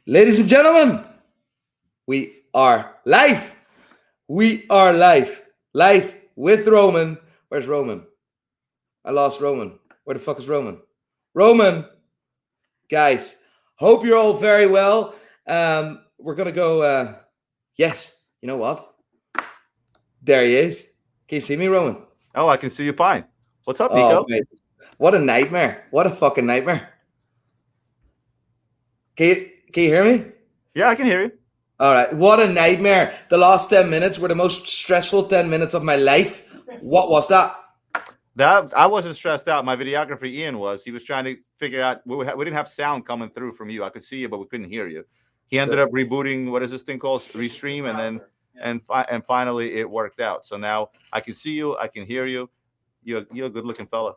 Ladies and gentlemen, we are live. We are live. Live with Roman. Where's Roman? I lost Roman. Where the fuck is Roman? Roman, guys, hope you're all very well. We're going to go. Yes, you know what? There he is. Can you see me, Roman? Oh, I can see you fine. What's up, Oh, Nico? mate. What a nightmare. What a fucking nightmare. Can you hear me? Yeah, I can hear you. All right. What a nightmare. The last 10 minutes were the most stressful 10 minutes of my life. What was that? That I wasn't stressed out. My videographer Ian was. He was trying to figure out. We didn't have sound coming through from you. I could see you, but we couldn't hear you. He ended up rebooting. What is this thing called? Restream, and then and finally it worked out. So now I can see you. I can hear you. You're a good looking fella.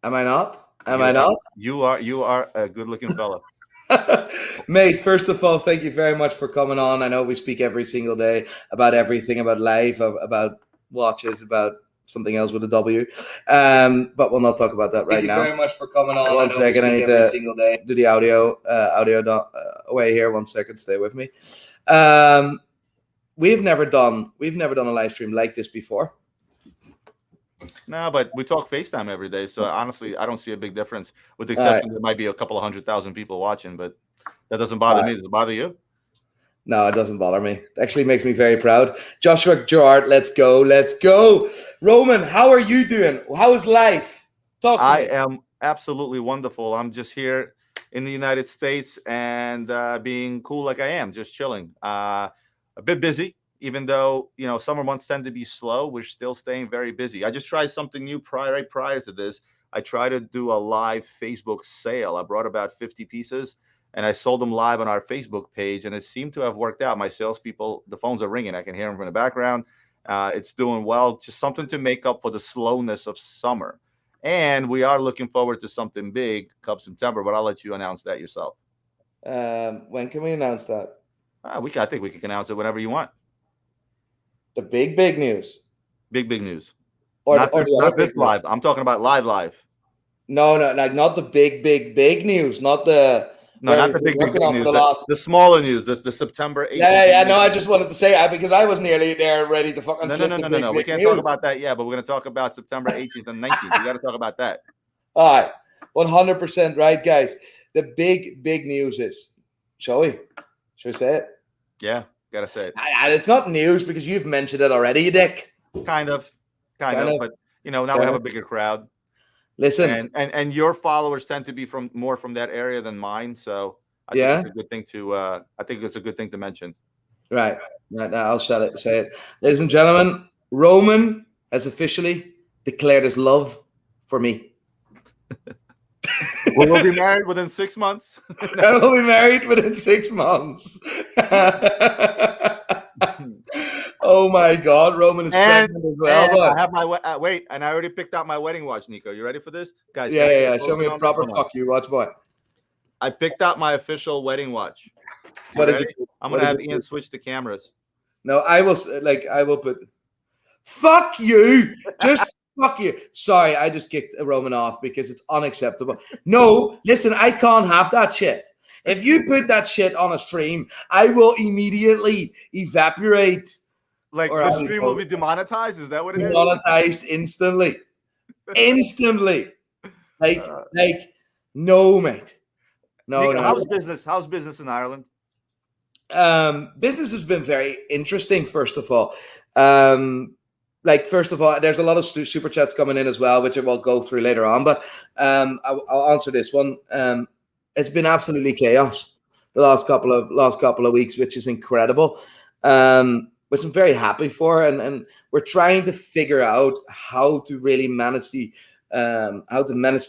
Am I not? Am I not? You are a good looking fella. Mate, first of all, thank you very much for coming on. I know we speak every single day about everything, about life, about watches, about something else with a W. But we'll not talk about that right now. Thank you very much for coming on. One second, I need to do the audio away here. 1 second, stay with me. We've never done a live stream like this before. No, but we talk FaceTime every day, so honestly, I don't see a big difference. With the exception, there might be a couple of 100,000 people watching, but that doesn't bother me. Does it bother you? No, it doesn't bother me. It actually makes me very proud. Joshua Gerard, let's go, let's go. Roman, how are you doing? How is life? Talk to me. I am absolutely wonderful. I'm just here in the United States and being cool like I am, just chilling. A bit busy. Even though, summer months tend to be slow, we're still staying very busy. I just tried something new prior to this. I tried to do a live Facebook sale. I brought about 50 pieces and I sold them live on our Facebook page, and it seemed to have worked out. My salespeople, the phones are ringing. I can hear them from the background. It's doing well. Just something to make up for the slowness of summer. And we are looking forward to something big come September, but I'll let you announce that yourself. When can we announce that? I think we can announce it whenever you want. The big news. Big news. Or not this live. News. I'm talking about live. No, like not the big news. Not the not the big news. The smaller news. The September 8th. Yeah. No, I just wanted to say because I was nearly there, ready to fucking. No. We can't talk about that yet, but we're going to talk about September 18th and 19th. We got to talk about that. All right, 100% right, guys. The big news is. Shall we say it? Yeah. Gotta say it. And it's not news because you've mentioned it already, you dick. Kind of. But now we have a bigger crowd. Listen, and your followers tend to be more from that area than mine, so I think it's a good thing to. I think it's a good thing to mention. Right now, I'll say it, ladies and gentlemen. Roman has officially declared his love for me. We'll be married within 6 months. We'll be married within 6 months. Oh my God, Roman is pregnant as well. I have my wait, and I already picked out my wedding watch, Nico. You ready for this, guys? Yeah. Show me a proper fuck you watch, boy. I picked out my official wedding watch. What did you? I'm gonna have Ian switch the cameras. No, I will put. Fuck you! Just. Fuck you. Sorry, I just kicked Roman off because it's unacceptable. No, listen, I can't have that shit. If you put that shit on a stream, I will immediately evaporate. Like the stream will be demonetized? Is that what it is? Demonetized instantly. Instantly. Like, no, mate. No, Nico, how's business? How's business in Ireland? Business has been very interesting, first of all. First of all, there's a lot of super chats coming in as well, which I will go through later on. But I'll answer this one. It's been absolutely chaos the last couple of weeks, which is incredible. Which I'm very happy for, and we're trying to figure out how to really manage the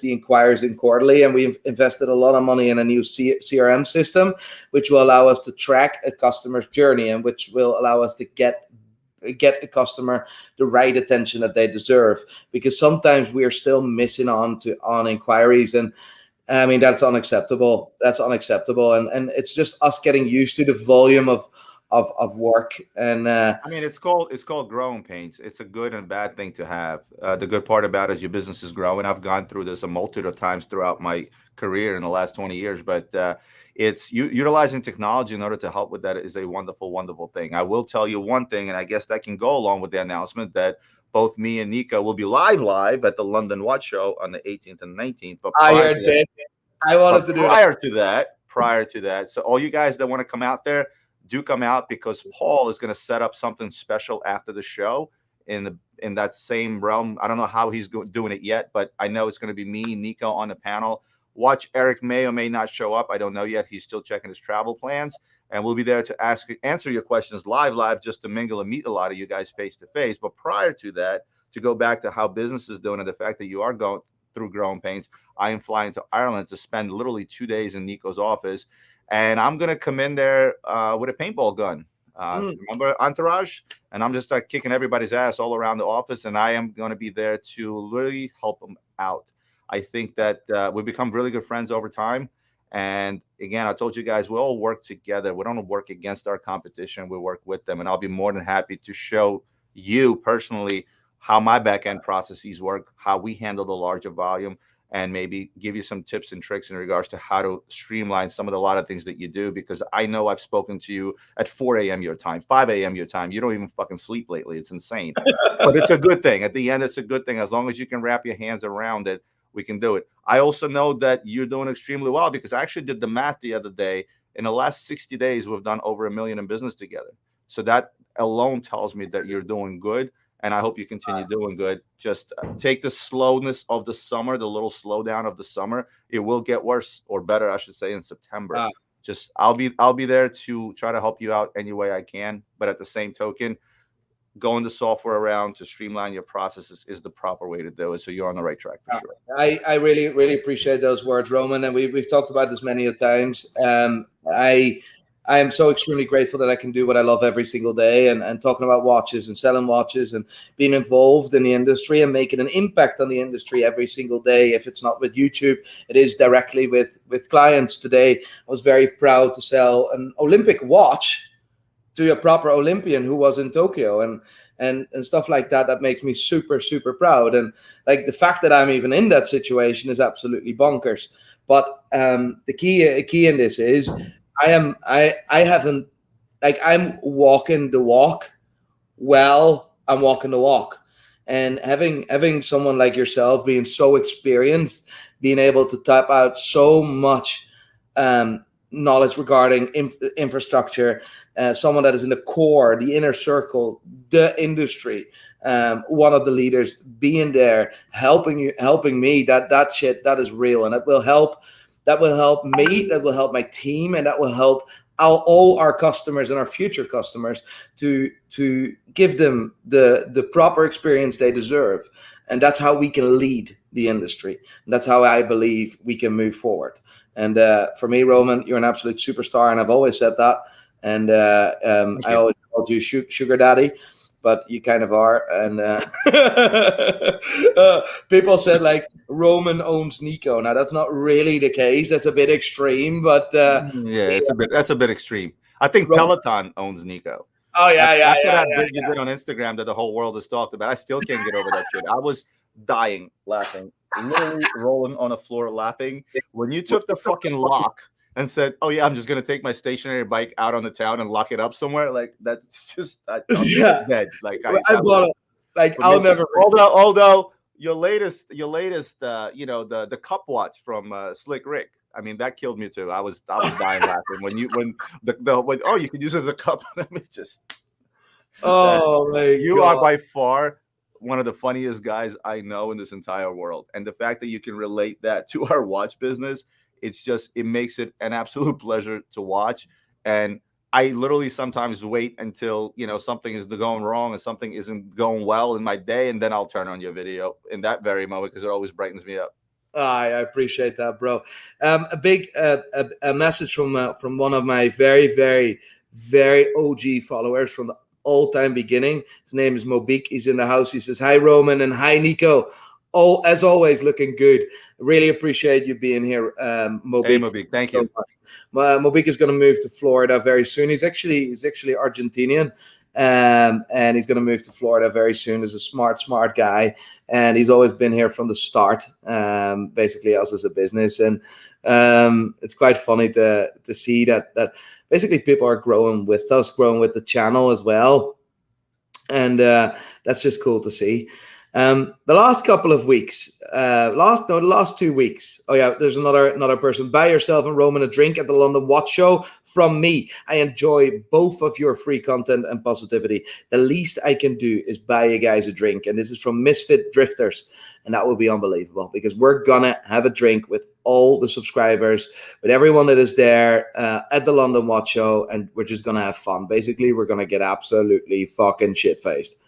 inquiries in quarterly, and we've invested a lot of money in a new CRM system, which will allow us to track a customer's journey and which will allow us to get the customer the right attention that they deserve, because sometimes we are still missing on inquiries, and I mean that's unacceptable. And it's just us getting used to the volume of of work. And I mean, it's called growing pains. It's a good and bad thing to have. The good part about it is your business is growing. I've gone through this a multitude of times throughout my career in the last 20 years, but it's utilizing technology in order to help with that is a wonderful, wonderful thing. I will tell you one thing, and I guess that can go along with the announcement that both me and Nico will be live at the London Watch Show on the 18th and 19th. But I prior heard to that, this. I wanted to do that. prior to that, so all you guys that want to come out there, do come out, because Paul is going to set up something special after the show in that same realm. I don't know how he's doing it yet, but I know it's going to be me, Nico on the panel. Watch Eric may or may not show up. I don't know yet. He's still checking his travel plans, and we'll be there to answer your questions live, just to mingle and meet a lot of you guys face to face. But prior to that, to go back to how business is doing and the fact that you are going through growing pains, I am flying to Ireland to spend literally 2 days in Nico's office. And I'm going to come in there with a paintball gun. Remember Entourage? And I'm just start kicking everybody's ass all around the office. And I am going to be there to literally help them out. I think that we've become really good friends over time. And again, I told you guys, we all work together. We don't work against our competition. We work with them. And I'll be more than happy to show you personally how my back end processes work, how we handle the larger volume, and maybe give you some tips and tricks in regards to how to streamline some of a lot of things that you do. Because I know I've spoken to you at 4 a.m. your time, 5 a.m. your time. You don't even fucking sleep lately. It's insane. But it's a good thing. At the end, it's a good thing. As long as you can wrap your hands around it, we can do it. I also know that you're doing extremely well, because I actually did the math the other day. In the last 60 days, we've done over $1 million in business together. So that alone tells me that you're doing good. And I hope you continue doing good. Just take the slowness of the summer, the little slowdown of the summer. It will get worse, or better, I should say, in September. Just I'll be there to try to help you out any way I can. But at the same token, going the software around to streamline your processes is the proper way to do it. So you're on the right track for sure. I really, really appreciate those words, Roman. And we've talked about this many times. I am so extremely grateful that I can do what I love every single day, and talking about watches and selling watches and being involved in the industry and making an impact on the industry every single day. If it's not with YouTube, it is directly with clients. Today, I was very proud to sell an Olympic watch to a proper Olympian who was in Tokyo, and stuff like that. That makes me super, super proud. And like the fact that I'm even in that situation is absolutely bonkers. But the key in this is I'm walking the walk. Well, I'm walking the walk, and having someone like yourself being so experienced, being able to tap out so much knowledge regarding infrastructure, someone that is in the core, the inner circle, the industry, one of the leaders, being there, helping me, that shit, that is real, and that will help me, that will help my team, and that will help all our customers and our future customers to give them the proper experience they deserve. And that's how we can lead the industry. And that's how I believe we can move forward. And for me, Roman, you're an absolute superstar, and I've always said that. And I always called you sugar daddy, but you kind of are. And people said like Roman owns Nico. Now that's not really the case. That's a bit extreme, but that's a bit extreme. I think Peloton owns Nico. Oh yeah. After that bit you did on Instagram that the whole world has talked about, I still can't get over that shit. I was dying laughing, literally rolling on the floor laughing when you took the fucking lock and said, "Oh yeah, I'm just gonna take my stationary bike out on the town and lock it up somewhere." Like that's just I'm dead. Like I'll never. Although your latest, the cup watch from Slick Rick. I mean, that killed me too. I was dying laughing when you can use it as a cup. I mean, just you are by far one of the funniest guys I know in this entire world, and the fact that you can relate that to our watch business, it makes it an absolute pleasure to watch. And I literally sometimes wait until something is going wrong and something isn't going well in my day, and then I'll turn on your video in that very moment because it always brightens me up. I appreciate that, bro. A big a message from one of my very, very, very OG followers from the all-time beginning. His name is Mobik. He's in the house. He says, "Hi, Roman, and hi, Nico. as always, looking good. Really appreciate you being here, Moby. Hey, Moby, thank you. Mobic is going to move to Florida very soon. He's actually Argentinian, and he's going to move to Florida very soon. He's a smart guy, and he's always been here from the start. Basically, us as a business, and it's quite funny to see that basically people are growing with us, growing with the channel as well, and that's just cool to see. The last couple of weeks, the last 2 weeks. Oh yeah, there's another person. Buy yourself and Roman a drink at the London Watch Show from me. I enjoy both of your free content and positivity. The least I can do is buy you guys a drink, and this is from Misfit Drifters, and that will be unbelievable because we're gonna have a drink with all the subscribers, with everyone that is there at the London Watch Show, and we're just gonna have fun. Basically, we're gonna get absolutely fucking shit-faced.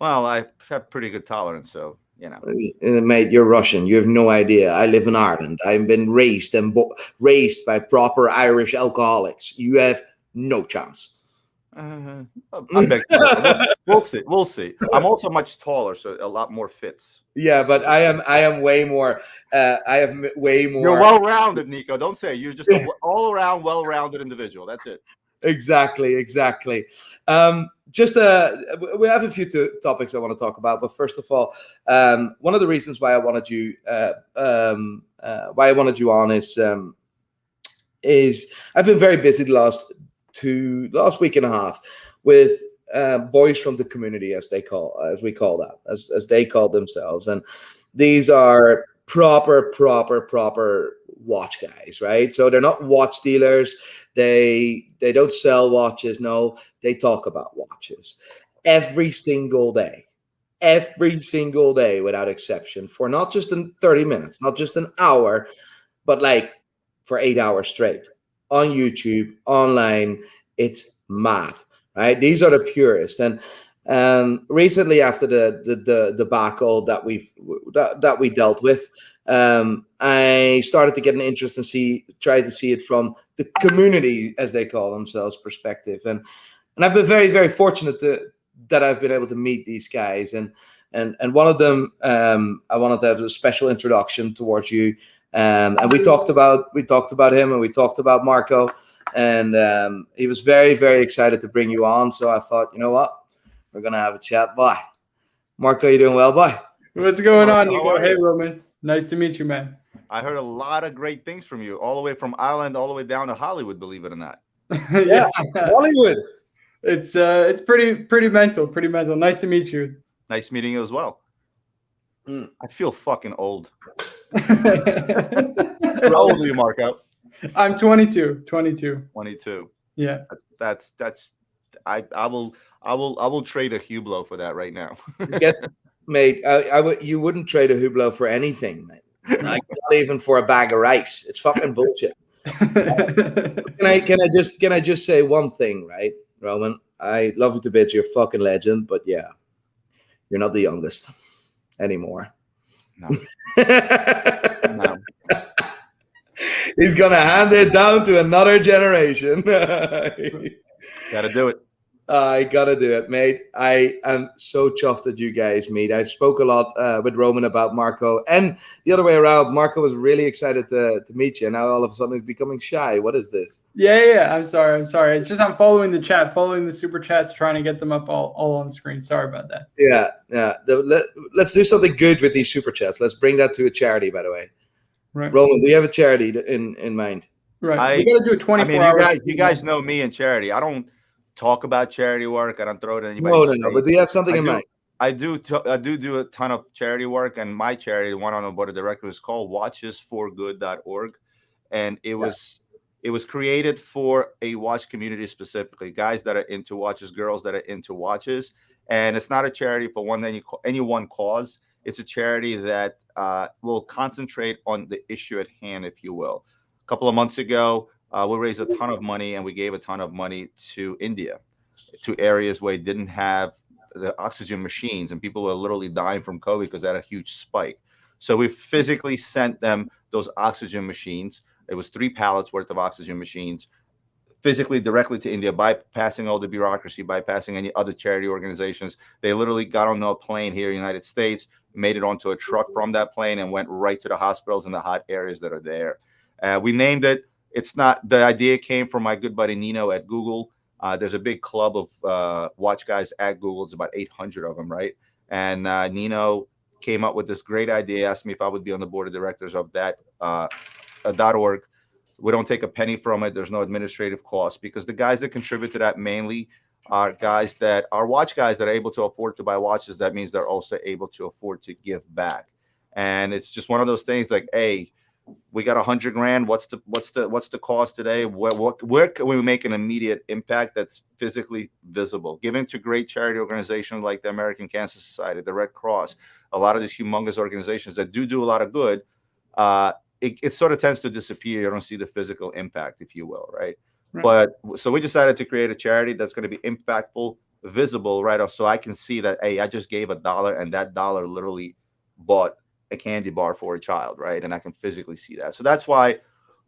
Well, I have pretty good tolerance, so, you know. Mate, you're Russian. You have no idea. I live in Ireland. I've been raised by proper Irish alcoholics. You have no chance. I beg we'll see. We'll see. I'm also much taller, so a lot more fits. Yeah, but I am way more. I have way more. You're well-rounded, Nico. Don't say you're just an all-around, well-rounded individual. That's it. Exactly. We have a few topics I want to talk about, but first of all, one of the reasons why I wanted you on is I've been very busy the last week and a half with boys from the community, as they call themselves, and these are proper watch guys, right? So they're not watch dealers. They don't sell watches. No, they talk about watches every single day, without exception, for not just in 30 minutes, not just an hour, but like for 8 hours straight on YouTube, online. It's mad, right? These are the purists. And recently, after the debacle that we dealt with, I started to get an interest and try to see it from the community, as they call themselves, perspective. And I've been very, very fortunate that I've been able to meet these guys. And one of them, I wanted to have a special introduction towards you. And we talked about him, and we talked about Marco, and he was very, very excited to bring you on. So I thought, you know what, we're gonna have a chat. Bye, Marco. You doing well? Bye. What's going on, Nico? Hey, Roman. Nice to meet you, man. I heard a lot of great things from you, all the way from Ireland, all the way down to Hollywood. Believe it or not. Yeah, Hollywood. It's pretty mental. Nice to meet you. Nice meeting you as well. I feel fucking old. How old are you, Marco? I'm 22. 22. Yeah. That's. I will trade a Hublot for that right now. Mate, you wouldn't trade a Hublot for anything, mate. Not even for a bag of rice. It's fucking bullshit. Can I just say one thing, right, Roman? I love you to bits. You're a fucking legend, but yeah, you're not the youngest anymore. No. No. He's gonna hand it down to another generation. Gotta do it. I gotta do it, mate. I am so chuffed that you guys meet. I've spoke a lot with Roman about Marco, and the other way around. Marco was really excited to meet you, and now all of a sudden he's becoming shy. What is this? Yeah. I'm sorry. It's just I'm following the chat, following the super chats, trying to get them up all on the screen. Sorry about that. Yeah. Let's do something good with these super chats. Let's bring that to a charity, by the way. Right. Roman, do you have a charity in mind? Right. We got to do a 24 hours. You guys know me and charity. I don't talk about charity work. I don't throw it in anybody's face. No. But do you have something in mind? I do a ton of charity work, and my charity, the one on the board of directors, is called watchesforgood.org, and it was created for a watch community specifically, guys that are into watches, girls that are into watches, and it's not a charity for any one cause. It's a charity that will concentrate on the issue at hand, if you will. A couple of months ago, we raised a ton of money, and we gave a ton of money to India, to areas where it didn't have the oxygen machines, and people were literally dying from COVID because they had a huge spike. So we physically sent them those oxygen machines. It was 3 pallets worth of oxygen machines, physically directly to India, bypassing all the bureaucracy, bypassing any other charity organizations. They literally got on a plane here in the United States, made it onto a truck from that plane, and went right to the hospitals in the hot areas that are there. We named it. It's not, the idea came from my good buddy Nino at Google. There's a big club of watch guys at Google. It's about 800 of them, right? And Nino came up with this great idea, asked me if I would be on the board of directors of that .org. We don't take a penny from it. There's no administrative cost, because the guys that contribute to that mainly are guys that are watch guys that are able to afford to buy watches. That means they're also able to afford to give back. And it's just one of those things like, hey, we got $100 grand. What's the cost today? Where can we make an immediate impact that's physically visible? Giving to great charity organizations like the American Cancer Society, the Red Cross, a lot of these humongous organizations that do a lot of good. It sort of tends to disappear. You don't see the physical impact, if you will, right? But so we decided to create a charity that's going to be impactful, visible, right off, so I can see that, hey, I just gave $1, and that dollar literally bought a candy bar for a child, right? And I can physically see that. So that's why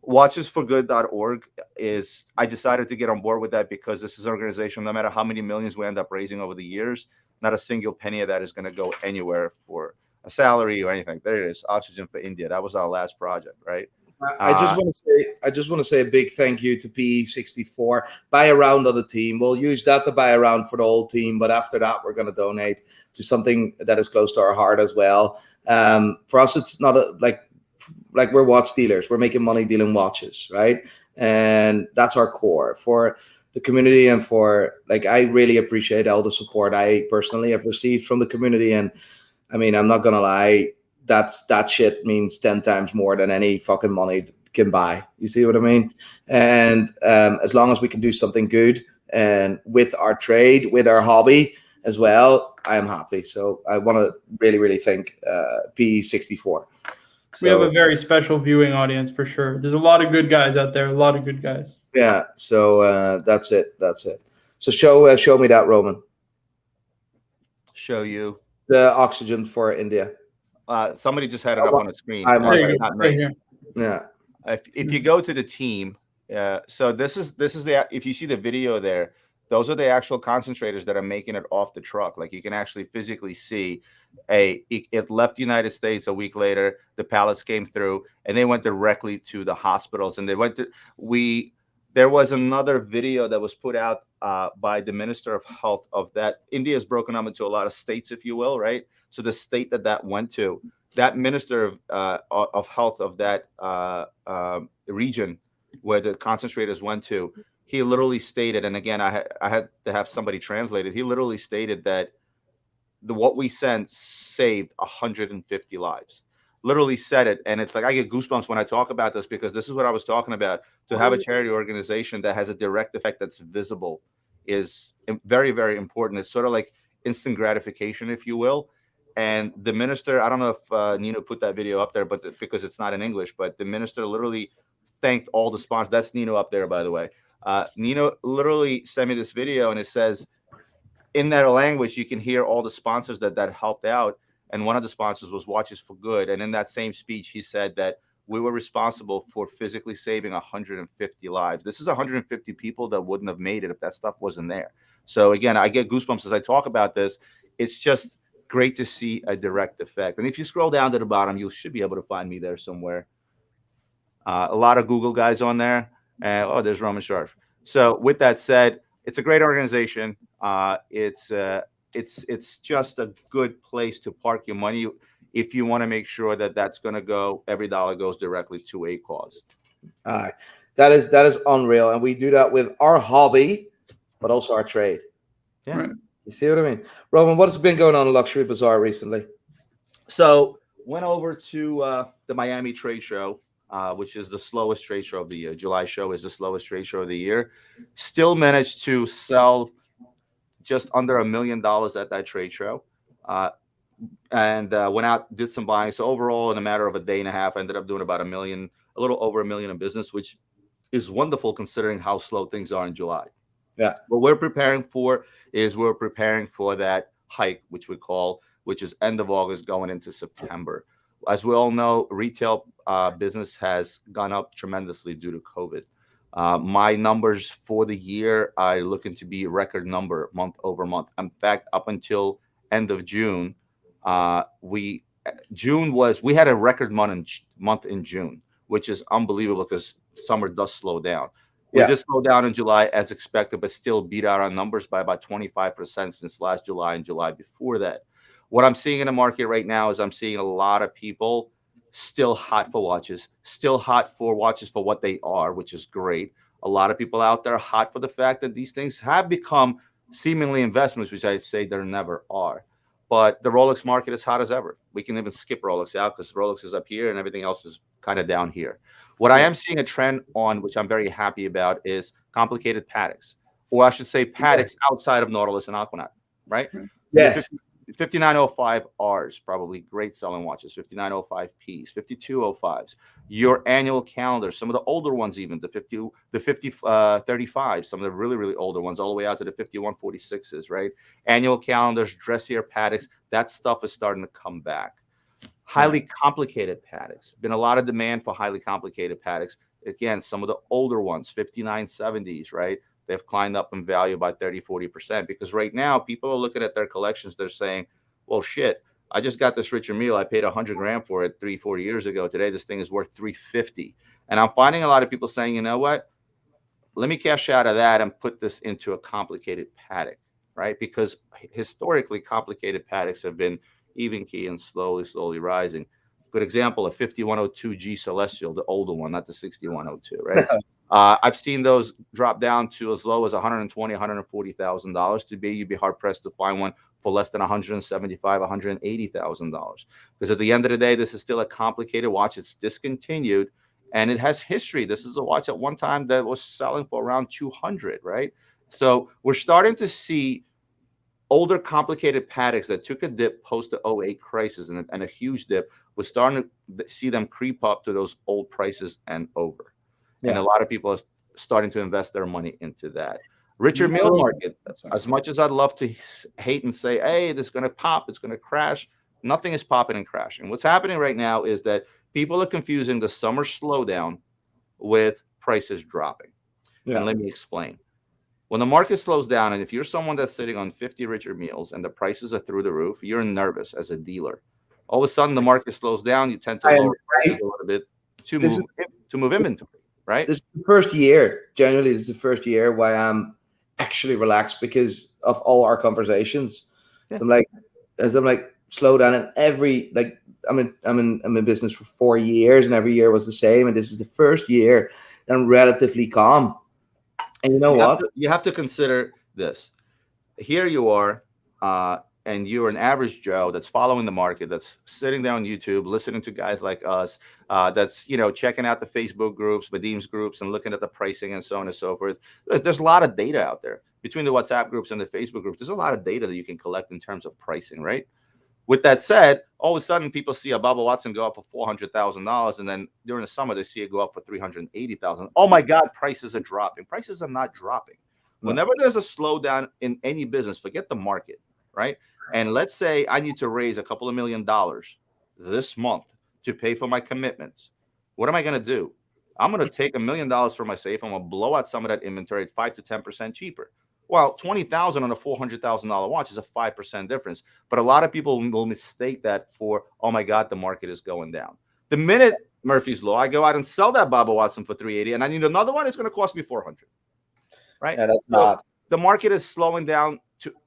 watchesforgood.org is, I decided to get on board with that, because this is an organization, no matter how many millions we end up raising over the years, not a single penny of that is going to go anywhere for a salary or anything. There it is, Oxygen for India. That was our last project, right? I just want to say a big thank you to PE64. Buy a round on the team. We'll use that to buy a round for the whole team, but after that, we're going to donate to something that is close to our heart as well. For us, it's not like we're watch dealers. We're making money dealing watches, right? And that's our core for the community, and for, like, I really appreciate all the support I personally have received from the community. And I mean, I'm not gonna lie, that shit means 10 times more than any fucking money can buy. You see what I mean? And as long as we can do something good and with our trade, with our hobby as well, I am happy. So I want to really, really thank PE64. So, we have a very special viewing audience for sure. There's a lot of good guys out there, a lot of good guys. Yeah. So that's it. So show me that, Roman. Show you the Oxygen for India. Somebody just had it up on the screen. Not right here. Yeah. If you go to the team, so this is the, if you see the video there, those are the actual concentrators that are making it off the truck. Like, you can actually physically see it left the United States a week later. The pallets came through and they went directly to the hospitals, and they went to, there was another video that was put out by the Minister of Health of that. India is broken up into a lot of states, if you will, right? So the state that went to, that Minister of Health of that region where the concentrators went to, he literally stated, and again, I had to have somebody translate it. He literally stated that what we sent saved 150 lives. Literally said it, and it's like I get goosebumps when I talk about this, because this is what I was talking about. To have a charity organization that has a direct effect that's visible is very, very important. It's sort of like instant gratification, if you will. And the minister, I don't know if Nino put that video up there, but because it's not in English, but the minister literally thanked all the sponsors. That's Nino up there, by the way. Nino literally sent me this video, and it says, in that language, you can hear all the sponsors that helped out. And one of the sponsors was Watches for Good. And in that same speech, he said that we were responsible for physically saving 150 lives. This is 150 people that wouldn't have made it if that stuff wasn't there. So again, I get goosebumps as I talk about this. It's just great to see a direct effect. And if you scroll down to the bottom, you should be able to find me there somewhere. A lot of Google guys on there. Oh, there's Roman Sharf. So with that said, it's a great organization. It's just a good place to park your money if you want to make sure that that's going to go, every dollar goes directly to a cause. All right. That is unreal. And we do that with our hobby, but also our trade. Yeah. Right. You see what I mean? Roman, what has been going on in Luxury Bazaar recently? So went over to the Miami trade show, which is the slowest trade show of the year. July show is the slowest trade show of the year. Still managed to sell just under $1 million at that trade show. And went out, did some buying. So overall, in a matter of a day and a half, I ended up doing about $1 million, a little over $1 million in business, which is wonderful considering how slow things are in July. Yeah. What we're preparing for is that hike, which is end of August going into September. As we all know, retail business has gone up tremendously due to COVID. My numbers for the year are looking to be a record number month over month. In fact, up until end of June, we had a record month in June, which is unbelievable because summer does slow down. We Yeah. did slow down in July as expected, but still beat out our numbers by about 25% since last July and July before that. What I'm seeing in the market right now is I'm seeing a lot of people still hot for watches, still hot for watches for what they are, which is great. A lot of people out there hot for the fact that these things have become seemingly investments, which I say there never are. But the Rolex market is hot as ever. We can even skip Rolex out because Rolex is up here and everything else is kind of down here. What I am seeing a trend on, which I'm very happy about, is complicated Pateks, or I should say Pateks outside of Nautilus and Aquanaut, right? Yes. 5905 Rs, probably great selling watches. 5905 Ps, 5205s. Your annual calendar, some of the older ones, even the 5035, some of the really, really older ones, all the way out to the 5146s, right? Annual calendars, dressier Pateks, that stuff is starting to come back. Highly complicated Pateks. Been a lot of demand for highly complicated Pateks. Again, some of the older ones, 5970s, right? They've climbed up in value by 30-40% because right now people are looking at their collections. They're saying, well, shit, I just got this Richard Mille. I paid 100 grand for it 3-4 years ago. Today, this thing is worth 350. And I'm finding a lot of people saying, you know what? Let me cash out of that and put this into a complicated Patek, right? Because historically, complicated Pateks have been even key and slowly rising. Good example, a 5102G Celestial, the older one, not the 6102, right? I've seen those drop down to as low as $120,000, $140,000. You'd be hard pressed to find one for less than $175,000, $180,000. Because at the end of the day, this is still a complicated watch. It's discontinued and it has history. This is a watch at one time that was selling for around 200, right? So we're starting to see older complicated Pateks that took a dip post the 08 crisis and a huge dip. We're starting to see them creep up to those old prices and over. And a lot of people are starting to invest their money into that. Richard Mille market, as much as I'd love to hate and say, hey, this is going to pop, it's going to crash, nothing is popping and crashing. What's happening right now is that people are confusing the summer slowdown with prices dropping. And let me explain. When the market slows down, and if you're someone that's sitting on 50 Richard Milles and the prices are through the roof, you're nervous as a dealer. All of a sudden, the market slows down, you tend to lower prices a little bit to move inventory. Right. This is the first year, generally, this is the first year why I'm actually relaxed because of all our conversations. Yeah. So I'm like, slow down. And I'm in business for 4 years and every year was the same. And this is the first year that I'm relatively calm. And you know what? You have to consider this. Here you are, and you're an average Joe that's following the market, that's sitting there on YouTube, listening to guys like us, that's, checking out the Facebook groups, Vadim's groups, and looking at the pricing and so on and so forth. There's a lot of data out there between the WhatsApp groups and the Facebook groups. There's a lot of data that you can collect in terms of pricing, right? With that said, all of a sudden people see a Bubba Watson go up for $400,000, and then during the summer they see it go up for $380,000. Oh my God, prices are dropping. Prices are not dropping. Whenever there's a slowdown in any business, forget the market, right? And let's say I need to raise a couple of $1 million this month to pay for my commitments. What am I going to do? I'm going to take $1 million from my safe. I'm going to blow out some of that inventory at 5 to 10% cheaper. Well, $20,000 on a $400,000 watch is a 5% difference. But a lot of people will mistake that for, oh my God, the market is going down. The minute Murphy's Law, I go out and sell that Bubba Watson for $380, and I need another one, it's going to cost me $400. Right? Yeah, that's not. The market is slowing down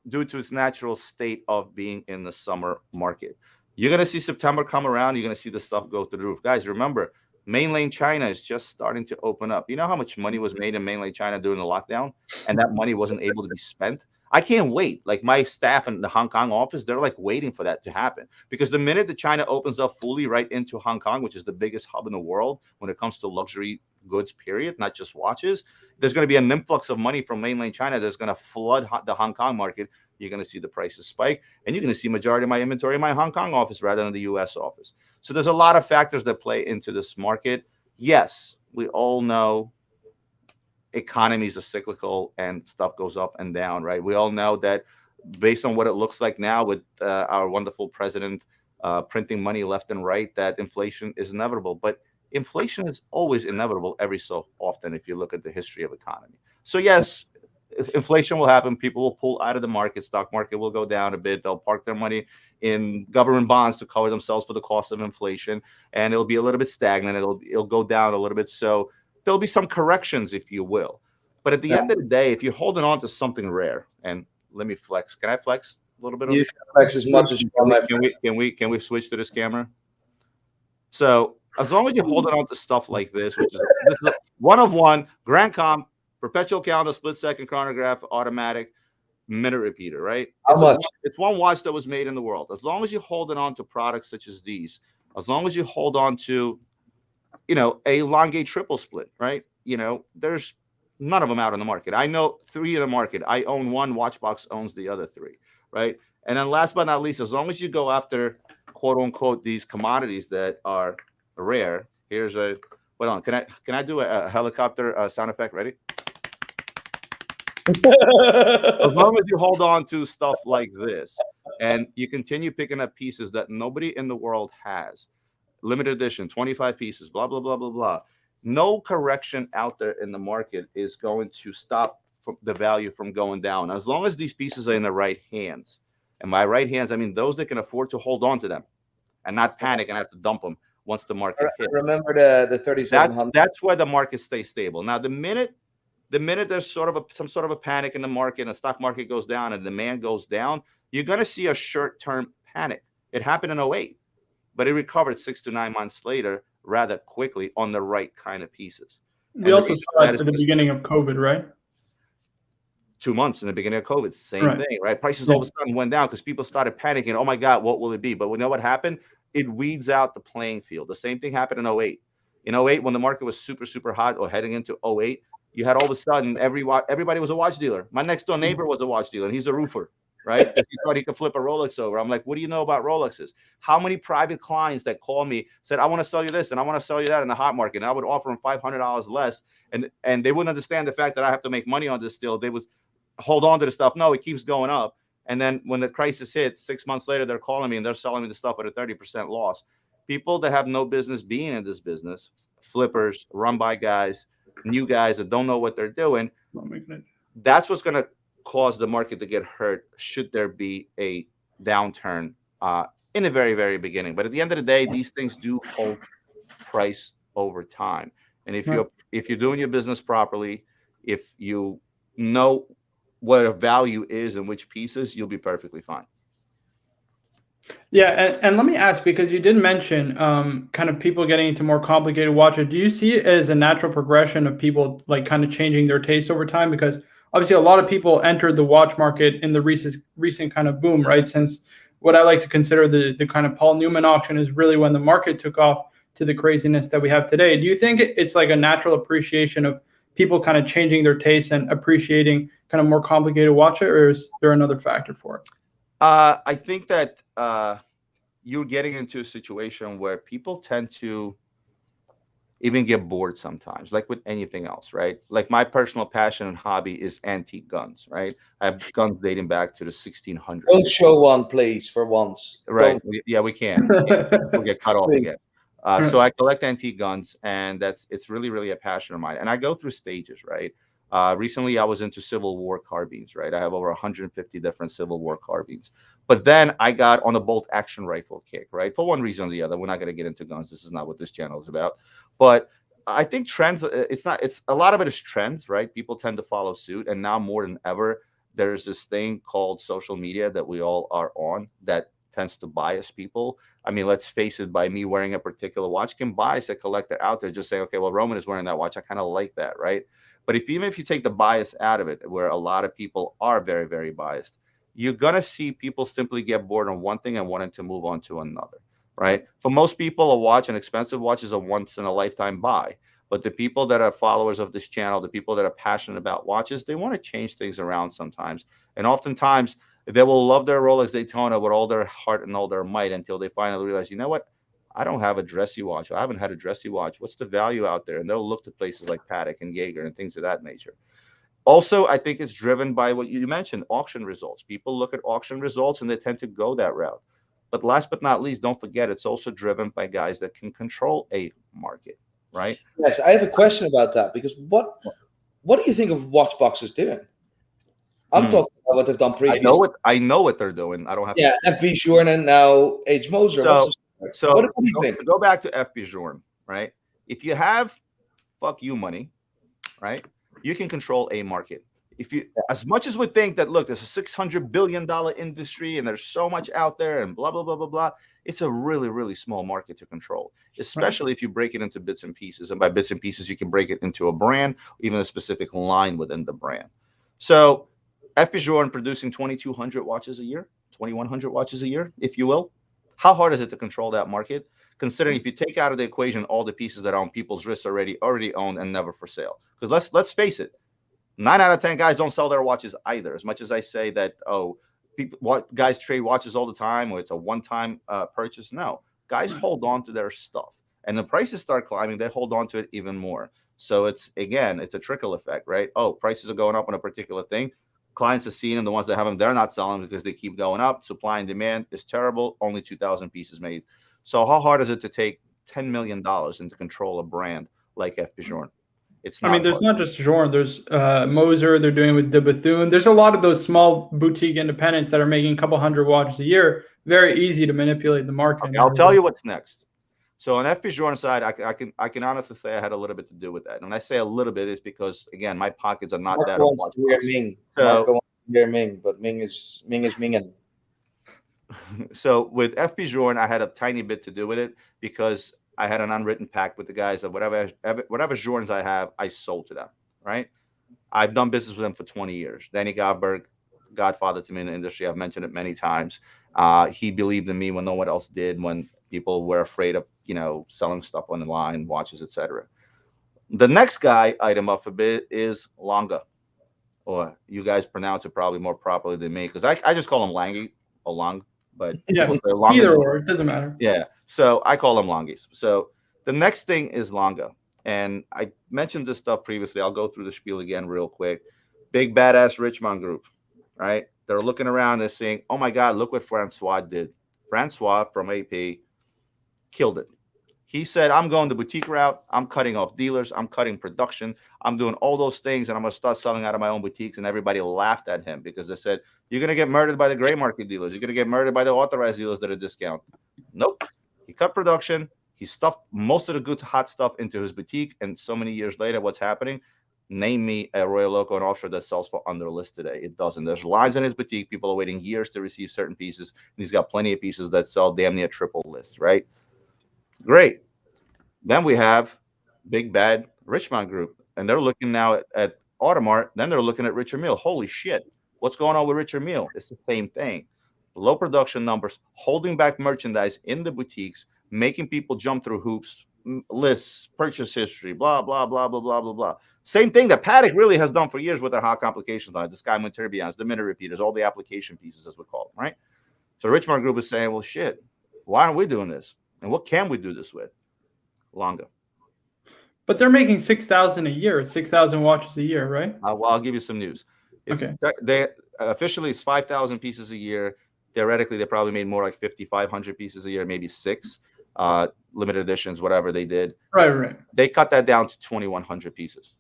due to its natural state of being in the summer market. You're going to see September come around. You're going to see the stuff go through the roof. Guys, remember, mainland China is just starting to open up. You know how much money was made in mainland China during the lockdown, and that money wasn't able to be spent? I can't wait. Like my staff in the Hong Kong office, they're like waiting for that to happen, because the minute that China opens up fully right into Hong Kong, which is the biggest hub in the world when it comes to luxury goods, period, not just watches, there's going to be an influx of money from mainland China that's going to flood the Hong Kong market. You're going to see the prices spike, and you're going to see majority of my inventory in my Hong Kong office rather than the U.S. office. So there's a lot of factors that play into this market. Yes, we all know economies are cyclical and stuff goes up and down, right? We all know that based on what it looks like now with our wonderful president printing money left and right, that inflation is inevitable. But inflation is always inevitable every so often if you look at the history of economy. So yes, inflation will happen. People will pull out of the market. Stock market will go down a bit. They'll park their money in government bonds to cover themselves for the cost of inflation, and it'll be a little bit stagnant. It'll go down a little bit. So there'll be some corrections, if you will. But at the end of the day, if you're holding on to something rare, and let me flex. Can I flex a little bit on You this? can flex as much as you want. Can we switch to this camera? So as long as you're holding on to stuff like this, this is a one of one Grand Comp, perpetual calendar, split second chronograph, automatic minute repeater, right? How much? It's one watch that was made in the world. As long as you're holding on to products such as these, as long as you hold on to, a elongate triple split, right? There's none of them out on the market. I know 3 in the market. I own one. Watchbox owns the other 3, right? And then last but not least, as long as you go after quote unquote these commodities that are rare, here's a hold on. Can I do a helicopter sound effect? Ready? As long as you hold on to stuff like this and you continue picking up pieces that nobody in the world has, limited edition, 25 pieces, blah, blah, blah, blah, blah. No correction out there in the market is going to stop the value from going down. As long as these pieces are in the right hands. And by right hands, I mean those that can afford to hold on to them and not panic and have to dump them once the market hits. Remember the 3700. That's where the market stays stable. Now, the minute there's some sort of a panic in the market and the stock market goes down and demand goes down, you're going to see a short-term panic. It happened in 2008, but it recovered 6 to 9 months later rather quickly on the right kind of pieces. We also saw it at the beginning of COVID, right? 2 months in the beginning of COVID, same thing, right? Prices all of a sudden went down because people started panicking. Oh my God, what will it be? But we know what happened? It weeds out the playing field. The same thing happened in 2008. In 2008, when the market was super, super hot or heading into 2008, you had all of a sudden everybody was a watch dealer. My next door neighbor was a watch dealer, and he's a roofer, right? He thought he could flip a Rolex over. I'm like, what do you know about Rolexes? How many private clients that call me said, I want to sell you this and I want to sell you that in the hot market? And I would offer them $500 less, and they wouldn't understand the fact that I have to make money on this still. They would hold on to the stuff. No, it keeps going up. And then when the crisis hit, 6 months later, they're calling me and they're selling me the stuff at a 30% loss. People that have no business being in this business, flippers, run by guys, new guys that don't know what they're doing, that's what's going to cause the market to get hurt should there be a downturn in the very, very beginning. But at the end of the day, these things do hold price over time. And if you're doing your business properly, if you know what a value is and which pieces, you'll be perfectly fine. Yeah, and let me ask, because you did mention kind of people getting into more complicated watches. Do you see it as a natural progression of people like kind of changing their taste over time? Because obviously a lot of people entered the watch market in the recent kind of boom, right? Since what I like to consider the kind of Paul Newman auction is really when the market took off to the craziness that we have today. Do you think it's like a natural appreciation of people kind of changing their taste and appreciating kind of more complicated watches, or is there another factor for it? I think that you're getting into a situation where people tend to even get bored sometimes, like with anything else, right? Like my personal passion and hobby is antique guns, right? I have guns dating back to the 1600s. Don't show one, please, for once. Right. Yeah, we can't. We'll get cut off again. So I collect antique guns, and it's really, really a passion of mine. And I go through stages, right? Recently, I was into Civil War carbines, right? I have over 150 different Civil War carbines. But then I got on a bolt action rifle kick, right? For one reason or the other. We're not going to get into guns. This is not what this channel is about. But I think trends, it's a lot of it is trends, right? People tend to follow suit. And now more than ever, there's this thing called social media that we all are on that tends to bias people. I mean, let's face it, by me wearing a particular watch can bias a collector out there. Just say, okay, well, Roman is wearing that watch. I kind of like that, right? But even if you take the bias out of it, where a lot of people are very, very biased, you're going to see people simply get bored on one thing and wanting to move on to another, right? For most people, an expensive watch is a once-in-a-lifetime buy. But the people that are followers of this channel, the people that are passionate about watches, they want to change things around sometimes. And oftentimes, they will love their Rolex Daytona with all their heart and all their might until they finally realize, you know what? I don't have a dressy watch. I haven't had a dressy watch. What's the value out there? And they'll look to places like Patek and Jaeger and things of that nature. Also, I think it's driven by what you mentioned, auction results. People look at auction results and they tend to go that route. But last but not least, don't forget it's also driven by guys that can control a market, right? Yes, I have a question about that because what do you think of Watchbox is doing? I'm talking about what they've done previously. I know what they're doing. I don't have Yeah, to. FB Journe and now H Moser. So, What do you think? go back to FB Journe, right? If you have fuck you money, right, you can control a market. If you, as much as we think that, look, there's a $600 billion industry and there's so much out there and blah, blah, blah, blah, blah, it's a really, really small market to control, especially if you break it into bits and pieces. And by bits and pieces, you can break it into a brand, even a specific line within the brand. So FB Journe producing 2,200 watches a year, 2,100 watches a year, if you will. How hard is it to control that market? Considering if you take out of the equation all the pieces that are on people's wrists already owned and never for sale. Because let's face it, 9 out of 10 guys don't sell their watches either. As much as I say that, guys trade watches all the time, or it's a one-time purchase. No, guys hold on to their stuff, and the prices start climbing, they hold on to it even more. So it's a trickle effect, right? Oh, prices are going up on a particular thing. Clients are seeing them. The ones that have them, they're not selling them because they keep going up. Supply and demand is terrible. Only 2,000 pieces made. So how hard is it to take $10 million and to control a brand like FB Journe? It's not. I mean, there's not just Journe. There's Moser. They're doing it with De Bethune. There's a lot of those small boutique independents that are making a couple hundred watches a year. Very easy to manipulate the market. Okay, I'll tell you what's next. So on FB Journe side, I can honestly say I had a little bit to do with that. And when I say a little bit, it's because again, my pockets are not that. Marco wants to hear Ming. Marco wants to hear Ming, but Ming is Minging. So with FB Journe, I had a tiny bit to do with it because I had an unwritten pact with the guys that whatever Journes I have, I sold to them, right? I've done business with them for 20 years. Danny Godberg, godfather to me in the industry. I've mentioned it many times. He believed in me when no one else did, when people were afraid of, selling stuff online, watches, etc. The next guy item up a bit is Longa, or you guys pronounce it probably more properly than me because I just call him Langy or Long. But yeah, either or, it doesn't matter. Yeah, so I call them Longies. So the next thing is Longa, and I mentioned this stuff previously. I'll go through the spiel again real quick. Big badass Richmond group, right? They're looking around and saying, "Oh my God, look what Francois did." Francois from AP killed it. He said, "I'm going the boutique route. I'm cutting off dealers. I'm cutting production. I'm doing all those things, and I'm going to start selling out of my own boutiques." And everybody laughed at him because they said, "You're going to get murdered by the gray market dealers. You're going to get murdered by the authorized dealers that are discount." Nope. He cut production. He stuffed most of the good hot stuff into his boutique. And so many years later, what's happening? Name me a Royal Loco and offshore that sells for under list today. It doesn't. There's lines in his boutique. People are waiting years to receive certain pieces. And he's got plenty of pieces that sell damn near triple list, right? Great. Then we have Big Bad Richmond Group, and they're looking now at Audemars. Then they're looking at Richard Mille. Holy shit. What's going on with Richard Mille? It's the same thing. Low production numbers, holding back merchandise in the boutiques, making people jump through hoops, lists, purchase history, blah, blah, blah, blah, blah, blah, blah. Same thing that Paddock really has done for years with their hot complications line, the Skyman tourbillons, the minute repeaters, all the application pieces, as we call them, right? So Richmond Group is saying, well, shit, why aren't we doing this? And what can we do this with? Longa. But they're making 6,000 a year, 6,000 watches a year, right? Well, I'll give you some news. They officially it's 5,000 pieces a year. Theoretically, they probably made more like 5,500 pieces a year, maybe 6 limited editions, whatever they did. Right. They cut that down to 2,100 pieces.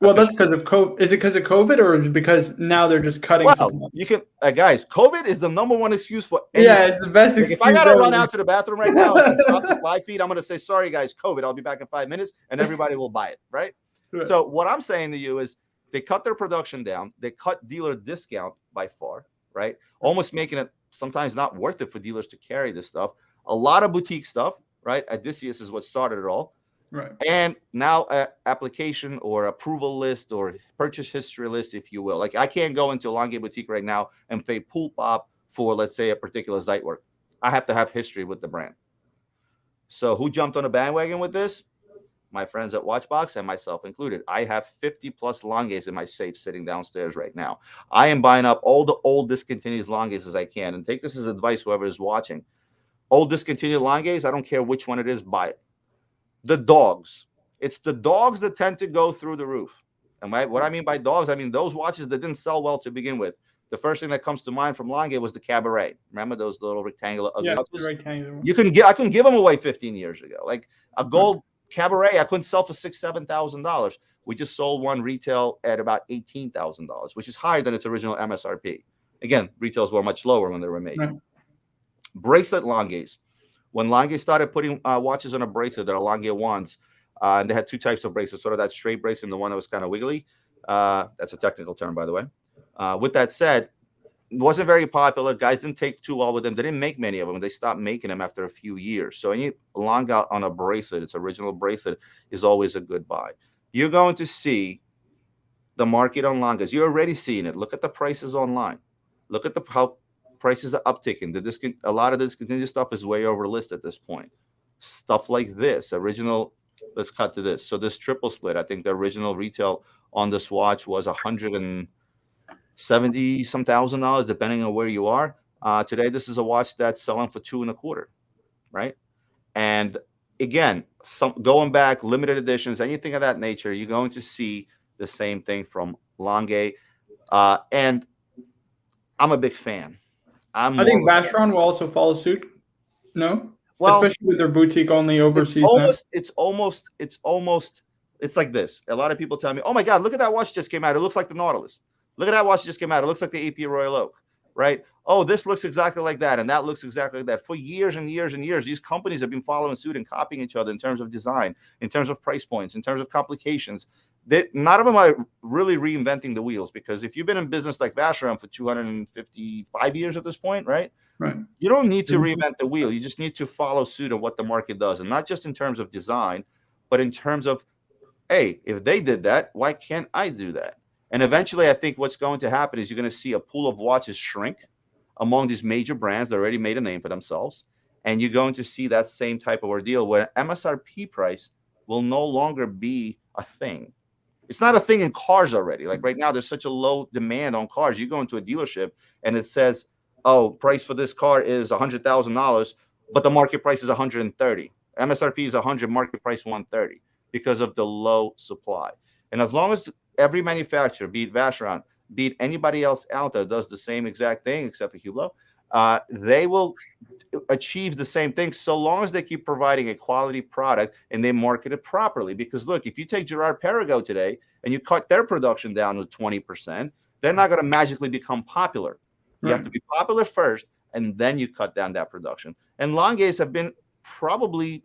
Well, that's because of COVID. Is it because of COVID, or because now they're just cutting? Well, you can, guys. COVID is the #1 excuse for anything. Yeah, it's the best excuse. If I gotta run out to the bathroom right now and stop this live feed, I'm gonna say, "Sorry, guys, COVID. I'll be back in 5 minutes," and everybody will buy it, right? So what I'm saying to you is, they cut their production down. They cut dealer discount by far, right? Almost making it sometimes not worth it for dealers to carry this stuff. A lot of boutique stuff, right? Odysseus is what started it all. Right. And now application or approval list or purchase history list, if you will. Like I can't go into a Longue boutique right now and pay pool pop for, let's say, a particular Zeitwerk. I have to have history with the brand. So who jumped on a bandwagon with this? My friends at Watchbox and myself included. I have 50 plus Longues in my safe sitting downstairs right now. I am buying up all the old discontinued Longues as I can. And take this as advice, whoever is watching. Old discontinued Longues, I don't care which one it is, buy it. The dogs. It's the dogs that tend to go through the roof. And what I mean by dogs, I mean those watches that didn't sell well to begin with. the first thing that comes to mind from Longay was the Cabaret. Remember those little rectangular ugly Yeah, the watches? rectangular one. I couldn't give them away 15 years ago. Like a gold Cabaret, I couldn't sell for $6,000-$7,000. We just sold one retail at about $18,000, which is higher than its original MSRP. Again, retails were much lower when they were made. Right. Bracelet Longays. When Longay started putting watches on a bracelet, that are Longay ones, and they had two types of bracelets, sort of that straight bracelet and the one that was kind of wiggly. That's a technical term, by the way. With that said, it wasn't very popular. Guys didn't take too well with them. They didn't make many of them. They stopped making them after a few years. So any Longay on a bracelet, its original bracelet, is always a good buy. You're going to see the market on Longays. You're already seeing it. Look at the prices online. Look at how prices are upticking. A lot of the discontinued stuff is way over list at this point. Stuff like this, original. Let's cut to this. So this triple split, I think the original retail on this watch was $170 some $1,000, depending on where you are. Today, this is a watch that's selling for $2.25, right? And again, going back, limited editions, anything of that nature, you're going to see the same thing from Longay. And I'm a big fan. I think Vacheron will also follow suit. No, well, especially with their boutique only overseas. It's like this. A lot of people tell me, "Oh my God, look at that watch just came out. It looks like the Nautilus. Look at that watch just came out. It looks like the AP Royal Oak, right? Oh, this looks exactly like that, and that looks exactly like that." For years and years and years, these companies have been following suit and copying each other in terms of design, in terms of price points, in terms of complications. None of them are really reinventing the wheels, because if you've been in business like Vacheron for 255 years at this point, right? Right. You don't need to reinvent the wheel. You just need to follow suit of what the market does, and not just in terms of design, but in terms of, hey, if they did that, why can't I do that? And eventually, I think what's going to happen is you're going to see a pool of watches shrink among these major brands that already made a name for themselves, and you're going to see that same type of ordeal where MSRP price will no longer be a thing. It's not a thing in cars already. Like right now, there's such a low demand on cars. You go into a dealership and it says, "Oh, price for this car is $100,000, but the market price is $130. MSRP is $100, market price $130 because of the low supply." And as long as every manufacturer, be it Vacheron, be it anybody else out there, does the same exact thing, except for Hublot, they will achieve the same thing so long as they keep providing a quality product and they market it properly. Because look, if you take Gerard Perregaux today and you cut their production down to 20%, they're not going to magically become popular. You have to be popular first, and then you cut down that production. And Longays have been probably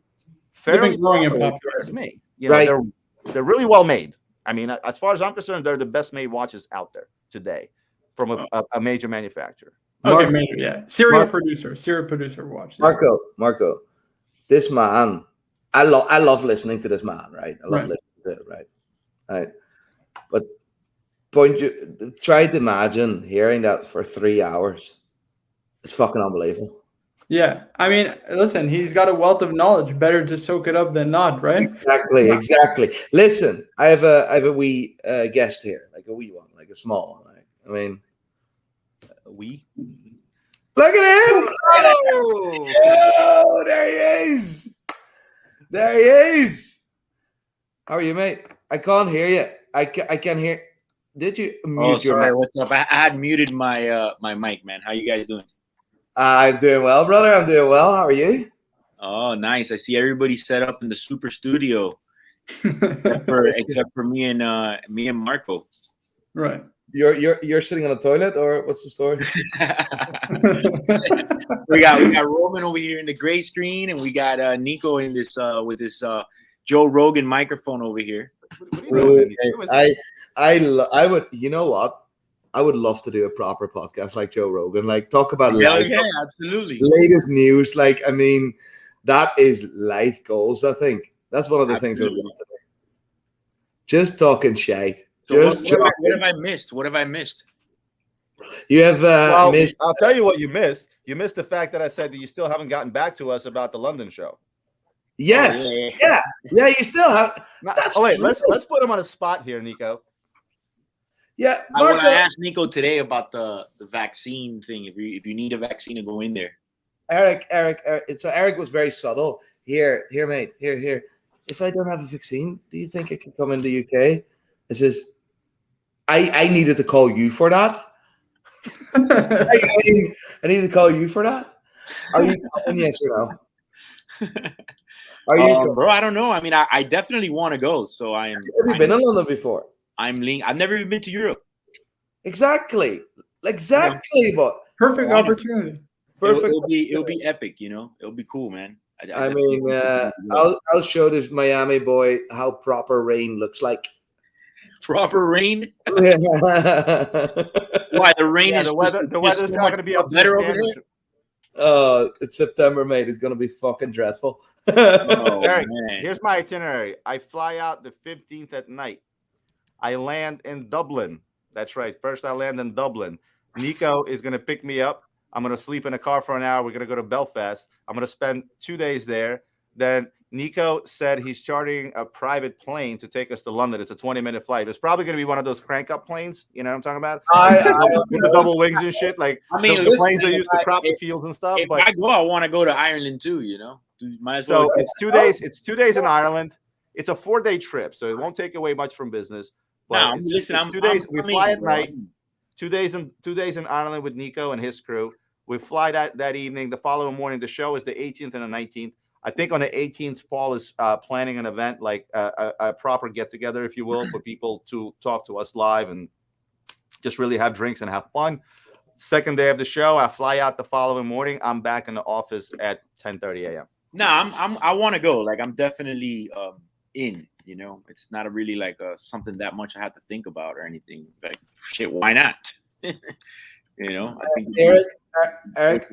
fairly growing in popularity. to me. You know, they're really well made. I mean, as far as I'm concerned, they're the best made watches out there today from a major manufacturer. Okay, major, yeah. Serial producer watch. Yeah. Marco, this man, I love listening to this man, right? I love listening to it, right? But try to imagine hearing that for 3 hours. It's fucking unbelievable. Yeah, I mean, listen, he's got a wealth of knowledge. Better to soak it up than not, right? Exactly. Listen, I have a wee guest here, like a wee one, like a small one. Right? I mean, we. Look at him! Oh, there he is! There he is! How are you, mate? I can't hear you. I can't hear. Did you mute your mic? What's up? I had muted my my mic, man. How you guys doing? I'm doing well, brother. I'm doing well. How are you? Oh, nice. I see everybody set up in the super studio, except for me and Marco. Right. You're sitting on a toilet, or what's the story? we got Roman over here in the gray screen, and we got Nico in this with this Joe Rogan microphone over here. I would, you know what? I would love to do a proper podcast like Joe Rogan, like talk about life, absolutely, latest news. Like, I mean, that is life goals. I think that's one of the things we're doing today. Just talking shite. So what have I missed? What have I missed? You have missed. I'll tell you what you missed. You missed the fact that I said that you still haven't gotten back to us about the London show. Yes. Yeah. You still have. Let's put him on a spot here, Nico. Yeah. Marco, I asked Nico today about the vaccine thing. If you need a vaccine to go in there. Eric. So Eric was very subtle. Here, mate. Here. If I don't have a vaccine, do you think I can come in the UK? This is. I needed to call you for that. I need to call you for that. Are you coming? Yes or no? Are you? Bro, I don't know. I mean, I definitely want to go. So Have you been in London before? I've never even been to Europe. Exactly, but Perfect opportunity. perfect. It'll be epic. It'll be cool, man. I mean, I'll show this Miami boy how proper rain looks like. Proper rain. Yeah. Why the rain is the weather's so not going to be up to better the over standards. there. It's September, mate. It's gonna be fucking dreadful. Oh, Eric, man. here's my itinerary. I fly out the 15th at night. I land in Dublin. That's right. First, I land in Dublin. Nico is going to pick me up. I'm going to sleep in a car for an hour. We're going to go to Belfast. I'm going to spend 2 days there. Then Nico said he's chartering a private plane to take us to London. It's a 20-minute flight. It's probably going to be one of those crank-up planes. You know what I'm talking about? With the double wings and shit. Like the planes they used to crop the fields and stuff. If But I go, I want to go to Ireland too. Might as well. so it's 2 days. It's 2 days in Ireland. It's a 4-day trip, so it won't take away much from business. But it's 2 days. We fly at night. 2 days in Ireland with Nico and his crew. We fly that evening. The following morning, the show is the 18th and the 19th. I think on the 18th, Paul is planning an event, like a proper get-together, if you will, for people to talk to us live and just really have drinks and have fun. Second day of the show, I fly out the following morning. I'm back in the office at 10:30 a.m. No, I want to go. Like, I'm definitely in. It's not really like something that much I have to think about or anything. Like, shit, why not? I think Eric,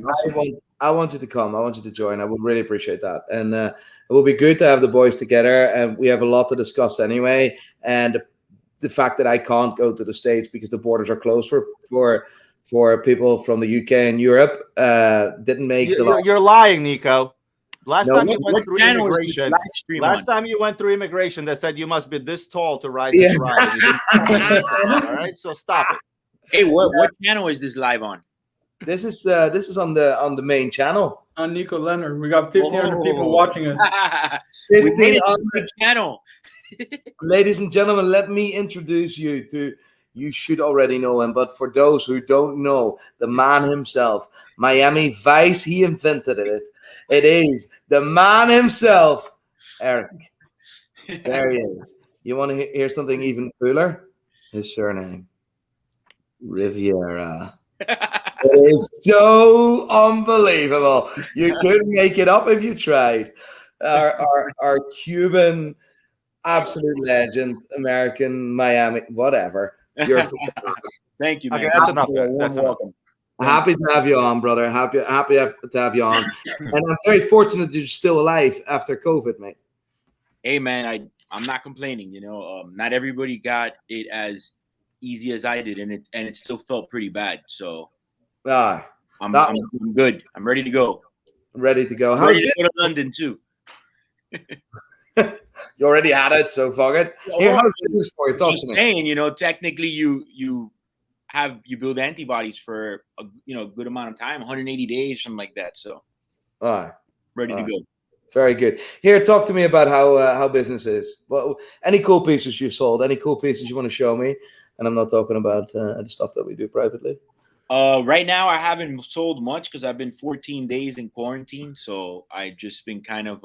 I want you to come. I want you to join. I would really appreciate that. And it will be good to have the boys together. And we have a lot to discuss anyway. And the fact that I can't go to the States because the borders are closed for people from the UK and Europe didn't make You're lying, Nico. Last time you went through immigration, they said you must be this tall to ride this ride. All right, so stop it. Hey, what channel is this live on? This is on the main channel. On Nico Leonard. We got 1,500 people watching us. We made it on the channel. Ladies and gentlemen, let me introduce you to, you should already know him, but for those who don't know, the man himself, Miami Vice, he invented it. It is the man himself, Eric. There he is. You want to hear something even cooler? His surname, Riviera. It is so unbelievable. You couldn't make it up if you tried. Our Cuban, absolute legend, American, Miami, whatever. You're Thank you, man. Okay, that's enough. That's enough. happy to have you on, brother. Happy to have you on. And I'm very fortunate that you're still alive after COVID, mate. Hey, man, I'm not complaining. Not everybody got it as easy as I did, and it still felt pretty bad. So I'm good. I'm ready to go. Ready to go. Ready to go to London too. You already had it, so fuck it. Here, how's business for you? Talk to me. Saying, technically you build antibodies for a good amount of time, 180 days, something like that. So ready to go. Very good. Here, talk to me about how business is. Well, any cool pieces you sold? Any cool pieces you want to show me? And I'm not talking about the stuff that we do privately. Right now, I haven't sold much because I've been 14 days in quarantine. So I've just been kind of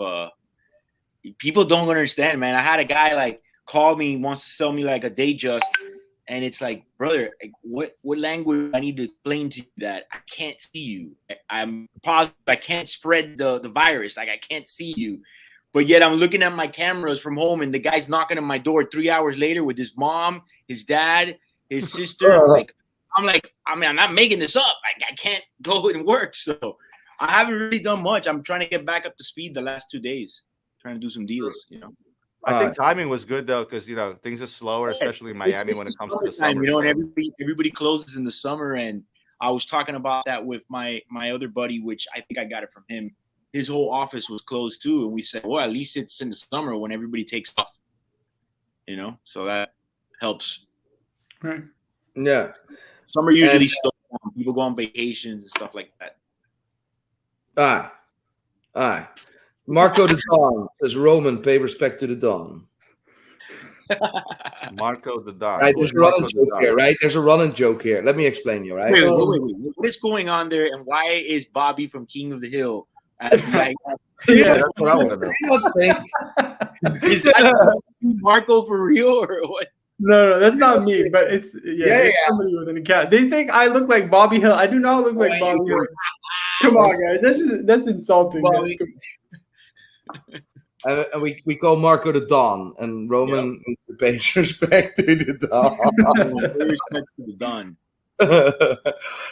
people don't understand, man. I had a guy call me, wants to sell me a Datejust, and it's like, brother, what language I need to explain to you that I can't see you? I'm positive I can't spread the virus. I can't see you. But yet I'm looking at my cameras from home, and the guy's knocking on my door 3 hours later with his mom, his dad, his sister. I'm not making this up. I can't go and work. So I haven't really done much. I'm trying to get back up to speed the last 2 days, trying to do some deals, I think timing was good though, because things are slower, especially in Miami when it comes to the summer. And everybody closes in the summer, and I was talking about that with my other buddy, which I think I got it from him. His whole office was closed too, and we said, well, at least it's in the summer when everybody takes off, so that helps. Right. Yeah. Summer usually slow down. People go on vacations and stuff like that. Marco the Don says, Roman, pay respect to the Don. Marco the Don. Right, Who's there's a running Marco the joke Don? here, right? There's a running joke here. Let me explain you, right? Wait. What is going on there? And why is Bobby from King of the Hill as the guy? Yeah, that's what I want to know. I don't think Is that Marco for real or what? No, that's not me. But it's Yeah. somebody with an account. They think I look like Bobby Hill. I do not look like Oh, Bobby Hill. Come on, guys. That's insulting. Bobby. Guys. and we call Marco the Don, and Roman pays respect to the Don. Respect to the Don.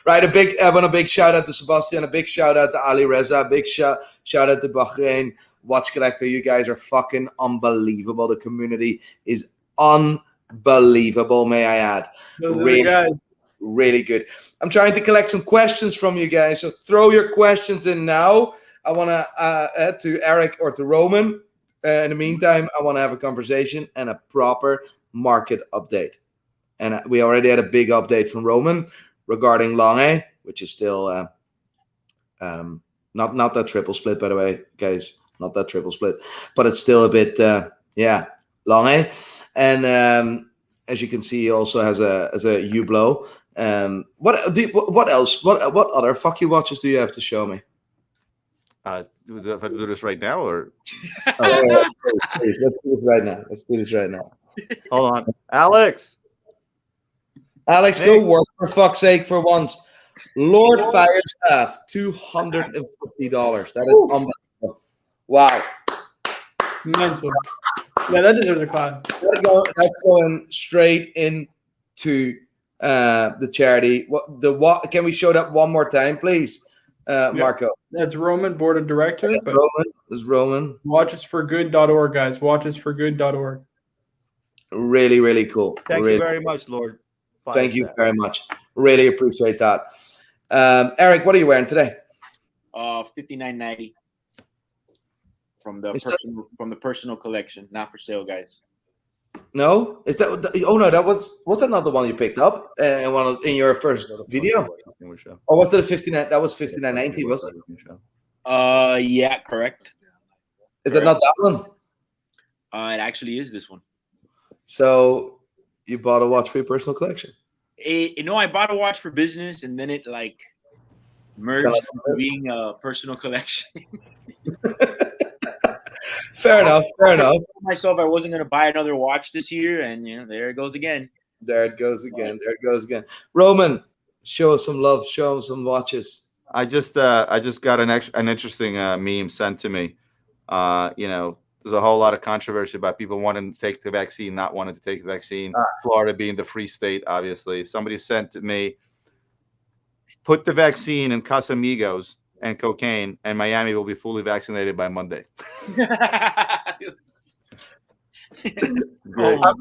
Right, I want a big shout out to Sebastian, a big shout out to Ali Reza, a big shout out to Bahrain Watch Collector. You guys are fucking unbelievable. The community is unbelievable, may I add. Really good. I'm trying to collect some questions from you guys, so throw your questions in now. I want to add to Eric or to Roman. In the meantime, I want to have a conversation and a proper market update. And we already had a big update from Roman regarding Lange, which is still not that triple split, by the way, guys. Not that triple split, but it's still a bit, Lange. And as you can see, he also has a Hublot. What else? What other fuck you watches do you have to show me? Do I have to do this right now, or Please, let's do this right now. hold on, Alex? Alex, go work for fuck's sake for once. Lord Firestaff, $250. That is unbelievable. Wow. Mental. Yeah, that deserves a clap. That's going straight into the charity. What? Can we show that one more time, please, Marco? That's Roman, board of director. It's Roman. Watchesforgood.org, guys. Watchesforgood.org. Really, really cool. Thank you very much, Lord. Thank you very much. Really appreciate that. Eric, what are you wearing today? $59.90 from the personal collection, not for sale, guys. No, is that? Oh no, was that not the one you picked up in your first video? Or was it a 59? That was 59.90, was it? Yeah, correct. Is it not that one? It actually is this one. So you bought a watch for your personal collection? I bought a watch for business, and then it like merged into being a personal collection. Fair enough. I told myself I wasn't going to buy another watch this year, and there it goes again. There it goes again. Roman, show us some love. Show us some watches. I just got an interesting meme sent to me. There's a whole lot of controversy about people wanting to take the vaccine, not wanting to take the vaccine. Florida being the free state, obviously. Somebody sent to me, put the vaccine in Casamigos and cocaine, and Miami will be fully vaccinated by Monday. I'm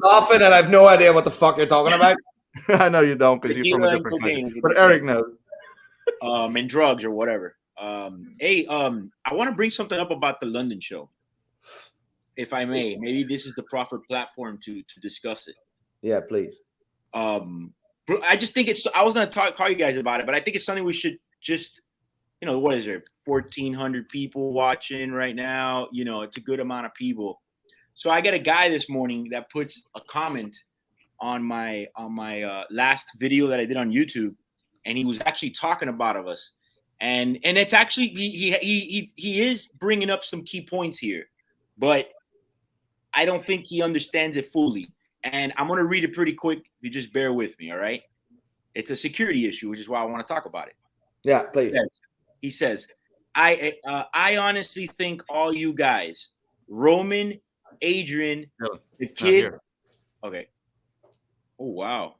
laughing and I have no idea what the fuck you're talking about. I know you don't, because you're from a different country. But Eric knows. And drugs or whatever. I want to bring something up about the London show, if I may. Maybe this is the proper platform to discuss it. Yeah, please. I just think I was going to call you guys about it, but I think it's something we should just, what is there? 1,400 people watching right now. It's a good amount of people. So I get a guy this morning that puts a comment on my last video that I did on YouTube, and he was actually talking about us, and it's actually he is bringing up some key points here, but I don't think he understands it fully. And I'm gonna read it pretty quick. If you just bear with me, all right? It's a security issue, which is why I want to talk about it. Yeah, please. He says, I honestly think all you guys, Roman, Adrian, the kid. Okay. Oh wow.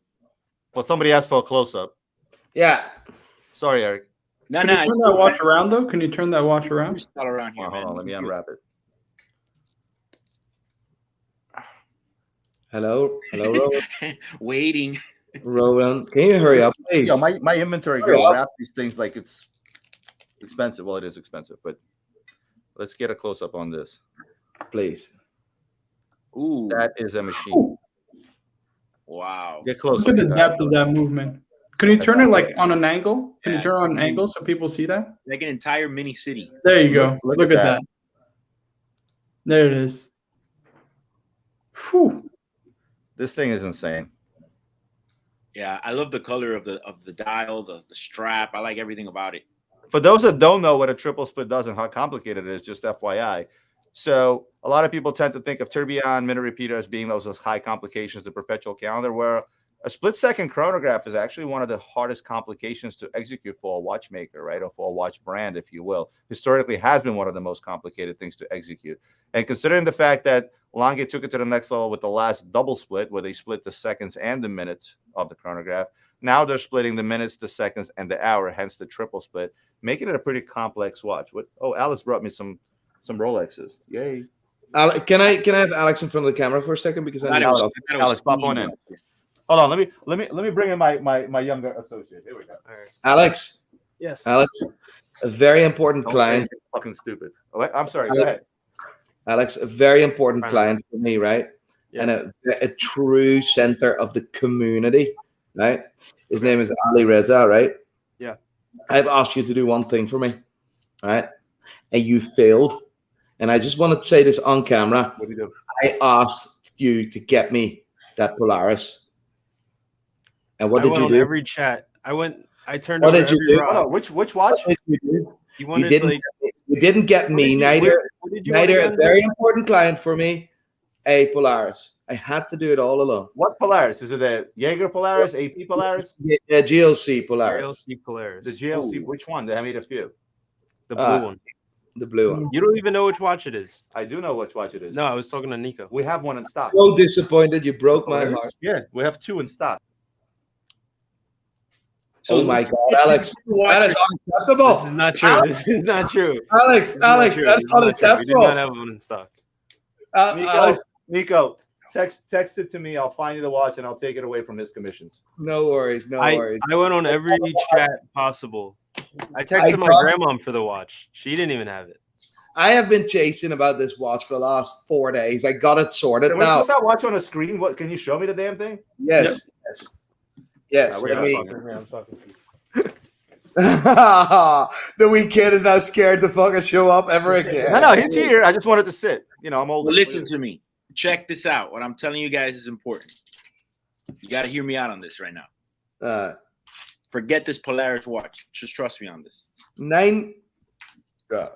Well, somebody asked for a close-up. Yeah. Sorry, Eric. Can you turn that watch around, though? Can you turn that watch around? It's not around here. Hold on, let me unwrap it. Hello, Rowan. Waiting. Rowan, can you hurry up, please? My inventory girl wraps these things like it's expensive. Well, it is expensive, but let's get a close-up on this. Please. Ooh. That is a machine. Wow. Get close. Look at the depth of that movement. Can you turn it like on an angle? Can you turn it on an angle so people see that? Like an entire mini city. There you go. Look at that. There it is. Whew. This thing is insane. Yeah, I love the color of the dial, the strap. I like everything about it. For those that don't know what a triple split does and how complicated it is, just FYI. So a lot of people tend to think of tourbillon, minute repeater as being those high complications, the perpetual calendar, where a split-second chronograph is actually one of the hardest complications to execute for a watchmaker, right, or for a watch brand, if you will. Historically, has been one of the most complicated things to execute. And considering the fact that Lange took it to the next level with the last double split, where they split the seconds and the minutes of the chronograph, now they're splitting the minutes, the seconds, and the hour, hence the triple split, making it a pretty complex watch. Oh, Alex brought me some Rolexes. Yay! Can I have Alex in front of the camera for a second because I need to talk. Alex, pop on in. Hold on, let me bring in my younger associate. Here we go. All right. Alex. Yes. Alex, a very important client. Fucking stupid. Oh, I'm sorry. Alex, go ahead. Alex, a very important client for me, right? Yeah. And a true center of the community, right? His name is Ali Reza, right? Yeah. I've asked you to do one thing for me, right? And you failed. And I just want to say this on camera. What do you do? I asked you to get me that Polaris. And what did you do? Every chat. I turned What over did you every do? rock. Which watch? What did you do? You You wanted didn't. You didn't get me. Neither a very important client for me. A Polaris. I had to do it all alone. What Polaris? Is it a Jaeger Polaris, AP Polaris? Yeah, GLC Polaris. GLC Polaris. The GLC. Which one? I made a few. The blue one. The blue one. You don't even know which watch it is. I do know which watch it is. No, I was talking to Nico. We have one in stock. So disappointed. You broke my heart. Yeah, we have two in stock. So Oh my God, Alex. That is unacceptable. This is not true. This is not true. Alex, This is not Alex, true. that's This is not true. We do unacceptable. not have one in stock. Alex, Nico, text it to me. I'll find you the watch and I'll take it away from his commissions. no worries, no I worries. went on every chat possible. I texted my grandma for the watch. She didn't even have it. I have been chasing about this watch for the last 4 days. I got it sorted Can we now. put that watch on a screen? What? Can you show me the damn thing? Yes, yes. We're Let me. I'm talking to you. The wee kid is now scared to fucking show up ever again. No, he's here. I just wanted to sit. You know, I'm old. Well, listen to me. Check this out. What I'm telling you guys is important. You got to hear me out on this right now. Forget this Polaris watch. Just trust me on this. 9. All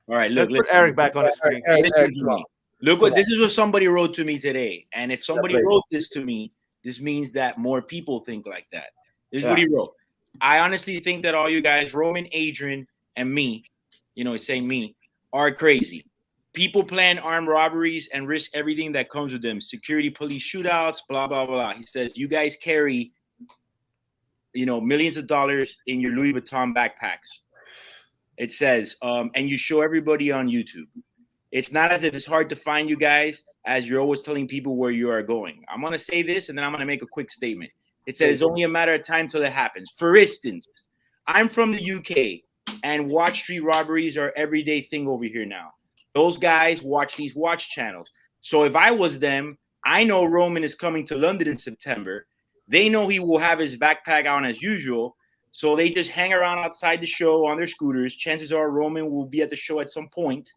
right, look. Let's put Eric back on the screen. Listen to me. Look what this is what somebody wrote to me today. And if somebody wrote this to me, this means that more people think like that. This is what he wrote. I honestly think that all you guys, Roman, Adrian, and me, it's saying me, are crazy. People plan armed robberies and risk everything that comes with them. Security, police shootouts, blah, blah, blah. He says, you guys carry, millions of dollars in your Louis Vuitton backpacks. It says, and you show everybody on YouTube. It's not as if it's hard to find you guys, as you're always telling people where you are going. I'm going to say this, and then I'm going to make a quick statement. It says it's only a matter of time till it happens. For instance, I'm from the UK, and watch street robberies are everyday thing over here now. Those guys watch these watch channels. So if I was them, I know Roman is coming to London in September. They know he will have his backpack on as usual. So they just hang around outside the show on their scooters. Chances are Roman will be at the show at some point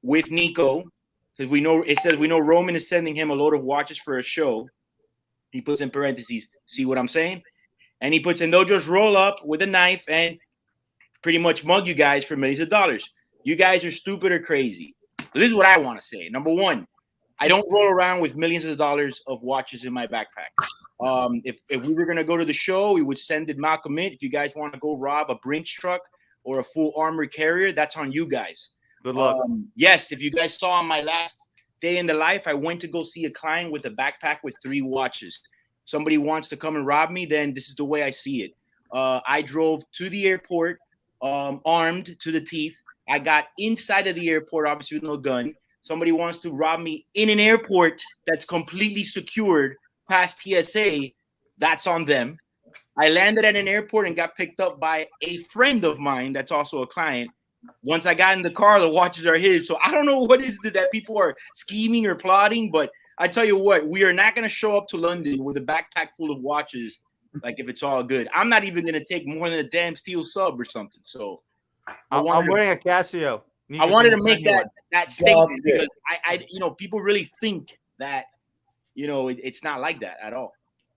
with Nico, because we know Roman is sending him a load of watches for a show. He puts in parentheses, see what I'm saying? And he puts in, they'll just roll up with a knife and pretty much mug you guys for millions of dollars. You guys are stupid or crazy. This is what I want to say. Number one, I don't roll around with millions of dollars of watches in my backpack. If we were going to go to the show, we would send it Malcolm in. If you guys want to go rob a Brinks truck or a full armored carrier, that's on you guys. Good luck. Yes, if you guys saw on my last day in the life, I went to go see a client with a backpack with 3 watches. Somebody wants to come and rob me, then this is the way I see it. I drove to the airport armed to the teeth. I got inside of the airport, obviously with no gun. Somebody wants to rob me in an airport that's completely secured past TSA. That's on them. I landed at an airport and got picked up by a friend of mine that's also a client. Once I got in the car, the watches are his. So I don't know what is it that people are scheming or plotting, but I tell you what, we are not going to show up to London with a backpack full of watches, like if it's all good. I'm not even going to take more than a damn steel sub or something. So I'm wearing a Casio. I wanted to make that statement because I people really think that it's not like that at all.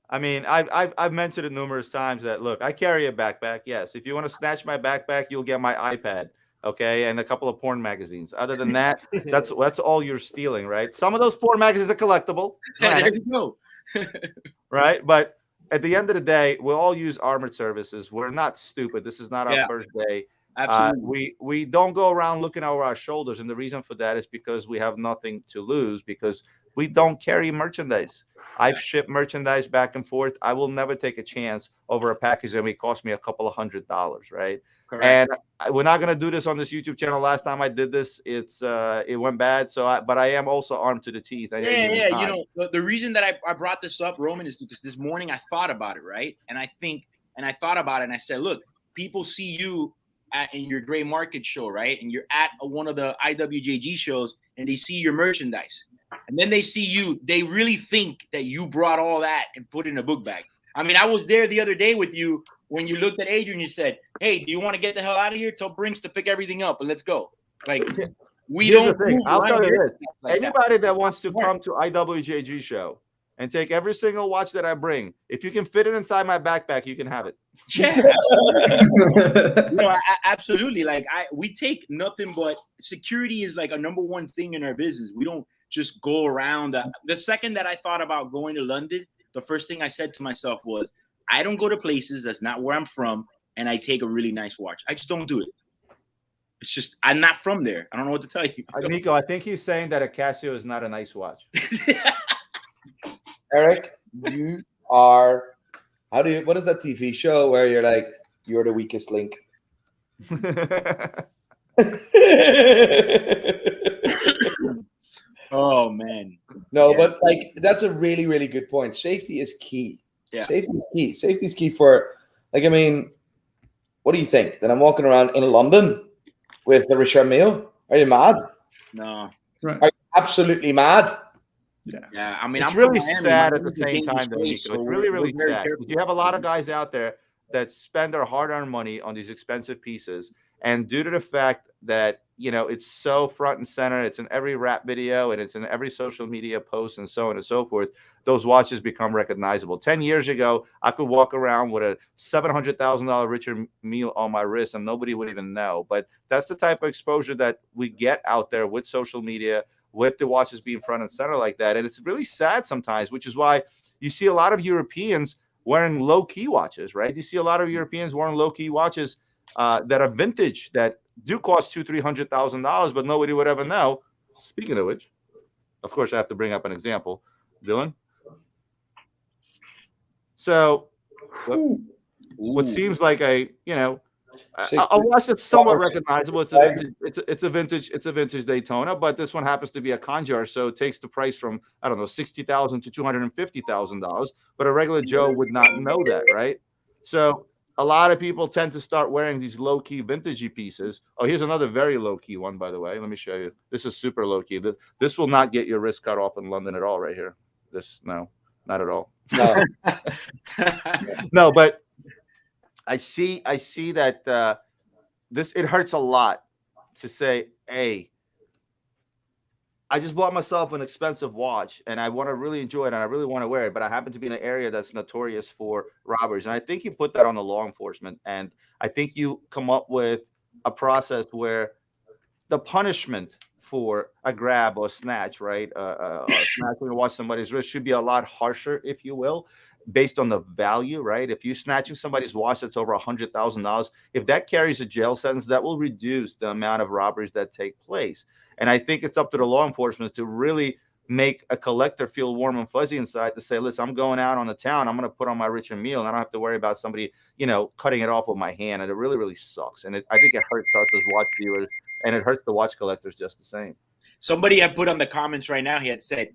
I mean, I've mentioned it numerous times that look, I carry a backpack. Yes, if you want to snatch my backpack, you'll get my iPad, okay, and a couple of porn magazines. Other than that, that's all you're stealing, right? Some of those porn magazines are collectible, There you go. right? But at the end of the day, we'll all use armored services. We're not stupid. This is not our Yeah. first day. Absolutely. We don't go around looking over our shoulders, and the reason for that is because we have nothing to lose because we don't carry merchandise. I've shipped merchandise back and forth. I will never take a chance over a package that may cost me a couple of $100s, right? Correct. And we're not going to do this on this YouTube channel. Last time I did this, it went bad. But I am also armed to the teeth. Yeah. The reason that I brought this up, Roman, is because this morning I thought about it, right? And I thought about it, and I said, look, people see you in your gray market show, right? And you're at one of the IWJG shows, and they see your merchandise. And then they see you, they really think that you brought all that and put it in a book bag. I mean, I was there the other day with you when you looked at Adrian, you said, hey, do you want to get the hell out of here? Tell Brinks to pick everything up and let's go. Like, Here's the thing. I'll tell you this. Like anybody that wants to come to IWJG show and take every single watch that I bring, if you can fit it inside my backpack, you can have it. Yeah. Absolutely. Like we take nothing but security is like a number one thing in our business. We don't just go around. The second that I thought about going to London, the first thing I said to myself was, I don't go to places that's not where I'm from, and I take a really nice watch. I just don't do it. It's just I'm not from there. I don't know what to tell you. Nico, I think he's saying that a Casio is not a nice watch. Eric, you are. What is that TV show where you're like you're the weakest link? Oh man. No, yeah. But like that's a really, really good point. Safety is key. Yeah. Safety is key. Safety is key for like, I mean, what do you think? That I'm walking around in London with the Richard Mille? Are you mad? No. Right. Are you absolutely mad? Yeah. Yeah. I mean, it's really sad at the same time, though, Nico. It's really, really sad. You have a lot of guys out there that spend their hard-earned money on these expensive pieces. And due to the fact that, it's so front and center, it's in every rap video and it's in every social media post and so on and so forth, those watches become recognizable. 10 years ago, I could walk around with a $700,000 Richard Mille on my wrist and nobody would even know. But that's the type of exposure that we get out there with social media, with the watches being front and center like that. And it's really sad sometimes, which is why you see a lot of Europeans wearing low-key watches, right? You see a lot of Europeans wearing low-key watches that are vintage, that do cost $200,000-$300,000, but nobody would ever know. Speaking of which, of course, I have to bring up an example. Dylan? So what seems like a watch that's somewhat recognizable. It's a vintage Daytona, but this one happens to be a Conjar, so it takes the price from $60,000 to $250,000. But a regular Joe would not know that, right? So a lot of people tend to start wearing these low-key vintagey pieces. Oh, here's another very low-key one, by the way. Let me show you. This is super low-key. This will not get your wrist cut off in London at all, right here. No, not at all. No, no, but I see that it hurts a lot to say, hey, I just bought myself an expensive watch and I want to really enjoy it and I really want to wear it, but I happen to be in an area that's notorious for robberies. And I think you put that on the law enforcement, and I think you come up with a process where the punishment for a grab or snatch, right? Snatching or watch somebody's wrist should be a lot harsher, if you will, based on the value, right? If you're snatching somebody's watch that's over $100,000, if that carries a jail sentence, that will reduce the amount of robberies that take place. And I think it's up to the law enforcement to really make a collector feel warm and fuzzy inside to say, listen, I'm going out on the town. I'm going to put on my Richard Mille and I don't have to worry about somebody, cutting it off with my hand. And it really, really sucks. And I think it hurts us as watch viewers, and it hurts the watch collectors just the same. Somebody had put on the comments right now, he had said,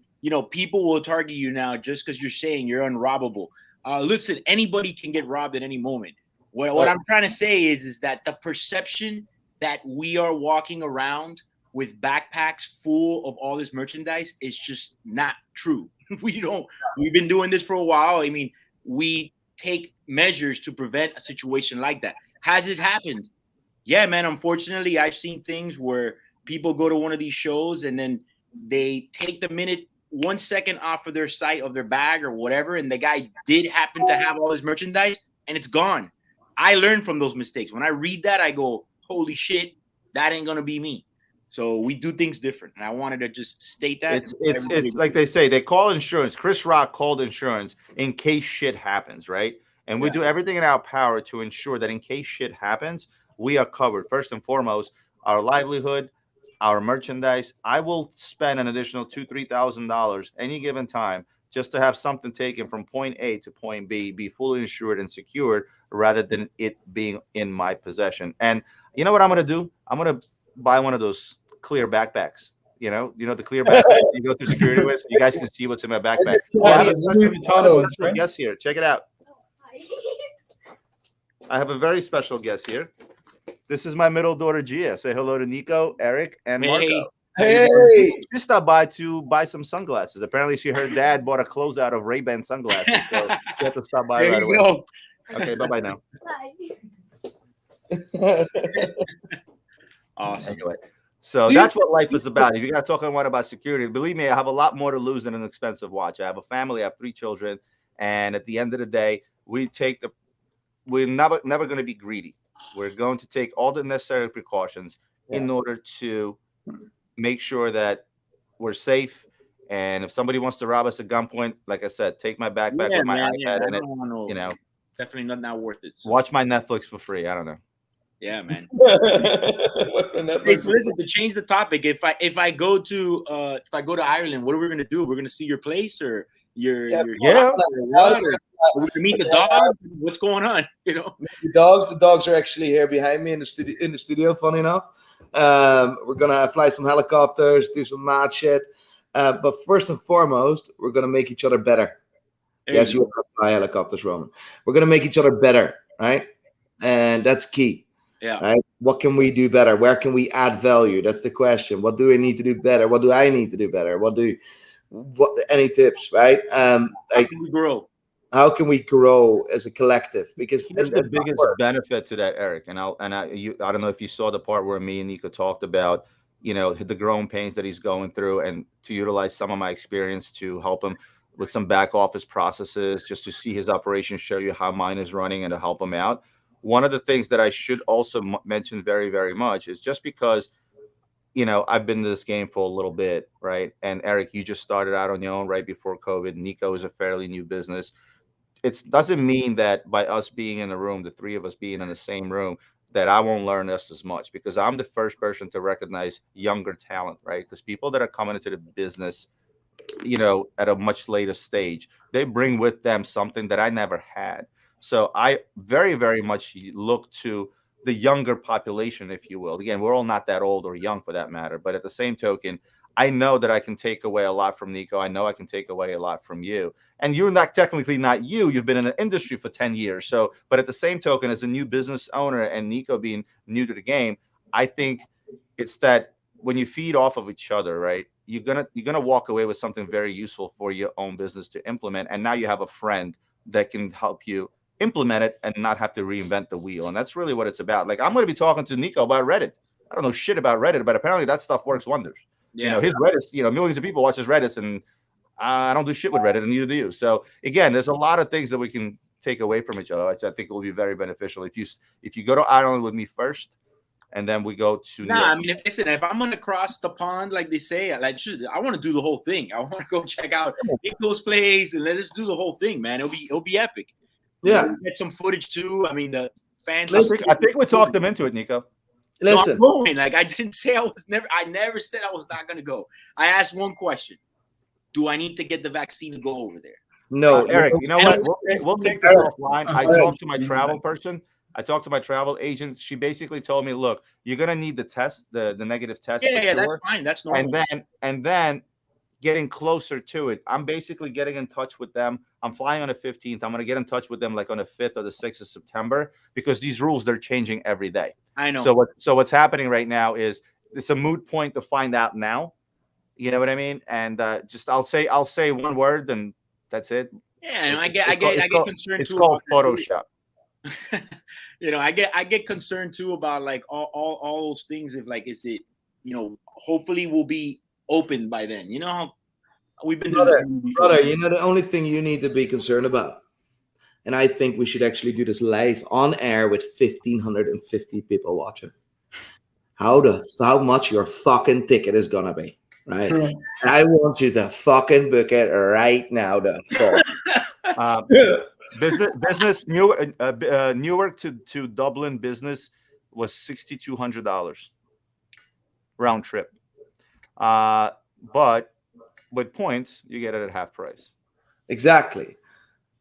people will target you now just because you're saying you're unrobbable. Listen, anybody can get robbed at any moment. What I'm trying to say is that the perception that we are walking around with backpacks full of all this merchandise is just not true. We've been doing this for a while. I mean, we take measures to prevent a situation like that. Has it happened? Yeah, man. Unfortunately, I've seen things where people go to one of these shows and then they take the minute 1 second off of their sight of their bag or whatever, and the guy did happen to have all his merchandise and it's gone. I learned from those mistakes. When I read that, I go, holy shit, that ain't gonna be me. So we do things different, and I wanted to just state that. It's like they say, they call insurance. Chris Rock called insurance in case shit happens, right? And we do everything in our power to ensure that in case shit happens, we are covered. First and foremost, our livelihood, our merchandise. I will spend an additional $2,000-$3,000 any given time just to have something taken from point A to point B, be fully insured and secured, rather than it being in my possession. And you know what I'm going to do? I'm going to buy one of those clear backpacks. You know the clear backpack you go through security with, so you guys can see what's in my backpack. I have a special guest here. Check it out. I have a very special guest here. This is my middle daughter, Gia. Say hello to Nico, Eric, and Marco. Hey. She stopped by to buy some sunglasses. Apparently, her dad bought a closeout of Ray-Ban sunglasses, so she had to stop by right away. Go. Okay, bye-bye now. Awesome. Anyway, so that's what life is about. If you got to talk about security, believe me, I have a lot more to lose than an expensive watch. I have a family. I have 3 children, and at the end of the day, we're never going to be greedy. We're going to take all the necessary precautions in order to make sure that we're safe. And if somebody wants to rob us at gunpoint, like I said, take my backpack with my iPad in it. You know, definitely not worth it. So. Watch my Netflix for free. I don't know. Yeah, man. Hey, so listen, to change the topic, if I go to Ireland, what are we gonna do? We're gonna see your place, or your we're gonna meet the dog. What's going on? You know, the dogs are actually here behind me in the studio. Funny enough, we're gonna fly some helicopters, do some mad shit. But first and foremost, we're gonna make each other better. Yes, you will fly helicopters, Roman. We're gonna make each other better, right? And that's key. Yeah. Right. What can we do better? Where can we add value? That's the question. What do we need to do better? What do I need to do better? Any tips, right? How can we grow? How can we grow as a collective? Because here's the biggest benefit to that, Eric. And I don't know if you saw the part where me and Nico talked about, the growing pains that he's going through, and to utilize some of my experience to help him with some back office processes, just to see his operation, show you how mine is running, and to help him out. One of the things that I should also mention very, very much is just because, I've been in this game for a little bit, right? And Eric, you just started out on your own right before COVID. Nico is a fairly new business. It doesn't mean that by us being in the room, the 3 of us being in the same room, that I won't learn just as much, because I'm the first person to recognize younger talent, right? Because people that are coming into the business, at a much later stage, they bring with them something that I never had. So I very, very much look to the younger population, if you will. Again, we're all not that old or young for that matter, but at the same token, I know that I can take away a lot from Nico. I know I can take away a lot from you. And you're not technically not you. You've been in the industry for 10 years. So, but at the same token, as a new business owner and Nico being new to the game, I think it's that when you feed off of each other, right, you're gonna walk away with something very useful for your own business to implement. And now you have a friend that can help you implement it and not have to reinvent the wheel. And that's really what it's about. Like, I'm going to be talking to Nico about Reddit. I don't know shit about Reddit, but apparently that stuff works wonders. Yeah. His Reddit, millions of people watch his Reddits, and I don't do shit with Reddit, and neither do you. So again, there's a lot of things that we can take away from each other. I think it will be very beneficial if you go to Ireland with me first, and then we go to. I mean, if I'm gonna cross the pond, like they say, I want to do the whole thing. I want to go check out Nico's place, and let's do the whole thing, man. It'll be epic. Yeah, get some footage too. I mean, the fans. I think we talked them into it, Nico. Listen, I'm going. Like, I didn't say I never said I was not gonna go. I asked one question: do I need to get the vaccine to go over there? No, Eric. You know what? We'll take this offline. I talked to my travel person. I talked to my travel agent. She basically told me, look, you're gonna need the test, the negative test. Yeah, that's fine. That's normal. And then getting closer to it, I'm basically getting in touch with them. I'm flying on the 15th. I'm going to get in touch with them like on the 5th or the 6th of September, because these rules, they're changing every day. I know. So what's happening right now is it's a moot point to find out now. You know what I mean? And I'll say one word, and that's it. Yeah, and I get concerned. It's called Photoshop. I get concerned too about like all those things. If like, is it, hopefully we'll be open by then. You know how We've been to the zoo before. Brother, the only thing you need to be concerned about, and I think we should actually do this live on air with 1,550 people watching. How much your fucking ticket is gonna be, right? Right. I want you to fucking book it right now. Business Newark to Dublin business was $6,200 round trip. But with points, you get it at half price. Exactly.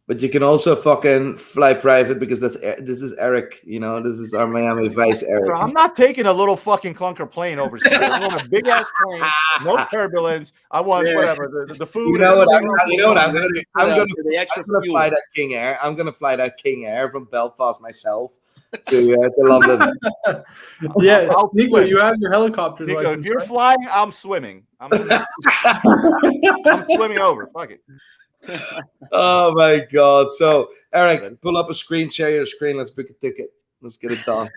But you can also fucking fly private because this is Eric, this is our Miami Vice Eric. I'm not taking a little fucking clunker plane overseas. I want a big ass plane, no turbulence. I want whatever the food. You know what I'm gonna do? I'm gonna fly fuel. that King Air. I'm gonna fly that King Air from Belfast myself to London. Yeah, I'll Nico, swim. you have your helicopter Nico, license, if you're right? flying, I'm swimming. I'm swimming over. Fuck it. Oh my God! So Eric, pull up a screen, share your screen. Let's book a ticket. Let's get it done.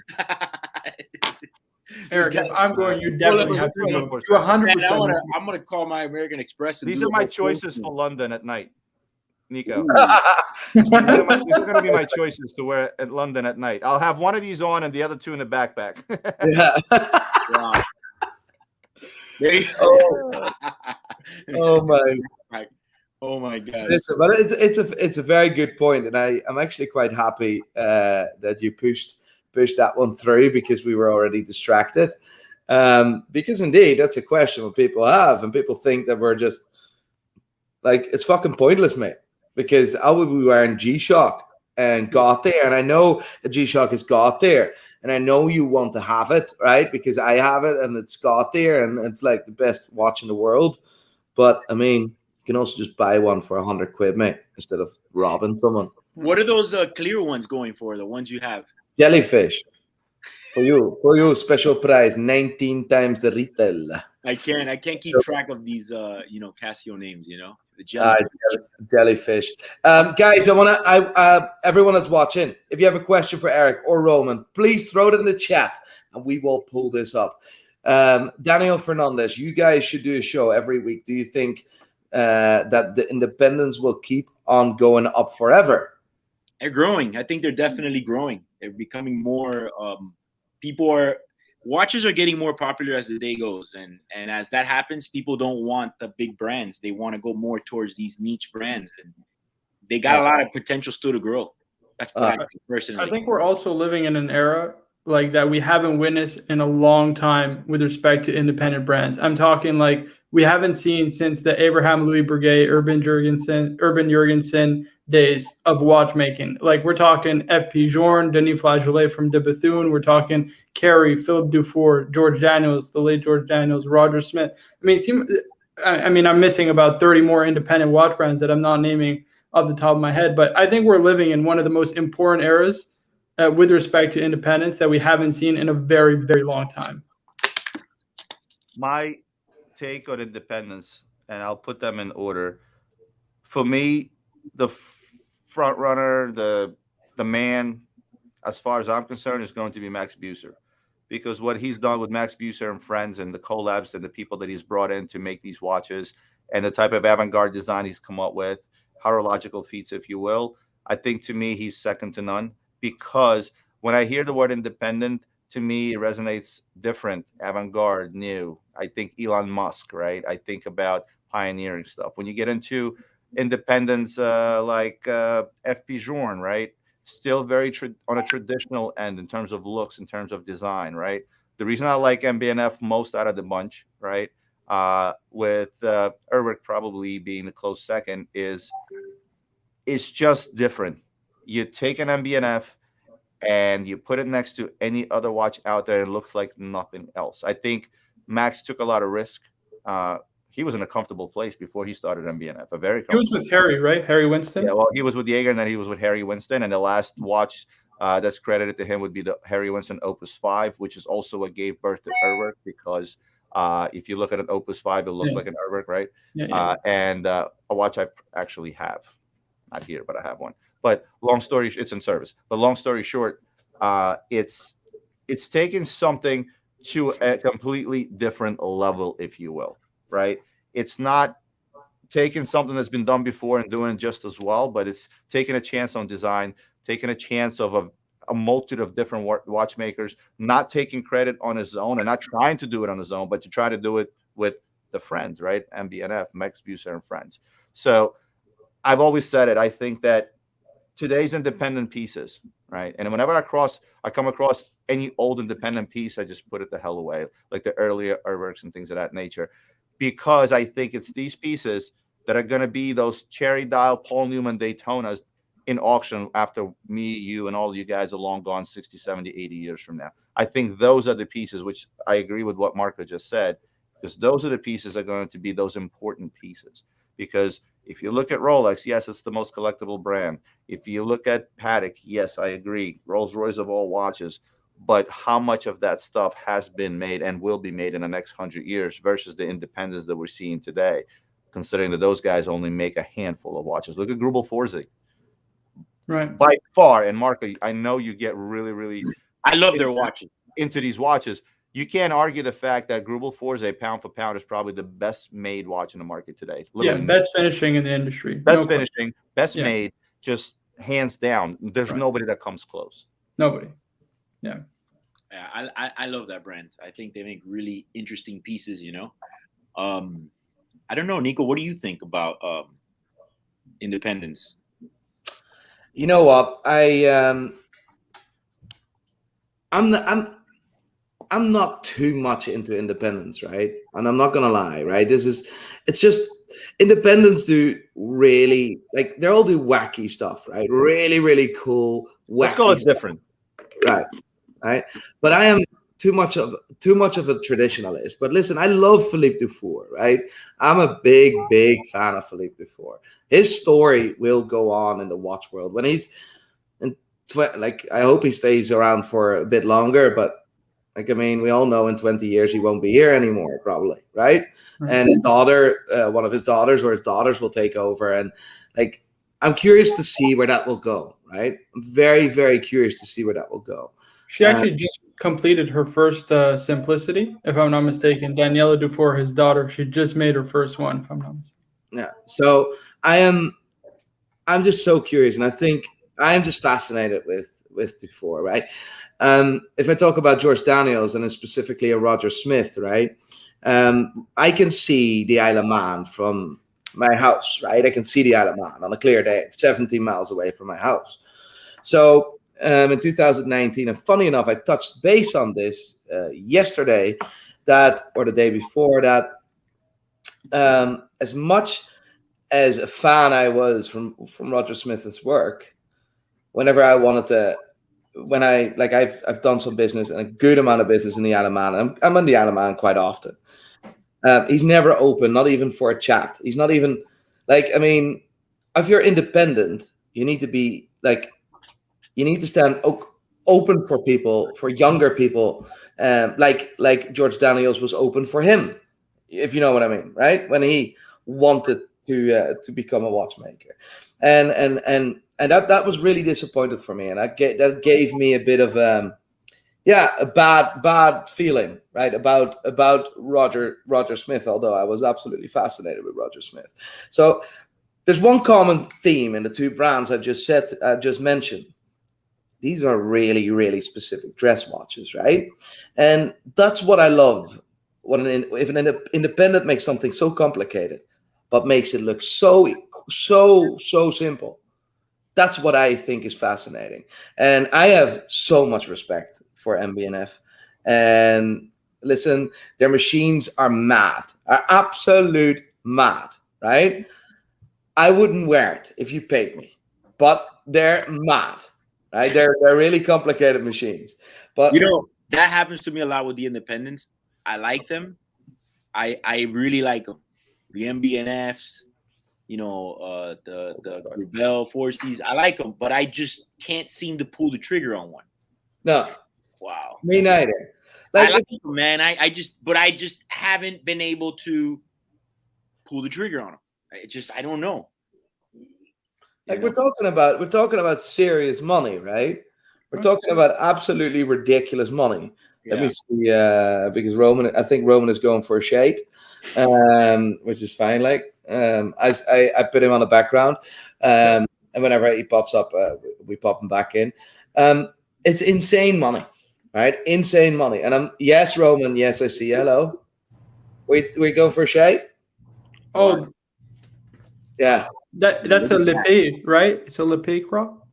Eric, if I'm going, you definitely have to go. You're 100%. I'm gonna call my American Express. And These do are a my whole choices tour. for London at night, Nico. These are going to be my choices to wear at London at night. I'll have one of these on and the other two in the backpack. Yeah. Wow. There you Oh my. Oh my God! Listen, but it's a very good point, and I'm actually quite happy that you pushed that one through because we were already distracted. Because indeed, that's a question that people have, and people think that we're just like, it's fucking pointless, mate. Because I would be wearing G-Shock and got there, and I know a G-Shock has got there, and I know you want to have it, right? Because I have it, and it's got there, and it's like the best watch in the world. But I mean, you can also just buy one for £100, mate, instead of robbing someone. What are those clear ones going for? The ones you have? Jellyfish. For you, special price, 19 times the retail. I can't keep track of these Casio names. The Jellyfish. Guys, everyone that's watching, if you have a question for Eric or Roman, please throw it in the chat and we will pull this up. Daniel Fernandez, you guys should do a show every week. Do you think that the independents will keep on going up forever? They're growing. I think they're definitely growing. They're becoming more. Watches are getting more popular as the day goes, and as that happens, people don't want the big brands. They want to go more towards these niche brands, and they got a lot of potential still to grow. That's what I think personally. I think we're also living in an era like that we haven't witnessed in a long time with respect to independent brands. I'm talking like we haven't seen since the Abraham Louis Breguet, Urban Jurgensen days of watchmaking. Like we're talking F.P. Journe, Denis Flageolet from De Bethune. We're talking Carey, Philip Dufour, George Daniels, the late George Daniels, Roger Smith. I'm missing about 30 more independent watch brands that I'm not naming off the top of my head. But I think we're living in one of the most important eras with respect to independence that we haven't seen in a very, very long time. My take on independence, and I'll put them in order. For me, the front runner, the man, as far as I'm concerned, is going to be Max Buser, because what he's done with Max Buser and friends and the collabs and the people that he's brought in to make these watches and the type of avant-garde design he's come up with, horological feats, if you will, I think to me he's second to none. Because when I hear the word independent, to me, it resonates different, avant-garde, new. I think Elon Musk, right? I think about pioneering stuff. When you get into independence like F.P. Journe, right? Still very on a traditional end in terms of looks, in terms of design, right? The reason I like MB&F most out of the bunch, right? With Urwerk probably being the close second, is it's just different. You take an MB&F and you put it next to any other watch out there, it looks like nothing else. I think Max took a lot of risk. He was in a comfortable place before he started MB&F. He was with Harry, right? Harry Winston? Yeah, well, he was with Jaeger, and then he was with Harry Winston. And the last watch that's credited to him would be the Harry Winston Opus 5, which is also what gave birth to Urwerk, because if you look at an Opus 5, it looks like an Urwerk, right? Yeah. And a watch I actually have. Not here, but I have one. But long story, it's in service. But long story short, it's taken something to a completely different level, if you will, right? It's not taking something that's been done before and doing it just as well, but it's taking a chance on design, taking a chance of a multitude of different watchmakers, not taking credit on his own and not trying to do it on his own, but to try to do it with the friends, right? MBNF, Max Buser and friends. So I've always said it. I think that today's independent pieces, right? And whenever I come across any old independent piece, I just put it the hell away, like the earlier Urwerks and things of that nature, because I think it's these pieces that are going to be those cherry dial Paul Newman Daytonas in auction after me, you, and all you guys are long gone 60, 70, 80 years from now. I think those are the pieces, which I agree with what Marco just said, because those are the pieces that are going to be those important pieces. Because if you look at Rolex, yes, it's the most collectible brand. If you look at Patek, yes, I agree, Rolls-Royce of all watches. But how much of that stuff has been made and will be made in the next 100 years versus the independents that we're seeing today, considering that those guys only make a handful of watches. Look at Grubel Forzi. Right. By far, and Marco, I know you get really, really I love their watches. into these watches. You can't argue the fact that Grubel Forzi, pound for pound, is probably the best made watch in the market today. Literally best finishing in the industry. Best finishing, best made, just hands down. There's nobody that comes close. Nobody. Yeah. Yeah, I love that brand. I think they make really interesting pieces, you know. I don't know, Nico, what do you think about independence? You know what? I'm not too much into independence, right? And I'm not gonna lie, right? It's just independents do really, like, they all do wacky stuff, right? Really, really cool, wacky. Let's call it different, right? But I am too much of a traditionalist. But listen, I love Philippe Dufour, right? I'm a big fan of Philippe Dufour. His story will go on in the watch world when he's in. Like, I hope he stays around for a bit longer, but. Like, I mean, we all know in 20 years he won't be here anymore, probably, right? And his daughter, one of his daughters or his daughters will take over. And, like, I'm curious to see where that will go, right? I'm very, very curious to see where that will go. She actually just completed her first Simplicity, if I'm not mistaken. Daniela Dufour, his daughter, she just made her first one, if I'm not mistaken. Yeah. So I'm just so curious. And I think I am just fascinated with Dufour, right? If I talk about George Daniels and specifically a Roger Smith, right? I can see the Isle of Man from my house, right? I can see the Isle of Man on a clear day, 17 miles away from my house. So in 2019, and funny enough, I touched base on this yesterday, or the day before that. As much as a fan I was from Roger Smith's work, whenever I wanted to. I've done some business and a good amount of business in the Isle of Man. I'm on the Isle of Man quite often. He's never open, not even for a chat. He's not even I mean, if you're independent, you need to be you need to stand open for people, for younger people, like George Daniels was open for him, if you know what I mean, right? When he wanted to become a watchmaker, and that was really disappointed for me, and that gave me a bit of a bad feeling, right, about Roger Smith. Although I was absolutely fascinated with Roger Smith. So there's one common theme in the two brands I just mentioned. These are really, really specific dress watches, right? And that's what I love. If an independent makes something so complicated, but makes it look so simple. That's what I think is fascinating. And I have so much respect for MBNF. And listen, their machines are mad, are absolute mad, right? I wouldn't wear it if you paid me, but they're mad, right? They're really complicated machines. But you know, that happens to me a lot with the independents. I like them. I really like them. The MBNFs. You know, the Grubel Forces. I like them, but I just can't seem to pull the trigger on one. No. Wow. Me neither. I like them, man. I just haven't been able to pull the trigger on them. I don't know. We're talking about serious money, right? We're talking about absolutely ridiculous money. Yeah. Let me see, because I think Roman is going for a shade, which is fine. As I put him on the background, and whenever he pops up, we pop him back in. It's insane money, right? Insane money. And yes, Roman. Yes, I see. Hello. We go for Shay. Oh, Yeah. that's a Lippe, right? It's a Lippe crop.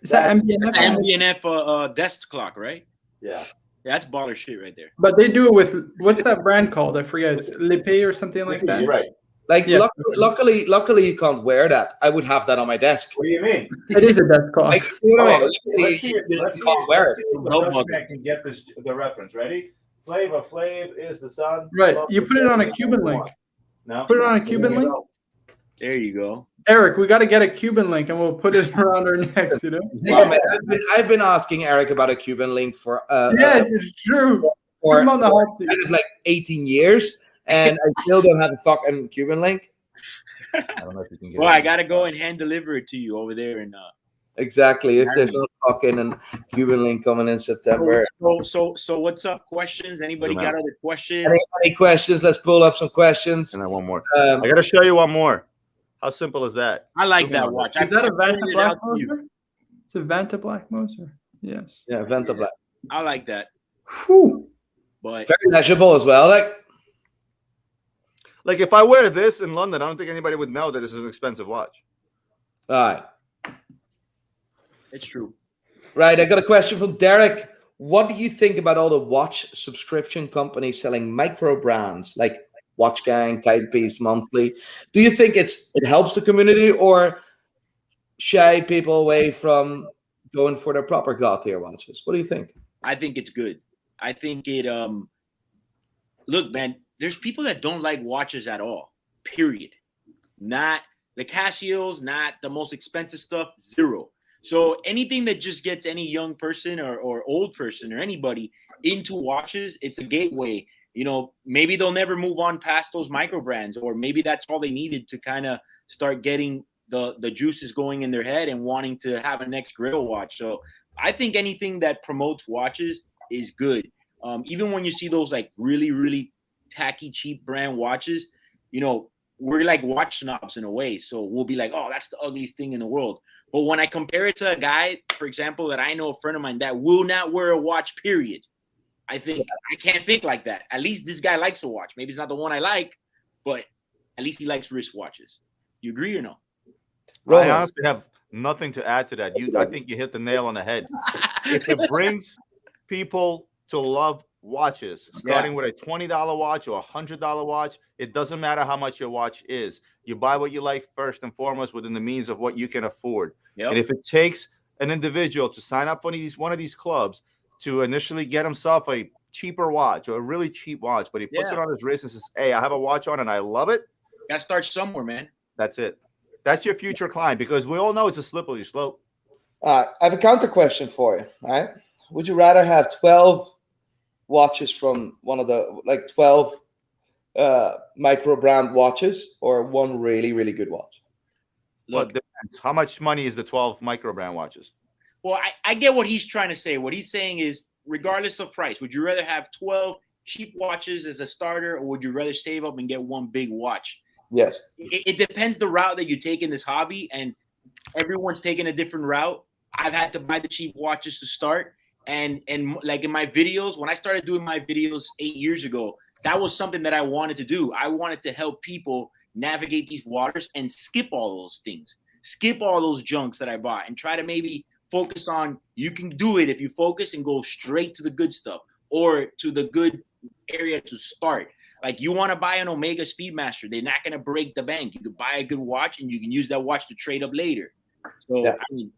Is that MBNF? That's an MBNF desk clock, right? Yeah. Yeah, that's baller shit right there. But they do it with what's that brand called? I forget. It's Lippe or something like that. You're right. Like Yeah. luckily you can't wear that. I would have that on my desk. What do you mean? It is a desk clock. Like, see what I mean? Let's see it. Let's see can't wear it. it. The Dutch man can get the reference. Ready? Flav is the sun. Right. You put it on a Cuban link. No. Put it on a Cuban link. There you go. Eric, we got to get a Cuban link and we'll put it around our necks, you know? Listen, man, I've been asking Eric about a Cuban link for Yes, it's true. for, Put him on the hot seat. kind of like 18 years, and I still don't have a fucking Cuban link. I don't know if you can get Well, it. I gotta go and hand deliver it to you over there in Exactly. If there's no fucking Cuban link coming in September. So what's up? Questions? Anybody got other questions? Any questions? Let's pull up some questions. And then one more. I got to show you one more. How simple is that? I like that watch. Is that a I Vanta pointed it Black out to you. Moser? It's a Vanta Black Moser. Yes. Yeah, Venta Black. I like that. Whew. But Very legible as well. Like if I wear this in London, I don't think anybody would know that this is an expensive watch. All right. it's true. Right. I got a question from Derek. What do you think about all the watch subscription companies selling micro brands like Watch Gang, Timepiece, Monthly? Do you think it helps the community or shy people away from going for their proper god tier watches? What do you think? I think it's good. I think it look, man, there's people that don't like watches at all. Period. Not the Casios, not the most expensive stuff, zero. So anything that just gets any young person or old person or anybody into watches, it's a gateway. You know, maybe they'll never move on past those micro brands, or maybe that's all they needed to kind of start getting the juices going in their head and wanting to have a next grill watch. So I think anything that promotes watches is good. Even when you see those like really, really tacky, cheap brand watches, you know, we're like watch snobs in a way. So we'll be like, oh, that's the ugliest thing in the world. But when I compare it to a guy, for example, that I know, a friend of mine that will not wear a watch, period. I think I can't think like that. At least this guy likes a watch. Maybe it's not the one I like, but at least he likes wristwatches. You agree or no? I honestly have nothing to add to that. I think you hit the nail on the head. If it brings people to love watches, starting with a $20 watch or a $100 watch, it doesn't matter how much your watch is. You buy what you like first and foremost within the means of what you can afford. Yep. And if it takes an individual to sign up for one of these clubs to initially get himself a cheaper watch or a really cheap watch, but he puts it on his wrist and says, hey, I have a watch on and I love it. Gotta start somewhere, man. That's it. That's your future client, because we all know it's a slippery slope. I have a counter question for you. Right? Would you rather have 12 watches from one of the 12 micro brand watches or one really, really good watch? Look, depends. How much money is the 12 micro brand watches? Well, I get what he's trying to say. What he's saying is, regardless of price, would you rather have 12 cheap watches as a starter, or would you rather save up and get one big watch? Yes. It depends the route that you take in this hobby, and everyone's taking a different route. I've had to buy the cheap watches to start. And like in my videos, when I started doing my videos 8 years ago, that was something that I wanted to do. I wanted to help people navigate these waters and skip all those things, skip all those junks that I bought, and try to maybe focus on, you can do it if you focus and go straight to the good stuff or to the good area to start. Like, you want to buy an Omega Speedmaster, they're not going to break the bank. You could buy a good watch and you can use that watch to trade up later. So, I mean,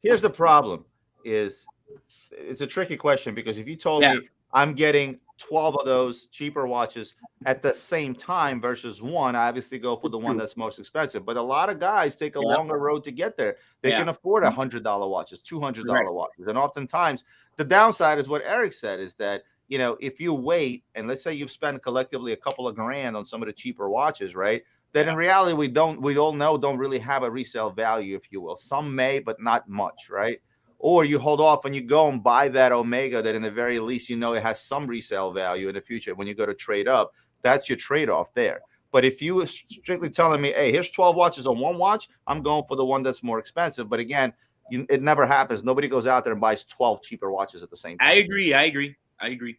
here's the problem is, it's a tricky question, because if you told me I'm getting 12 of those cheaper watches at the same time versus one, I obviously go for the one that's most expensive. But a lot of guys take a longer road to get there. They can afford $100 watches, $200 watches. And oftentimes the downside is what Eric said, is that, you know, if you wait and let's say you've spent collectively a couple of grand on some of the cheaper watches, right? Then in reality, we all know don't really have a resale value, if you will. Some may, but not much, right? Or you hold off and you go and buy that Omega that in the very least, you know, it has some resale value in the future. When you go to trade up, that's your trade-off there. But if you were strictly telling me, hey, here's 12 watches on one watch, I'm going for the one that's more expensive. But again, it never happens. Nobody goes out there and buys 12 cheaper watches at the same time. I agree. 100%.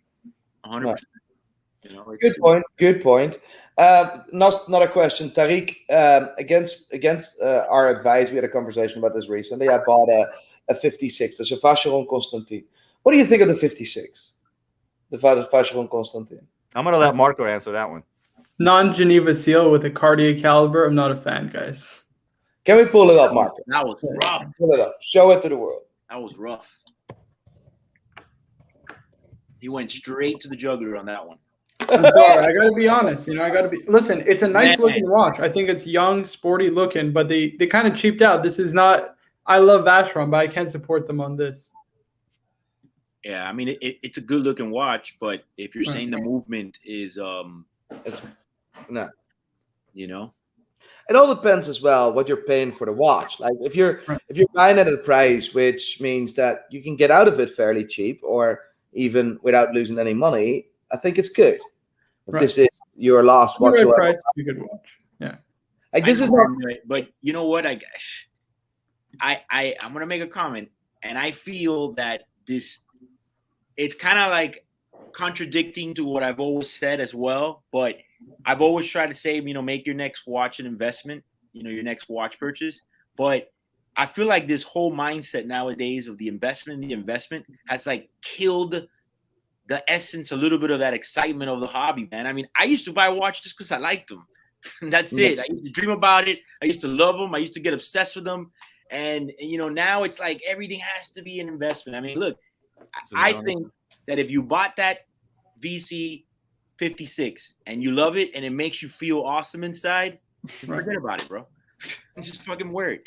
You know, Good point. Good point. Not a question, Tariq. Against our advice, we had a conversation about this recently. I bought a 56. There's a Vacheron Constantin. What do you think of the 56? The Vacheron Constantin. I'm gonna let Marco answer that one. Non-Geneva seal with a Cartier caliber. I'm not a fan, guys. Can we pull it up, Marco? That was rough. Pull it up. Show it to the world. That was rough. He went straight to the jugular on that one. I'm sorry. I got to be honest. You know, I got to be. Listen, it's a nice looking watch. I think it's young, sporty looking, but they kind of cheaped out. This is not. I love Vacheron, but I can't support them on this. Yeah, I mean it's a good looking watch, but if you're saying the movement is It's no. You know, it all depends as well what you're paying for the watch. Like if you're buying it at a price, which means that you can get out of it fairly cheap or even without losing any money, I think it's good. If this is your last watch, Price, you could watch. Yeah, like this is not. But you know what? I'm gonna make a comment, and I feel that it's kind of like contradicting to what I've always said as well. But I've always tried to say, make your next watch an investment, your next watch purchase. But I feel like this whole mindset nowadays of the investment has like killed the essence, a little bit of that excitement of the hobby, man. I mean, I used to buy watches just because I liked them. That's it. I used to dream about it. I used to love them. I used to get obsessed with them. And, now it's like everything has to be an investment. I mean, look, I think that if you bought that VC 56 and you love it and it makes you feel awesome inside, forget about it, bro. Just fucking wear it,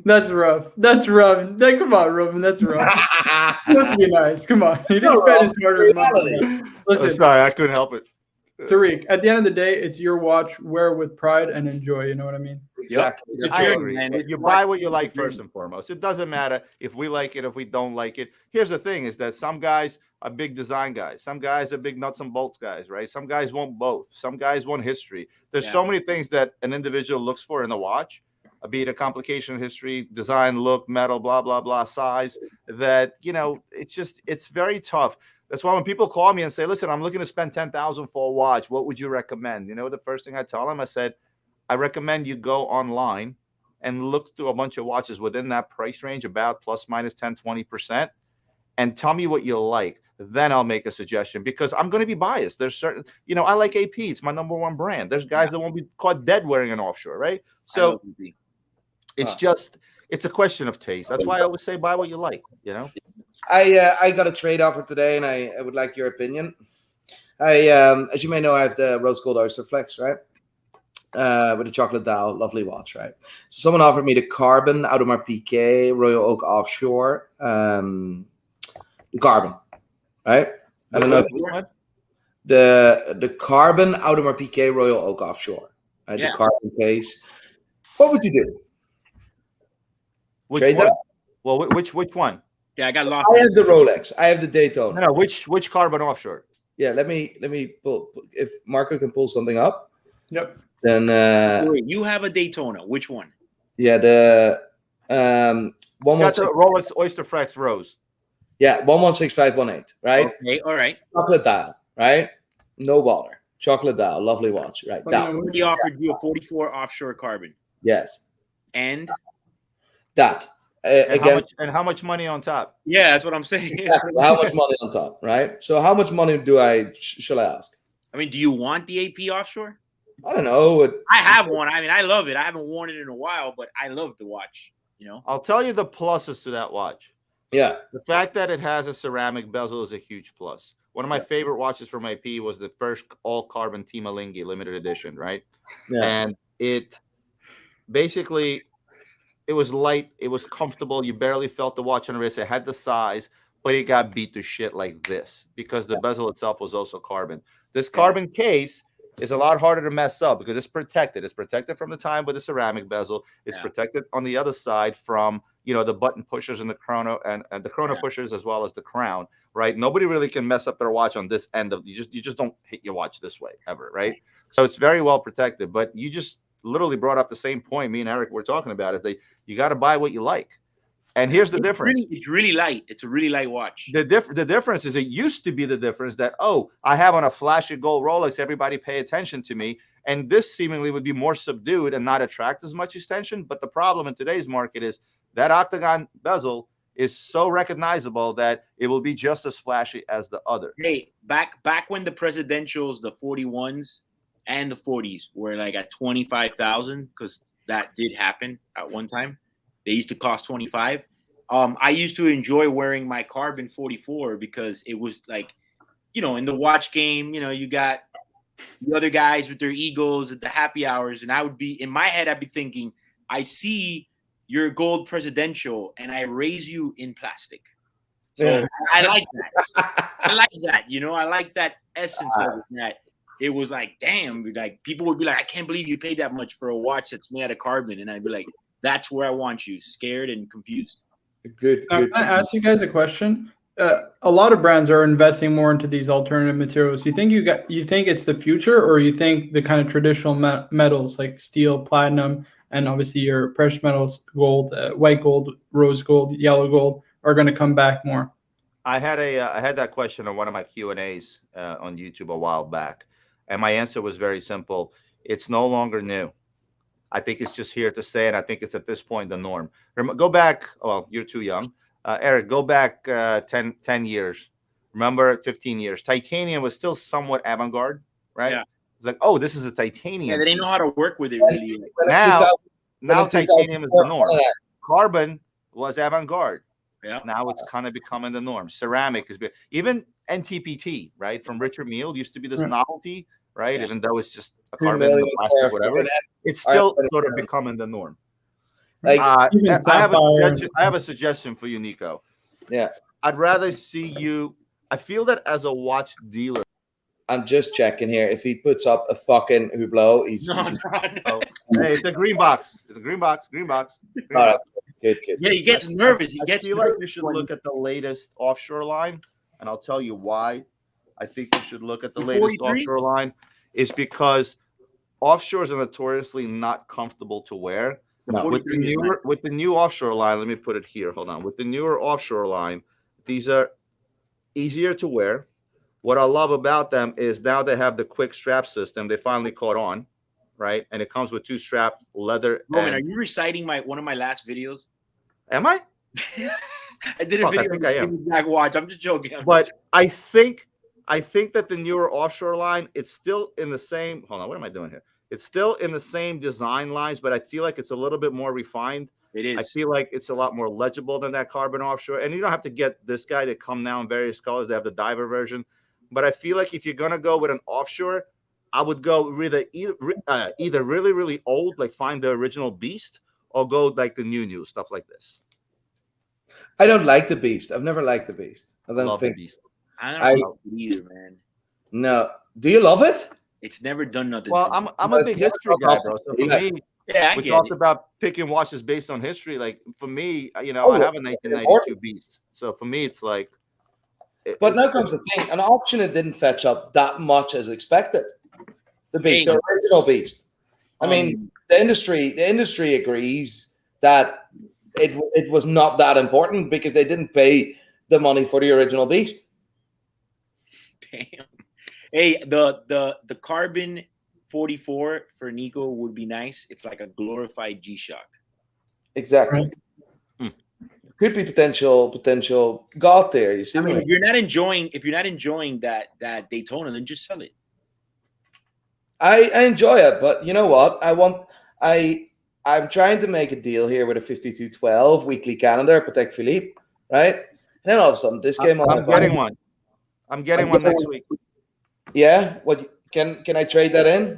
That's rough. Come on, Roman. That's rough. Let's be nice. Come on. You just spent his harder money. Listen, sorry, I couldn't help it. Tariq, at the end of the day, it's your watch. Wear it with pride and enjoy. You know what I mean? Exactly. I agree. You buy what you like first and foremost. It doesn't matter if we like it, if we don't like it. Here's the thing: is that some guys are big design guys, some guys are big nuts and bolts guys, right? Some guys want both. Some guys want history. There's so many things that an individual looks for in a watch, be it a complication, history, design, look, metal, blah blah blah, size. That it's very tough. That's why when people call me and say, "Listen, I'm looking to spend $10,000 for a watch. What would you recommend?" The first thing I tell them, I said, I recommend you go online and look through a bunch of watches within that price range, about plus minus 10, 20%, and tell me what you like. Then I'll make a suggestion because I'm going to be biased. There's certain, I like AP. It's my number one brand. There's guys that won't be caught dead wearing an offshore, right? So it's a question of taste. That's why I always say buy what you like, I got a trade offer today, and I would like your opinion. As you may know, I have the Rose Gold Oyster Flex, right? With a chocolate dial, lovely watch, right? So someone offered me the Carbon Audemars Piguet Royal Oak Offshore, the Carbon, right? I don't know the Carbon Audemars Piguet Royal Oak Offshore, right? The Carbon case. What would you do? Which one? Well, which one? Yeah, I got lost. I have the Rolex. I have the Daytona. No, which Carbon Offshore? Yeah, let me pull. If Marco can pull something up. Yep. Then wait, you have a Daytona. Which one? Yeah, the one got the Rolex Oyster Flex Rose. Yeah, 116518, right? Okay, all right. Chocolate dial, right? No bother. Chocolate dial, lovely watch, right? He offered you a 44 offshore Carbon. Yes. And that again. How much money on top? Yeah, that's what I'm saying. Exactly. How much money on top, right? So how much money shall I ask? I mean, do you want the AP offshore? I don't know. I have one. I mean, I love it. I haven't worn it in a while, but I love the watch. I'll tell you the pluses to that watch. Yeah. The fact that it has a ceramic bezel is a huge plus. One of my favorite watches from IP was the first all carbon Timalingi limited edition, right? Yeah. And it basically, it was light. It was comfortable. You barely felt the watch on the wrist. It had the size, but it got beat to shit like this because the bezel itself was also carbon. This carbon case is a lot harder to mess up because it's protected. It's protected from the time with the ceramic bezel. It's protected on the other side from the button pushers and the chrono and the chrono Yeah. pushers as well as the crown, right? Nobody really can mess up their watch on this end of you just don't hit your watch this way ever, right? So it's very well protected. But you just literally brought up the same point me and Eric were talking about, is you got to buy what you like. And here's the difference. It's really light. It's a really light watch. The difference is, it used to be the difference that, oh, I have on a flashy gold Rolex, everybody pay attention to me. And this seemingly would be more subdued and not attract as much attention. But the problem in today's market is that octagon bezel is so recognizable that it will be just as flashy as the other. Hey, back when the presidentials, the 41s and the 40s were like at 25,000, because that did happen at one time. They used to cost 25. I used to enjoy wearing my carbon 44 because it was like, in the watch game, you got the other guys with their egos at the happy hours. And I would be, in my head, I'd be thinking, I see your gold presidential and I raise you in plastic. So I like that. I like that. I like that essence of that. It was like, damn, like people would be like, I can't believe you paid that much for a watch that's made out of carbon. And I'd be like, that's where I want you, scared and confused. Good. Can I ask you guys a question? A lot of brands are investing more into these alternative materials. You think it's the future, or you think the kind of traditional metals like steel, platinum, and obviously your precious metals, gold, white gold, rose gold, yellow gold, are going to come back more? I had that question on one of my Q&As on YouTube a while back, and my answer was very simple. It's no longer new. I think it's just here to stay, and I think it's at this point the norm. Go back. Well, you're too young, Eric. Go back 10 years. Remember, 15 years. Titanium was still somewhat avant-garde, right? Yeah. It's like, oh, this is a titanium. Yeah, they didn't know how to work with it really. Now titanium is the norm. Carbon was avant-garde. Yeah. Now it's kind of becoming the norm. Ceramic is even NTPT, right? From Richard Mille used to be this novelty, right? Yeah. Even though it's just a carbon, plastic, whatever, it's still sort of becoming the norm. Like, I have a suggestion for you, Nico. Yeah. I'd rather see you. I feel that as a watch dealer. I'm just checking here. If he puts up a fucking Hublot, he's Oh, hey, it's a green box. It's a green box. Green box. Good. Yeah, he gets nervous. I feel like you should look at the latest offshore line, and I'll tell you why. I think you should look at the latest 43? offshore line is because offshores are notoriously not comfortable to wear. No. With the new offshore line, let me put it here. Hold on. With the newer offshore line, these are easier to wear. What I love about them is now they have the quick strap system. They finally caught on, right? And it comes with 2 strap leather. Roman, are you reciting one of my last videos? Am I? I did a video on the same exact watch. I'm just joking. I think that the newer offshore line, it's still in the same. Hold on, what am I doing here? It's still in the same design lines, but I feel like it's a little bit more refined. It is. I feel like it's a lot more legible than that carbon offshore. And you don't have to get this guy to come now in various colors. They have the diver version. But I feel like if you're going to go with an offshore, I would go either really, really old, like find the original Beast, or go like the new stuff like this. I don't like the Beast. I've never liked the Beast. I love the Beast. I don't love it either, man. No. Do you love it? It's never done nothing. Well, I'm a big history guy, bro. So for me, we talked about picking watches based on history. Like for me, I have a 1992 Beast. So for me, it's like. But now comes the thing. An auction, it didn't fetch up that much as expected. The Beast, the original Beast. I mean, the industry agrees that it was not that important because they didn't pay the money for the original Beast. Damn. Hey, the carbon 44 for Nico would be nice. It's like a glorified G-Shock. Exactly. Could be potential got there. You see, I mean, if you're not enjoying that Daytona, then just sell it. I enjoy it, but you know what? I'm trying to make a deal here with a 5212 weekly calendar, Patek Philippe, right? And then all of a sudden, this came on. I'm getting one. I'm getting one next week. Yeah. What can I trade that in?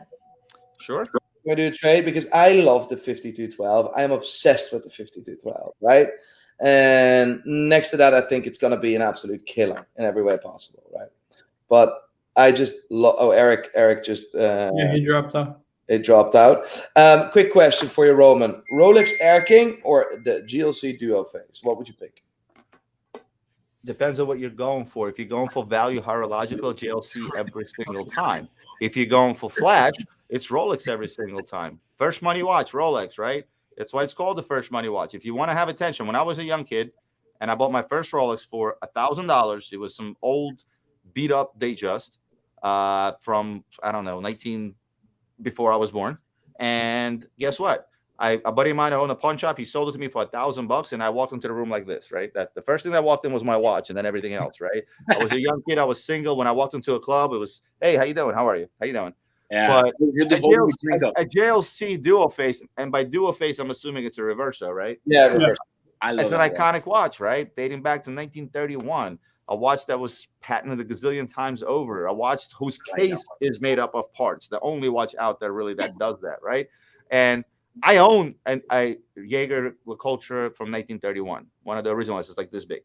Sure. Can I do a trade? Because I love the 5212. I am obsessed with the 5212, right? And next to that, I think it's going to be an absolute killer in every way possible, right? But I just love. Oh, Eric just. Yeah, he dropped off. It dropped out. Quick question for you, Roman. Rolex Air King or the GLC Duo Phase? What would you pick? Depends on what you're going for. If you're going for value horological, JLC every single time. If you're going for flash, it's Rolex every single time. First money watch, Rolex, right? That's why it's called the first money watch. If you want to have attention, when I was a young kid and I bought my first Rolex for $1,000, it was some old beat up Datejust from, I don't know, before I was born. And guess what? A buddy of mine owned a pawn shop. He sold it to me for $1,000, and I walked into the room like this, right? That the first thing that walked in was my watch, and then everything else, right? I was a young kid. I was single. When I walked into a club, it was, "Hey, how you doing? How are you? How you doing?" Yeah. But a JLC dual face, and by dual face, I'm assuming it's a reverso, right? Yeah, reverse. It's an iconic watch, right? Dating back to 1931. A watch that was patented a gazillion times over. A watch whose case is made up of parts. The only watch out there really that does that, right? And I own a Jaeger LeCoultre from 1931. One of the original ones is like this big.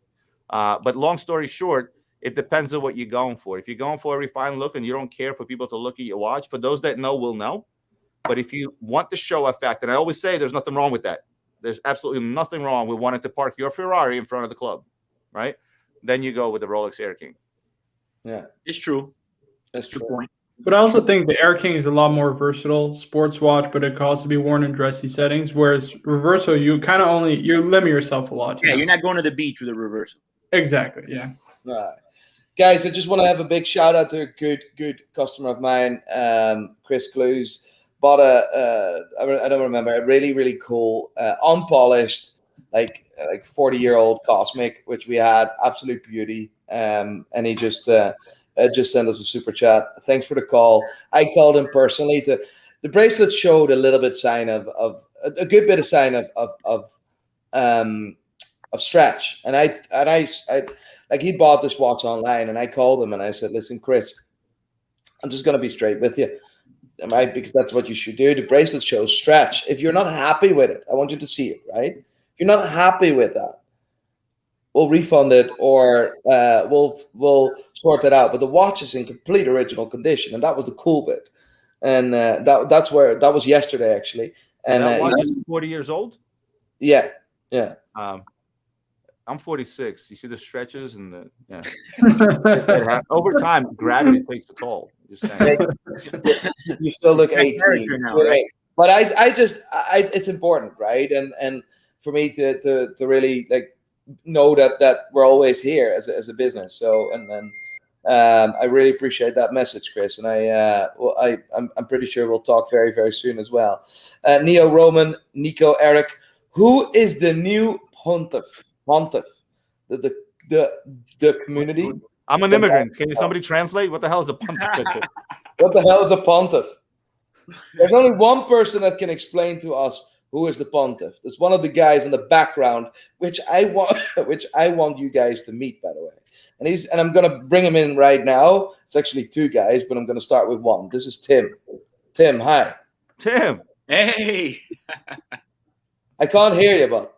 But long story short, it depends on what you're going for. If you're going for a refined look and you don't care for people to look at your watch, for those that know will know. But if you want the show effect, and I always say there's nothing wrong with that. There's absolutely nothing wrong with wanting to park your Ferrari in front of the club, right? Then you go with the Rolex Air King. Yeah, It's true. that's true. Good point. But I also think the Air King is a lot more versatile sports watch, but it can also be worn in dressy settings. Whereas Reverso, you kind of you limit yourself a lot. Yeah, you're not going to the beach with a reverse. Exactly. Yeah. All right. Guys, I just want to have a big shout out to a good customer of mine, Chris Clues. Bought I don't remember, a really cool, unpolished, like 40-year-old Cosmic, which we had, absolute beauty. And he just sent us a super chat. Thanks for the call. I called him personally. The bracelet showed a little bit sign of a good bit of sign of stretch, and I like, he bought this watch online, and I called him and I said, "Listen, Chris, I'm just going to be straight with you, right? Because that's what you should do. The bracelet shows stretch. If you're not happy with it, I want you to see it, right? If you're not happy with that, we'll refund it, or we'll sort it out. But the watch is in complete original condition, and that was the cool bit. And that was yesterday, actually. And that watch is 40 years old. Yeah. I'm 46. You see the stretches and over time, gravity takes a toll. Just saying. You still look 18 now, right? But it's important, right? And for me to really like know that we're always here as a business. So I really appreciate that message, Chris. And I'm pretty sure we'll talk very, very soon as well. Neo, Roman, Nico, Eric, who is the new pontiff? The community. I'm an immigrant. Can somebody translate? What the hell is a pontiff? What the hell is a pontiff? There's only one person that can explain to us who is the pontiff. There's one of the guys in the background, which I want you guys to meet, by the way. And I'm gonna bring him in right now. It's actually two guys, but I'm gonna start with one. This is Tim. Tim, hi. Tim. Hey. I can't hear you, but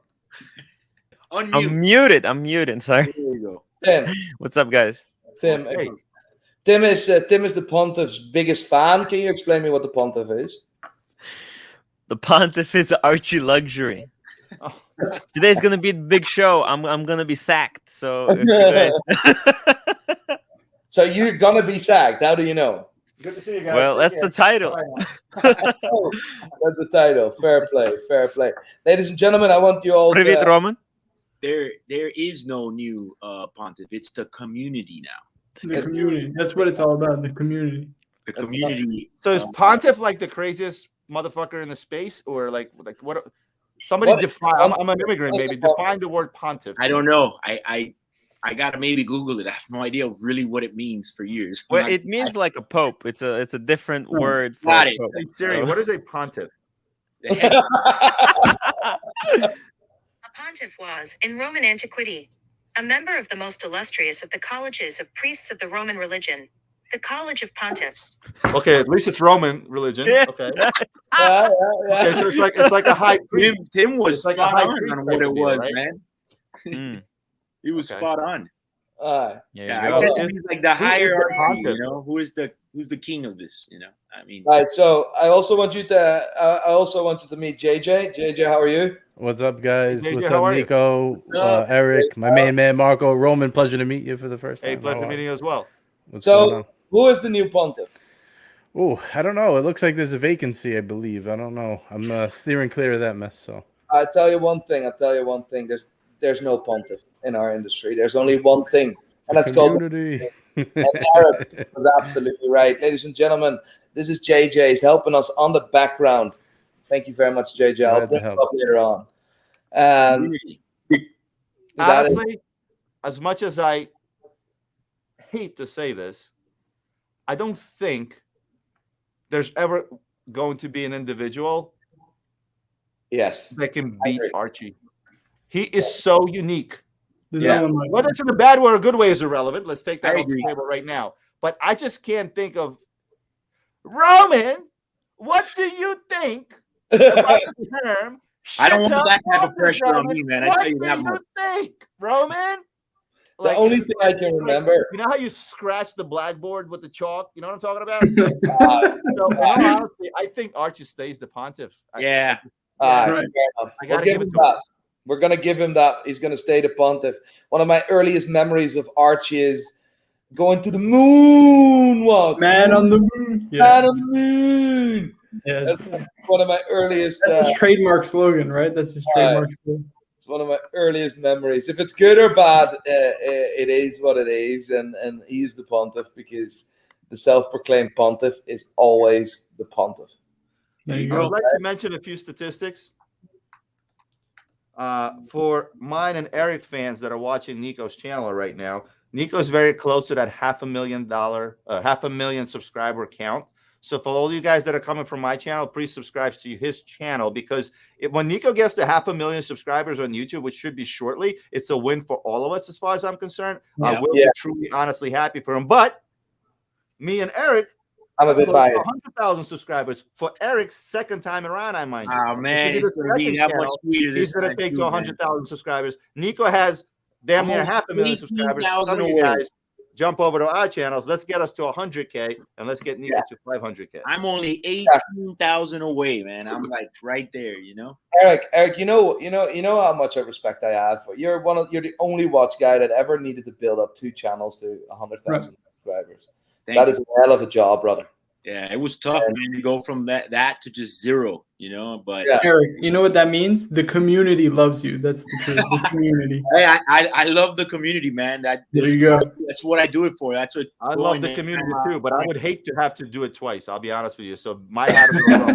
Unmute. I'm muted. Sorry. There you go. Tim. What's up, guys? Tim. Hey. Tim is the pontiff's biggest fan. Can you explain me what the pontiff is? The pontiff is Archie Luxury. Oh. Today's gonna be the big show. I'm gonna be sacked. So, if you guys... So you're gonna be sacked. How do you know? Good to see you guys. Well, that's the title. Oh, that's the title. Fair play. Ladies and gentlemen, I want you all Привет, Roman. There is no new pontiff. It's the community now. The community. That's what it's all about. The community. The community. So is pontiff like the craziest motherfucker in the space, or like what? Somebody define. I'm an immigrant, baby. Define the word pontiff. I don't know. I gotta maybe Google it. I have no idea really what it means for years. Well, it means like a pope. It's a different word for Got a it. pope. Hey, Siri, what is a pontiff? A pontiff was, in Roman antiquity, a member of the most illustrious of the colleges of priests of the Roman religion, the College of Pontiffs. Okay, at least it's Roman religion. Yeah. Okay. Yeah. Okay, so it's like a high priest. Tim was like a spot high on priest on type what it of deal, was, right? man. Mm. He was Okay. spot on. Aye. There Yeah, you I go. guess it's like the Who is the hierarchy. pontiff? You know, who's the king of this? You know, I mean, All right, so I also want you to meet JJ. JJ, how are you? What's up, guys? JJ, What's how up, are you? Nico, up? Eric, my main man, Marco, Roman? Pleasure to meet you for the first Hey, time. pleasure How are meeting you? you as well. What's going on? So, who is the new pontiff? Oh, I don't know. It looks like there's a vacancy, I believe. I don't know. I'm steering clear of that mess. So I tell you one thing. There's no pontiff in our industry. There's only one thing, and that's called. community. And Eric was absolutely right, ladies and gentlemen. This is JJ. He's helping us on the background. Thank you very much, JJ. I'll Glad to bring help. it up later on. That is, Honestly, as much as I hate to say this, I don't think there's ever going to be an individual yes. that can I beat agree. Archie. He is so unique. There's Yeah. no one like Whether him. it's in a bad way or a good way is irrelevant. Let's take that I off the agree. table right now. But I just can't think of Roman. What do you think about the term? I don't want shit that type of up, pressure on Roman? me, man. I What tell you that do much. you think, Roman? The only it's thing I can it's remember. you know how you scratch the blackboard with the chalk? You know what I'm talking about? So, in all honesty, I think Archie stays the pontiff. Yeah. Right. Right. Fair enough. I We'll gotta give give it him to him. that. We're gonna give him that. He's gonna stay the pontiff. One of my earliest memories of Archie is going to the moon walk. Man on the moon. Man Yeah. on the moon. Yes. That's one of my earliest. That's his trademark slogan, right? That's his trademark slogan. It's one of my earliest memories. If it's good or bad, it is what it is, and he's the pontiff because the self-proclaimed pontiff is always the pontiff. There you I would go. like to mention a few statistics. For mine and Eric fans that are watching Nico's channel right now, Nico's very close to that $500,000 subscriber count. So for all you guys that are coming from my channel, please subscribe to his channel because when Nico gets to 500,000 subscribers on YouTube, which should be shortly, it's a win for all of us as far as I'm concerned. Yeah. We'll be truly, honestly happy for him. But me and Eric, I'm a bit close to biased. 100,000 subscribers for Eric's second time around, I mind you. Oh man, This it's is the gonna be second that much channel. sweeter. He's This going to time take too, to man. 100,000 subscribers. Nico has damn near I'm 500,000 subscribers. 18,000 Some of you away. guys jump over to our channels. Let's get us to 100K and let's get Nico to 500K. I'm only 18,000 away, man. I'm like right there, you know. Eric, you know how much I respect I have for you're the only watch guy that ever needed to build up 2 channels to 100,000 subscribers. Thank That you. is a hell of a job, brother. Yeah, it was tough, man, to go from that to just 0, you know. But Yeah. Eric, you know what that means? The community loves you. That's the truth. The community. hey, I love the community, man. There you go. That's what I do it for. That's what I Roy, love the man, community I'm, too, but I would hate to have to do it twice. I'll be honest with you. So my hat is off.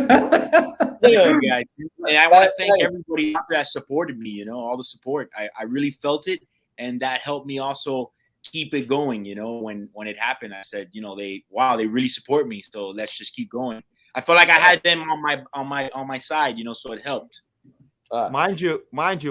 Thank you guys. And I want to thank Thanks. everybody out there that supported me, you know, all the support. I really felt it, and that helped me also keep it going, you know. When it happened, I said, you know, they really support me, so let's just keep going. I felt like I had them on my side, you know, so it helped. Mind you,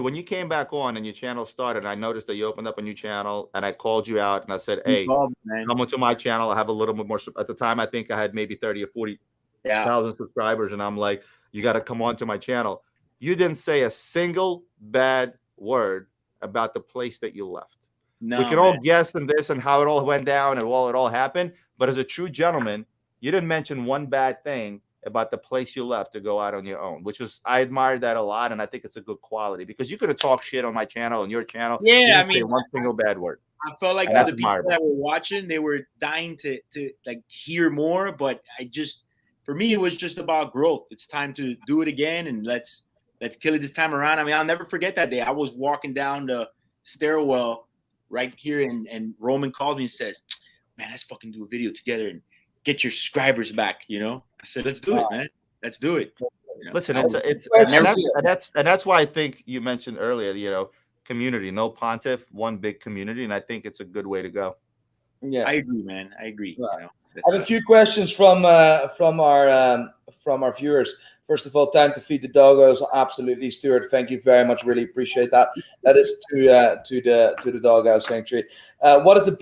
when you came back on and your channel started, I noticed that you opened up a new channel and I called you out and I said, hey, man. come onto my channel. I have a little bit more. At the time, I think I had maybe 30 or 40,000 subscribers. And I'm like, you got to come onto my channel. You didn't say a single bad word about the place that you left. No, we can all guess in this and how it all went down and it all happened. But as a true gentleman, you didn't mention one bad thing about the place you left to go out on your own, which was, I admired that a lot. And I think it's a good quality because you could have talked shit on my channel and your channel. Yeah, You didn't I say mean, one single bad word. I felt like And for that's the people admirable. that were watching, they were dying to like hear more. But for me, it was just about growth. It's time to do it again, and let's kill it this time around. I mean, I'll never forget that day. I was walking down the stairwell right here, and Roman called me and says, "Man, let's fucking do a video together and get your subscribers back." You know, I said, "Let's do it, man. Let's do it." You know? Listen, that's why I think you mentioned earlier, you know, community, no pontiff, one big community, and I think it's a good way to go. Yeah, I agree, man. I agree. Right. You know, I have a few questions from our viewers. First of all, time to feed the doggos. Absolutely, Stuart. Thank you very much. Really appreciate that. That is to the doghouse sanctuary. What is the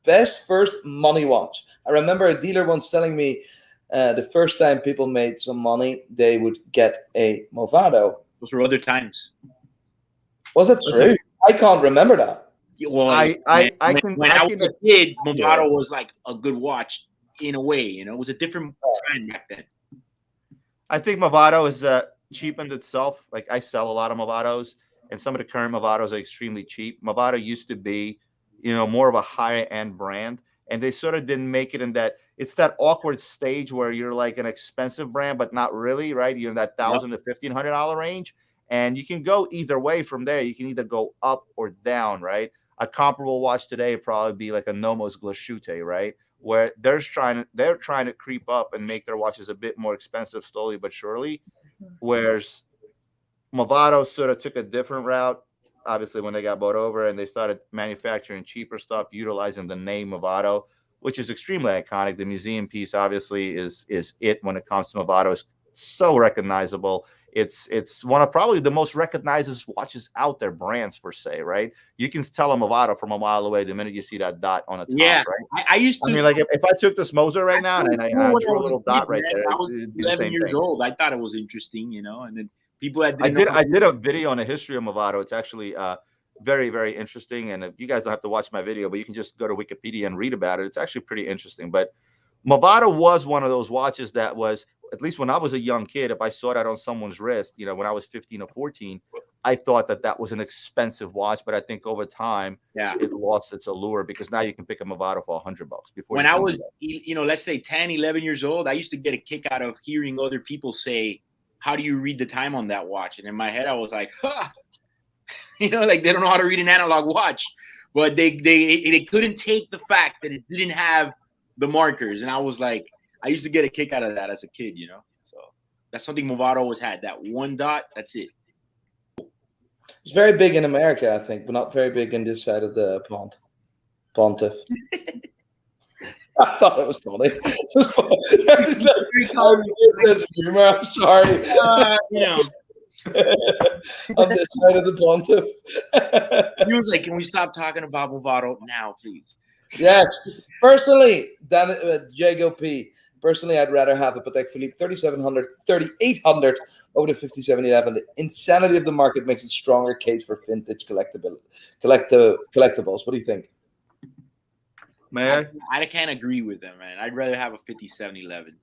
best first money watch? I remember a dealer once telling me the first time people made some money, they would get a Movado. those were other times. Was that true? I can't remember that. Well, I when I was a kid, Movado was like a good watch in a way. You know, it was a different time back then. I think Movado is cheapened itself. Like I sell a lot of Movados, and some of the current Movados are extremely cheap. Movado used to be, more of a higher end brand, and they sort of didn't make it in that. It's that awkward stage where you're like an expensive brand, but not really, right? You're in that $1,000 to $1,500 range, and you can go either way from there. You can either go up or down, right? A comparable watch today would probably be like a Nomos Glashute, right? Where they're trying to creep up and make their watches a bit more expensive slowly but surely. Whereas Movado sort of took a different route, obviously, when they got bought over and they started manufacturing cheaper stuff, utilizing the name Movado, which is extremely iconic. The museum piece obviously is it when it comes to Movado. It's so recognizable. It's one of probably the most recognizable watches out there, brands per se, right? You can tell a Movado from a mile away the minute you see that dot on the top, right? I used to. I mean, like if I took this Moser right now and I drew a little dot right there, I was 11 years old. I thought it was interesting, and then people that I did a video on the history of Movado. It's actually very, very interesting. And you guys don't have to watch my video, but you can just go to Wikipedia and read about it. It's actually pretty interesting. But Movado was one of those watches that was, at least when I was a young kid, if I saw that on someone's wrist, when I was 15 or 14, I thought that was an expensive watch. But I think over time, it lost its allure because now you can pick a Movado for $100 before. When I was, let's say 10, 11 years old, I used to get a kick out of hearing other people say, how do you read the time on that watch? And in my head, I was like, like they don't know how to read an analog watch. But they couldn't take the fact that it didn't have the markers. And I was like, I used to get a kick out of that as a kid, So that's something Movado always had. That one dot, that's it. It's very big in America, I think, but not very big in this side of the pond. Pontiff. I thought it was funny. I'm sorry. On this side of the Pontiff. He was like, can we stop talking about Movado now, please? Yes. Personally, Jago P. Personally, I'd rather have a Patek Philippe 3700, 3800 over the 5711. The insanity of the market makes it stronger case for vintage collectibles. What do you think? Man, I can't agree with them, man. I'd rather have a 5711.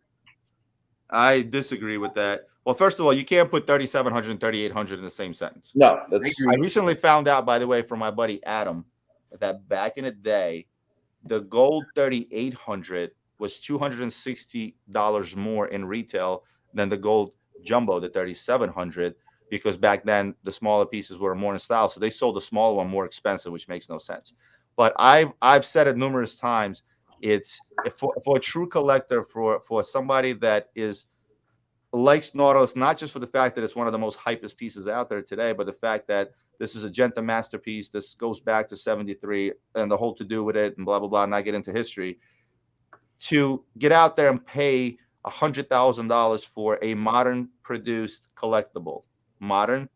I disagree with that. Well, first of all, you can't put 3700 and 3800 in the same sentence. No, I recently found out, by the way, from my buddy Adam, that back in the day, the gold 3800 was $260 more in retail than the gold jumbo, the 3700, because back then the smaller pieces were more in style, so they sold the smaller one more expensive, which makes no sense. But I've said it numerous times. It's for a true collector, for somebody that likes Nautilus, not just for the fact that it's one of the most hypest pieces out there today, but the fact that this is a Genta masterpiece. This goes back to 73 and the whole to do with it and blah, blah, blah, and I get into history. To get out there and pay $100,000 for a modern produced collectible. I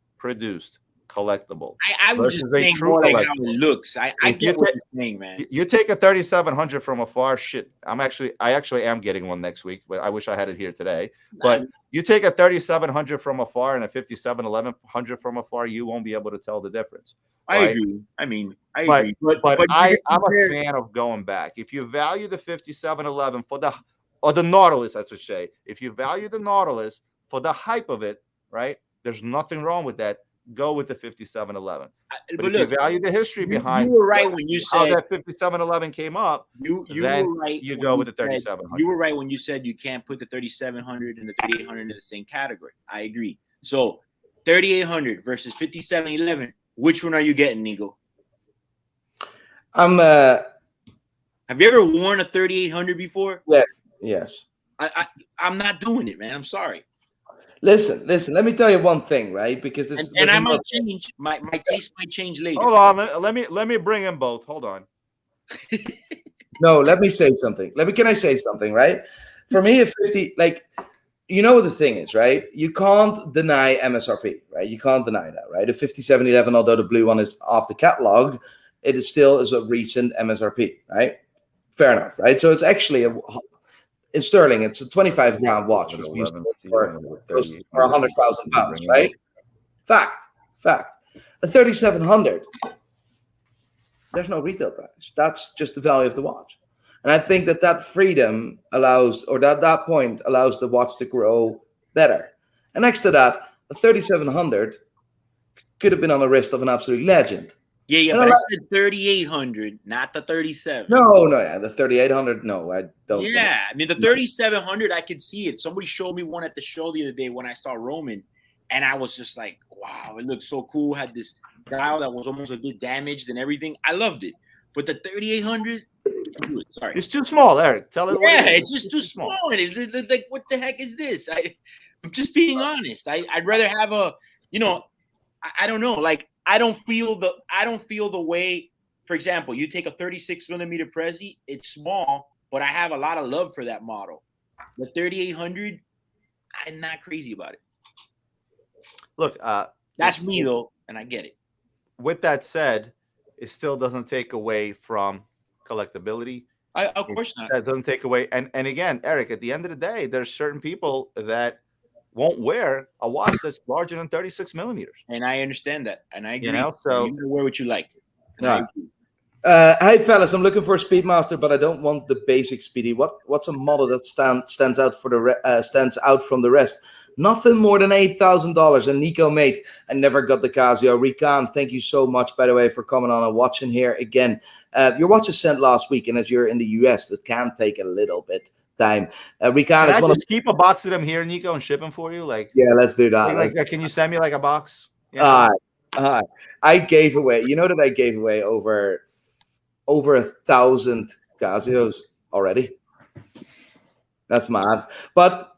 was just saying more like how it looks. I get what you're saying, man. You take a 3700 from afar. Shit, I actually am getting one next week, but I wish I had it here today. But you take a 3700 from afar and a 571100 from afar, you won't be able to tell the difference. Right? I agree. I mean, I agree. But I'm a fan of going back. If you value the 5711 or the Nautilus, I should say, if you value the Nautilus for the hype of it, right? There's nothing wrong with that. Go with the 5711. But if you value the history behind, you were right when you said how that 5711 came up. You were right. You go with the 3700. You were right when you said you can't put the 3700 and the 3800 in the same category. I agree. So 3800 versus 5711. Which one are you getting, Nico? Have you ever worn a 3800 before? Yes. I'm not doing it, man. I'm sorry. Listen. Let me tell you one thing, right? Because I might change. My taste might change later. Hold on. Let me bring in both. Hold on. No, let me say something. Can I say something, right? For me, a 50, you know what the thing is, right? You can't deny MSRP, right? You can't deny that, right? A 5711, although the blue one is off the catalog, it is still a recent MSRP, right? Fair enough, right? So it's actually in sterling, it's a 25 grand watch, which means for 100,000 pounds, right? Fact. A 3700 there's no retail price. That's just the value of the watch. And I think that freedom allows, or that point allows the watch to grow better. And next to that, a 3700 could have been on the wrist of an absolute legend. Yeah, And but I said 3800, not the 37. No, yeah, the 3800. No, I don't. Yeah, I mean the 3700, I could see it. Somebody showed me one at the show the other day when I saw Roman, and I was just like, wow, it looked so cool. Had this dial that was almost a bit damaged and everything. I loved it, but the 3800, sorry, It's too small, Eric. Tell it. yeah, what it is. it's just too small. It's like, what the heck is this? I'm just being honest. I'd rather have a, I don't know. Like I don't feel the way. For example, you take a 36 millimeter Prezi. It's small, but I have a lot of love for that model. The 3800, I'm not crazy about it. Look, That's me though, and I get it. With that said, it still doesn't take away from collectability. Of course not. That doesn't take away. And again, Eric, at the end of the day, there's certain people that won't wear a watch that's larger than 36 millimeters. And I understand that, and I agree. So you can wear what you like. Hey fellas, I'm looking for a Speedmaster, but I don't want the basic Speedy. What's a model that stands out from the rest? Nothing more than $8,000. And Nico, mate, I never got the Casio. Rican, thank you so much, by the way, for coming on and watching here again. Your watch was sent last week, and as you're in the US, it can take a little bit time. Rican, can I just keep a box of them here, Nico, and ship them for you? Like, yeah, let's do that. Like, can you send me like a box? I gave away. You know that I gave away over 1,000 Casios already. That's mad. But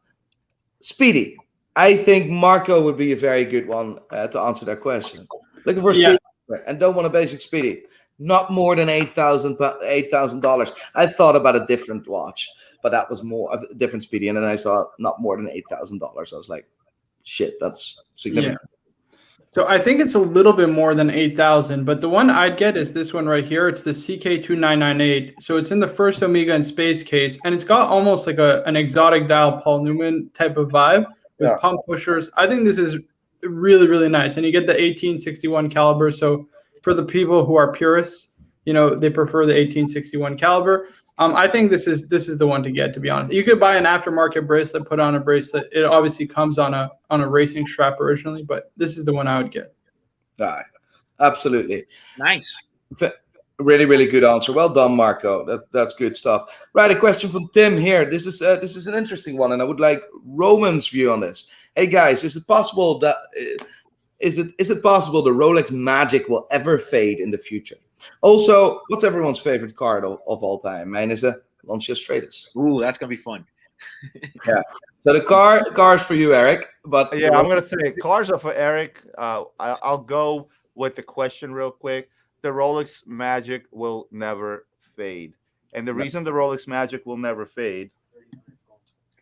Speedy, I think Marco would be a very good one to answer that question. Looking for a Speedy and don't want a basic Speedy. Not more than $8,000. I thought about a different watch, but that was more a different Speedy, and then I saw not more than $8,000. I was like, shit, that's significant. Yeah. So I think it's a little bit more than 8,000, but the one I'd get is this one right here. It's the CK2998. So it's in the first Omega in space case, and it's got almost like an exotic dial Paul Newman type of vibe with pump pushers. I think this is really, really nice. And you get the 1861 caliber. So for the people who are purists, they prefer the 1861 caliber. I think this is the one to get, to be honest. You could buy an aftermarket bracelet, put on a bracelet. It obviously comes on a racing strap originally, but this is the one I would get. Absolutely. Nice. Really, really good answer. Well done, Marco. That's good stuff. Right, a question from Tim here. This is an interesting one, and I would like Roman's view on this. Hey guys, is it possible the Rolex Magic will ever fade in the future? Also, what's everyone's favorite card of all time? Mine is a Lancia Stratus. Ooh, that's gonna be fun. Yeah. So the cars for you, Eric. But yeah, I'm gonna say cars are for Eric. I'll go with the question real quick. The Rolex Magic will never fade, and the reason the Rolex Magic will never fade.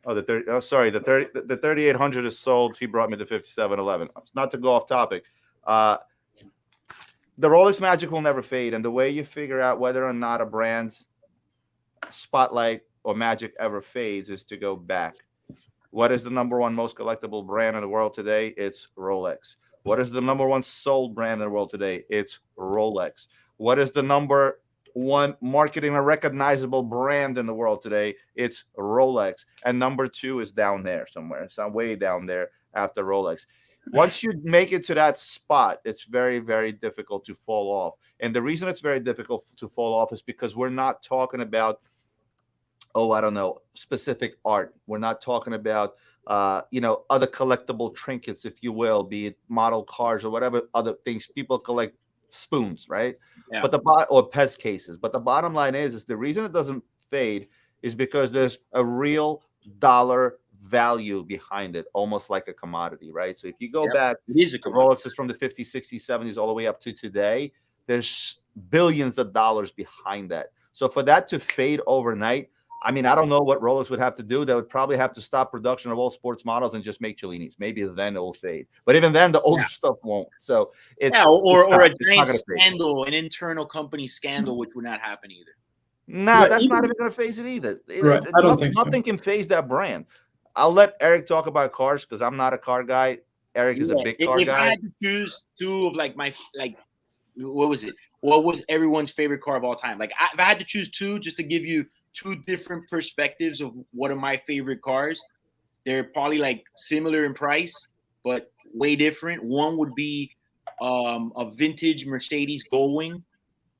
The 3800 is sold. He brought me the 5711. Not to go off topic. The Rolex Magic will never fade, and the way you figure out whether or not a brand's spotlight or magic ever fades is to go back. What is the number one most collectible brand in the world today? It's Rolex. What is the number one sold brand in the world today? It's Rolex. What is the number one marketing a recognizable brand in the world today? It's Rolex. And number two is down there somewhere. It's way down there after Rolex. Once you make it to that spot, it's very, very difficult to fall off. And the reason it's very difficult to fall off is because we're not talking about, specific art. We're not talking about, other collectible trinkets, if you will, be it model cars or whatever other things. People collect spoons, right? Yeah. Or Pez cases. But the bottom line is the reason it doesn't fade is because there's a real dollar value behind it, almost like a commodity, right? So if you go back, it is a Rolex is from the 50s, 60s, 70s, all the way up to today. There's billions of dollars behind that. So for that to fade overnight, I mean, I don't know what Rolex would have to do. They would probably have to stop production of all sports models and just make Cellinis. Maybe then it will fade. But even then, the older stuff won't. So it's or a giant scandal, an internal company scandal, which would not happen either. Nah, that's not even going to phase it either. I don't think nothing can phase that brand. I'll let Eric talk about cars because I'm not a car guy. Eric is a big car guy. If I had to choose two of what was it? what was everyone's favorite car of all time? Like, if I had to choose two, just to give you two different perspectives of what are my favorite cars, they're probably like similar in price, but way different. One would be a vintage Mercedes Gullwing.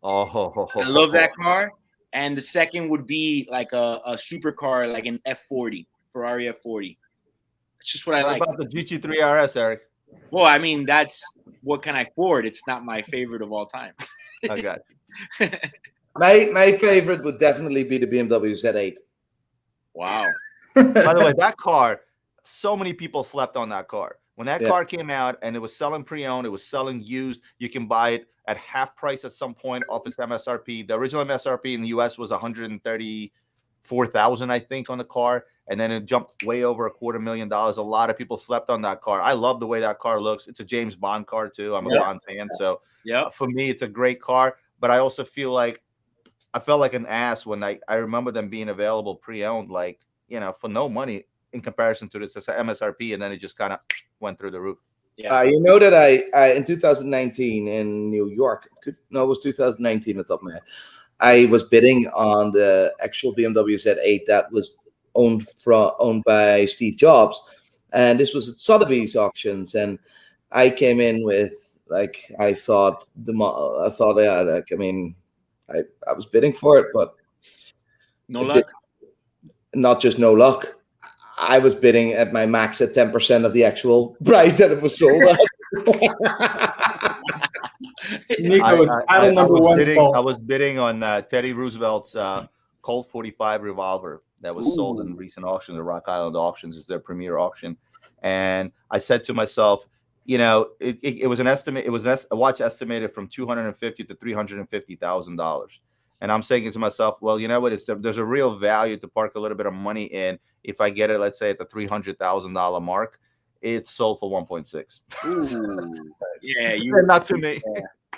Oh, I love that car. And the second would be like a supercar, like an F40, Ferrari F40. It's just what I like. What about the GT3 RS, Eric? Well, I mean, that's what can I afford? It's not my favorite of all time. I got you. My favorite would definitely be the BMW Z8. Wow. By the way, that car, so many people slept on that car. When that Yeah. car came out and it was selling pre-owned, it was selling used. You can buy it at half price at some point off its MSRP. The original MSRP in the US was $134,000, I think, on the car. And then it jumped way over $250,000. A lot of people slept on that car. I love the way that car looks. It's a James Bond car too. I'm a Bond fan. So for me, it's a great car. But I also feel like I felt like an ass when I remember them being available pre-owned, like, you know, for no money in comparison to this MSRP, and then it just kind of went through the roof. Yeah. You know that I in 2019 in New York, it was 2019 at the top of my head, I was bidding on the actual BMW Z8 that was owned by Steve Jobs, and this was at Sotheby's auctions, and I came in with I was bidding for it, but no luck. Not just no luck. I was bidding at my max at 10% of the actual price that it was sold at. Nico, it's title number one's fault. I was bidding on Teddy Roosevelt's Colt 45 revolver that was sold in recent auction. The Rock Island auctions is their premier auction. And I said to myself, you know, it was an estimate. It was a watch estimated from $250,000 to $350,000. And I'm saying to myself, well, you know what? There's a real value to park a little bit of money in. If I get it, let's say at the $300,000 mark, it's sold for 1.6. Yeah, not to me.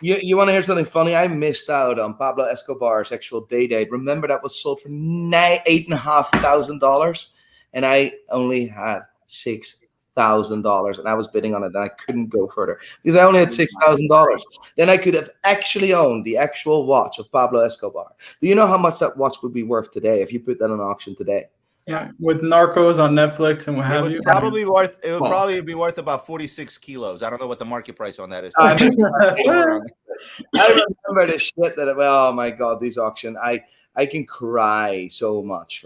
You want to hear something funny? I missed out on Pablo Escobar's actual day date. Remember, that was sold for $8,500, and I only had $6,000, and I was bidding on it, and I couldn't go further because I only had $6,000. Then I could have actually owned the actual watch of Pablo Escobar. Do you know how much that watch would be worth today if you put that on auction today? Yeah, with Narcos on Netflix and what have you. It would probably be worth about 46 kilos. I don't know what the market price on that is. I remember the shit that. Oh my god, these auction. I can cry so much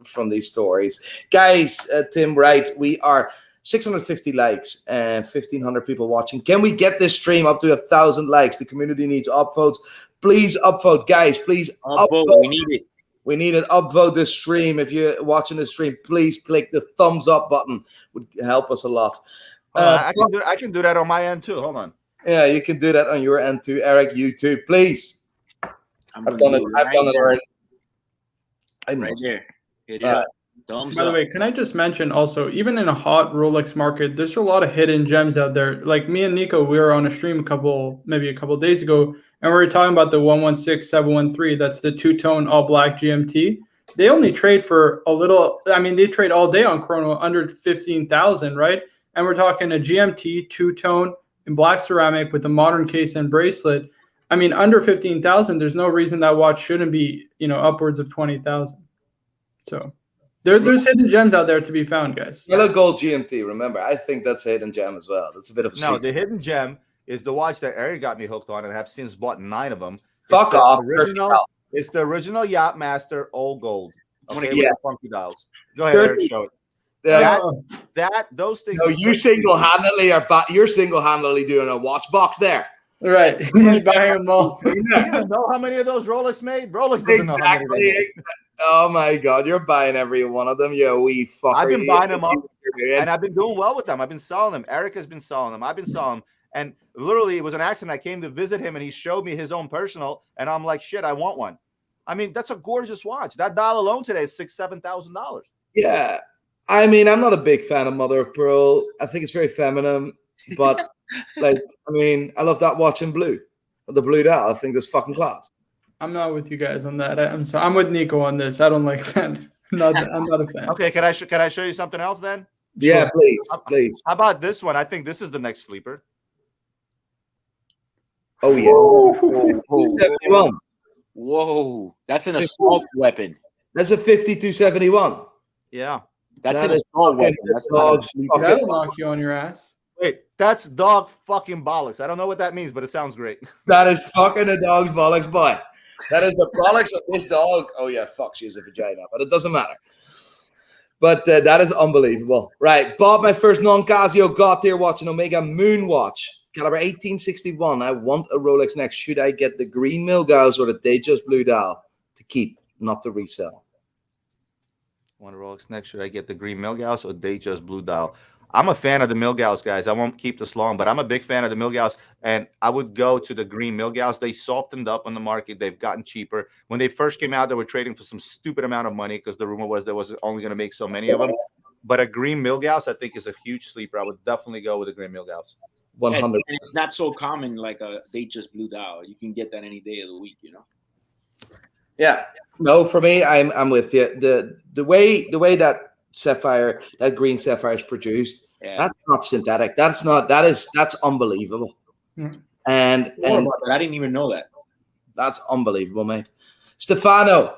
from these stories, guys. Tim, right? We are 650 likes and 1,500 people watching. Can we get this stream up to 1,000 likes? The community needs upvotes. Please upvote, guys. Please upvote. We need it. We need an upvote this stream. If you're watching the stream, please click the thumbs up button. Would help us a lot. I can do that on my end too. Hold on. Yeah, you can do that on your end too, Eric. You too, please. I've done it. I've done it already. Right there. Hit it up. Thumbs By the up. way, can I just mention also, even in a hot Rolex market, there's a lot of hidden gems out there. Like me and Nico, we were on a stream maybe a couple days ago, and we were talking about the 116713. That's the two-tone all-black GMT. They only trade for a little. I mean, they trade all day on Chrono under 15,000, right? And we're talking a GMT two-tone in black ceramic with a modern case and bracelet. I mean, under 15,000, there's no reason that watch shouldn't be, upwards of 20,000. So there's hidden gems out there to be found, guys. Yellow gold GMT. Remember, I think that's a hidden gem as well. That's a bit of a no. The hidden gem is the watch that Eric got me hooked on, and have since bought 9 of them. Fuck off. It's the original Yachtmaster Old Gold. Okay, Yeah. with the funky dials. Go ahead, Eric. Show it. Those things. No, you single-handedly you're single-handedly doing a watch box there. Right. He's buying them all. Do you even know how many of those Rolex made? Rolex doesn't know how many they made. Oh my god, you're buying every one of them, you wee fucker. I've been buying them up, and I've been doing well with them. I've been selling them. Eric has been selling them. I've been selling them. And literally, it was an accident. I came to visit him, and he showed me his own personal, and I'm like, shit, I want one. I mean, that's a gorgeous watch. That dial alone today is $6,000-$7,000. Yeah. I mean, I'm not a big fan of Mother of Pearl. I think it's very feminine, but I love that watch in blue. The blue dial. I think that's fucking class. I'm not with you guys on that. I'm with Nico on this. I don't like that. I'm not a fan. Okay, can I show you something else then? Yeah, please. How about this one? I think this is the next sleeper. Oh yeah. Whoa, whoa, 271. whoa. That's an assault weapon. That's a 5271. Yeah. That's That an is assault fucking weapon. That's not a dog's sleep fucking- That'll knock you on your ass. Wait, that's dog fucking bollocks. I don't know what that means, but it sounds great. That is fucking a dog's bollocks, boy. That is the bollocks of this dog. Oh yeah, fuck, she is a vagina, but it doesn't matter. But that is unbelievable. Right, bought my first non-Casio got there watching Omega Moon watch. Caliber 1861. I want a Rolex next. Should I get the green Milgauss or the Datejust Blue Dial to keep, not to resell? Want a Rolex next? Should I get the green Milgauss or Datejust Blue Dial? I'm a fan of the Milgauss, guys. I won't keep this long, but I'm a big fan of the Milgauss, and I would go to the green Milgauss. They softened up on the market. They've gotten cheaper. When they first came out, they were trading for some stupid amount of money because the rumor was there was only going to make so many of them. But a green Milgauss, I think, is a huge sleeper. I would definitely go with a green Milgauss. 100. And it's not so common like a Datejust Blue Dial. You can get that any day of the week, you know. Yeah. No, for me, I'm with you. The way that sapphire, that green sapphire is produced, Yeah. that's not synthetic. That's unbelievable. Mm. And I didn't even know that. that's unbelievable, mate. Stefano,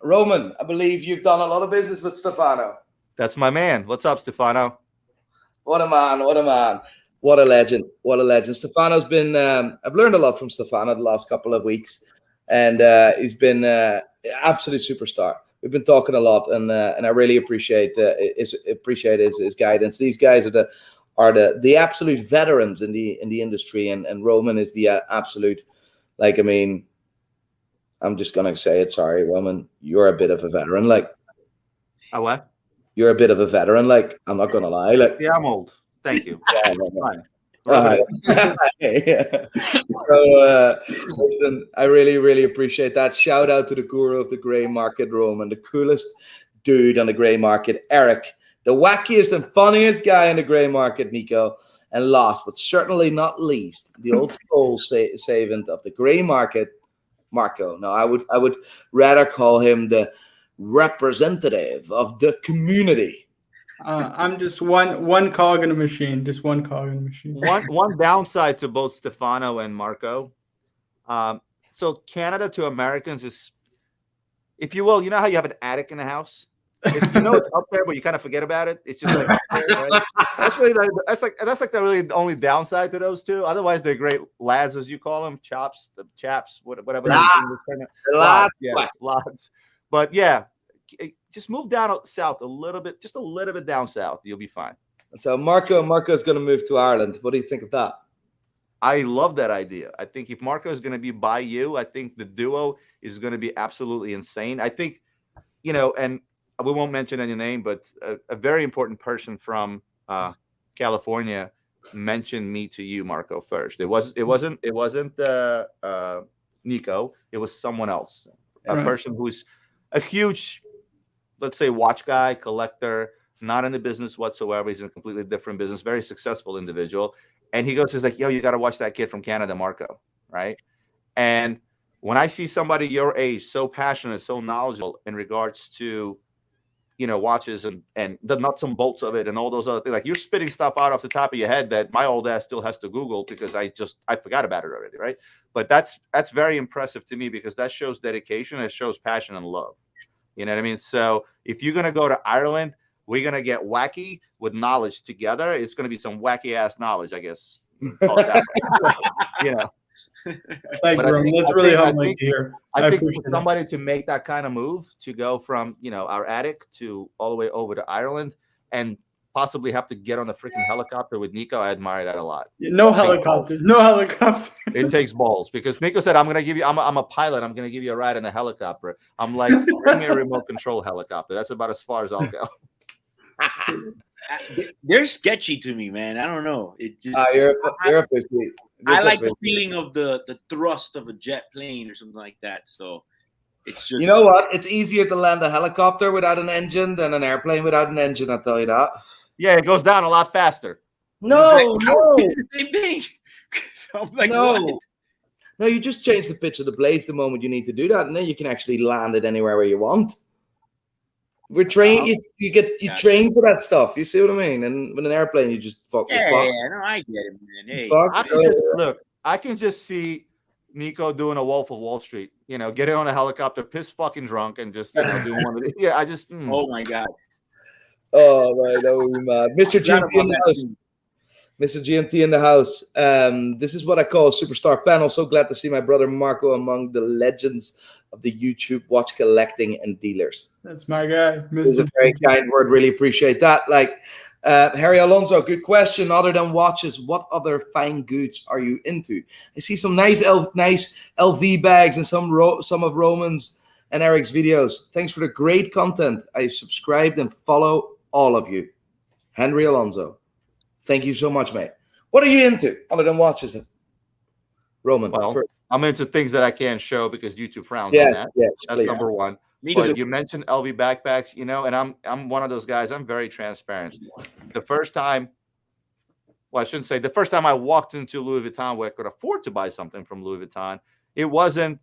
Roman, I believe you've done a lot of business with Stefano. That's my man. What's up, Stefano? What a man, what a man. What a legend. What a legend. Stefano's been, I've learned a lot from Stefano the last couple of weeks. And he's been absolute superstar. We've been talking a lot, and I really appreciate his guidance. These guys are the absolute veterans in the industry, and Roman is the absolute, like, I mean, I'm just gonna say it. Sorry, Roman, you're a bit of a veteran. Like, A what? you're a bit of a veteran. Like, I'm not gonna lie. Like, Yeah, I'm old. Thank you. yeah, Fine. yeah. So, listen, I really appreciate that. Shout out to the guru of the gray market, Roman, the coolest dude on the gray market, Eric, the wackiest and funniest guy in the gray market, Nico, and last but certainly not least, the old soul savant of the gray market, Marco. No, I would rather call him the representative of the community. I'm just one cog in a machine. Just one cog in a machine. One downside to both Stefano and Marco. So Canada to Americans is, if you will, you know how you have an attic in a house? You know it's up there, but you kind of forget about it. It's just like, right? That's like the really only downside to those two. Otherwise, they're great lads, as you call them, chaps, whatever. Lads, yeah, lads. But yeah, just move down south a little bit, just a little bit down south. You'll be fine. So Marco's going to move to Ireland. What do you think of that? I love that idea. I think if Marco is going to be by you, I think the duo is going to be absolutely insane. I think, and we won't mention any name, but a very important person from California mentioned me to you, Marco, first. It wasn't Nico. It was someone else, a person who's a huge, let's say, watch guy, collector, not in the business whatsoever. He's in a completely different business, very successful individual. And he's like, yo, you got to watch that kid from Canada, Marco, right? And when I see somebody your age so passionate, so knowledgeable in regards to, watches and the nuts and bolts of it and all those other things, like you're spitting stuff out off the top of your head that my old ass still has to Google because I forgot about it already, right? But that's very impressive to me because that shows dedication, it shows passion and love. You know what I mean? So if you're going to go to Ireland, we're going to get wacky with knowledge together. It's going to be some wacky ass knowledge, I guess. Call it that way. Thank you, Roman. That's really humbling to hear. I think for somebody to make that kind of move, to go from, our attic to all the way over to Ireland and possibly have to get on a freaking helicopter with Nico, I admire that a lot. No helicopters. It takes balls because Nico said, I'm a pilot. I'm going to give you a ride in a helicopter. I'm like, bring me a remote control helicopter. That's about as far as I'll go. They're sketchy to me, man. I don't know. It just I like the feeling of the thrust of a jet plane or something like that. So it's just, you know what? It's easier to land a helicopter without an engine than an airplane without an engine. I'll tell you that. Yeah, it goes down a lot faster. No. Same thing. So I'm like, no. what? No, you just change the pitch of the blades the moment you need to do that, and then you can actually land it anywhere where you want. We're trained. You train for that stuff. You see what I mean? And with an airplane, you just fuck. Yeah, no, I get it, man. Hey, look, I can just see Nico doing a Wolf of Wall Street. Getting on a helicopter, piss fucking drunk, and just doing one of the. Yeah, I just. Oh my god. Oh man, that would be mad. Mr. Forgot GMT in about the that house. scene. Mr. GMT in the house. This is what I call a superstar panel. So glad to see my brother Marco among the legends of the YouTube watch collecting and dealers. That's my guy. This is a very kind word. Really appreciate that. Harry Alonso, good question. Other than watches, what other fine goods are you into? I see some nice LV bags and some of Roman's and Eric's videos. Thanks for the great content. I subscribed and follow all of you. Henry Alonso. Thank you so much, mate. What are you into other than watches? Roman. Well, I'm into things that I can't show because YouTube frowns on Yes, that. yes, That's please. number one. Me But too. you mentioned LV backpacks, and I'm one of those guys. I'm very transparent. The first time, well, I shouldn't say the first time I walked into Louis Vuitton where I could afford to buy something from Louis Vuitton, it wasn't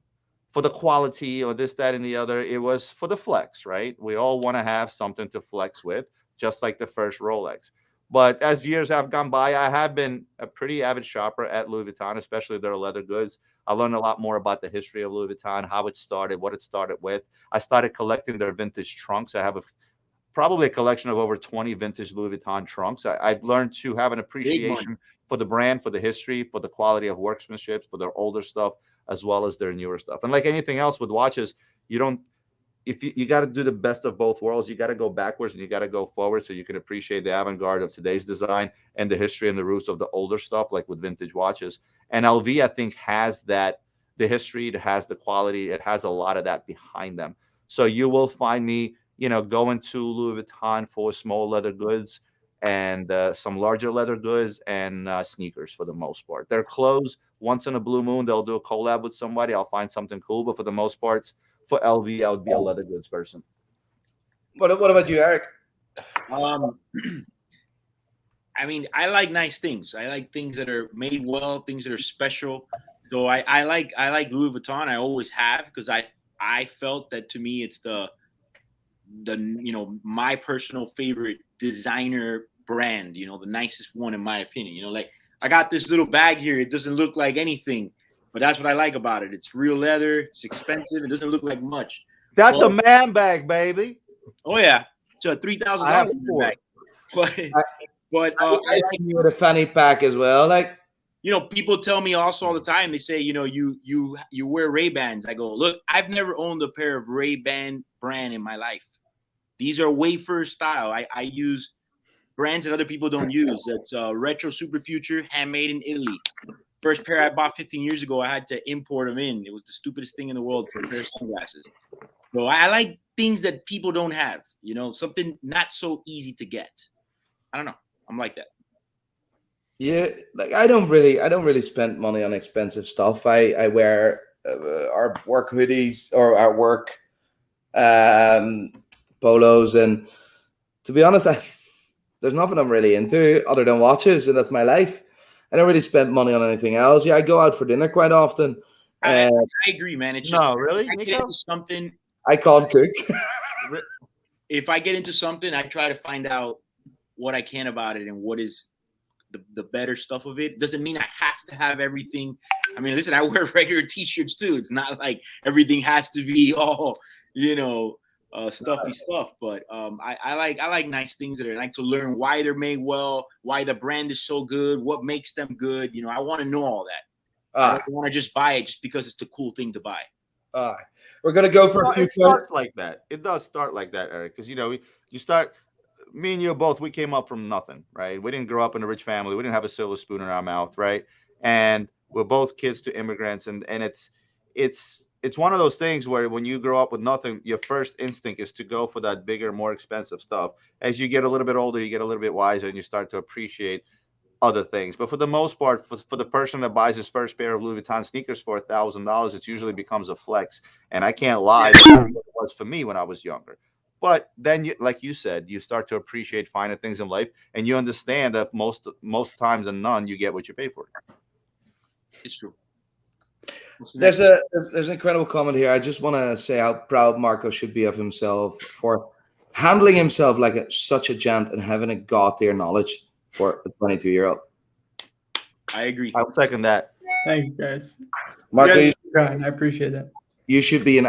for the quality or this, that, and the other. It was for the flex, right? We all want to have something to flex with, just like the first Rolex. But as years have gone by, I have been a pretty avid shopper at Louis Vuitton, especially their leather goods. I learned a lot more about the history of Louis Vuitton, how it started, what it started with. I started collecting their vintage trunks. I have probably a collection of over 20 vintage Louis Vuitton trunks. I've learned to have an appreciation for the brand, for the history, for the quality of workmanship, for their older stuff, as well as their newer stuff. And like anything else with watches, if you got to do the best of both worlds, you got to go backwards and you got to go forward so you can appreciate the avant-garde of today's design and the history and the roots of the older stuff, like with vintage watches. And LV, I think, has that, the history, it has the quality, it has a lot of that behind them. So you will find me, going to Louis Vuitton for small leather goods and some larger leather goods and sneakers for the most part. Their clothes, once in a blue moon, they'll do a collab with somebody. I'll find something cool, but for the most part, for LV, I would be a leather goods person. What about you, Eric? I mean, I like nice things. I like things that are made well, things that are special. So I like Louis Vuitton. I always have, because I felt that, to me, it's the my personal favorite designer brand. The nicest one in my opinion. Like, I got this little bag here. It doesn't look like anything, but that's what I like about it. It's real leather. It's expensive. It doesn't look like much. That's a man bag, baby. Oh yeah, it's a $3,000 bag. But I see you with a fanny pack as well. Like, people tell me also all the time. They say, you wear Ray-Bans. I go, look, I've never owned a pair of Ray-Ban brand in my life. These are Wayfarer style. I use brands that other people don't use. It's Retro Super Future, handmade in Italy. First pair I bought 15 years ago, I had to import them in. It was the stupidest thing in the world for a pair of sunglasses. So I like things that people don't have, something not so easy to get. I don't know. I'm like that. yeah, like I don't really spend money on expensive stuff. I wear our work hoodies or our work polos, and to be honest, there's nothing I'm really into other than watches, and that's my life. I don't really spend money on anything else. Yeah, I go out for dinner quite often. I agree, man. It's just, No, really, I get Nico? into something. I can't cook. If I get into something, I try to find out what I can about it and what is the better stuff of it. Doesn't mean I have to have everything. I mean, listen, I wear regular t-shirts too. It's not like everything has to be all, stuffy stuff. But I like nice things that I like to learn why they're made well, why the brand is so good, what makes them good. I want to know all that. I don't want to just buy it just because it's the cool thing to buy. We're gonna go for a few. It starts like that. It does start like that, Eric, because you start. Me and you both, we came up from nothing, right? We didn't grow up in a rich family. We didn't have a silver spoon in our mouth, right? And we're both kids to immigrants, and it's one of those things where when you grow up with nothing, your first instinct is to go for that bigger, more expensive stuff. As you get a little bit older, you get a little bit wiser, and you start to appreciate other things. But for the most part, for the person that buys his first pair of Louis Vuitton sneakers for $1,000, it usually becomes a flex. And I can't lie, that's what it was for me when I was younger. But then, like you said, you start to appreciate finer things in life, and you understand that most times than none, you get what you pay for. It's true. There's an incredible comment here. I just want to say how proud Marco should be of himself for handling himself like such a gent and having a god tier knowledge for a 22-year-old. I agree. I'll second that. Thank you, guys. Marco, You guys are kind. I appreciate that. you should be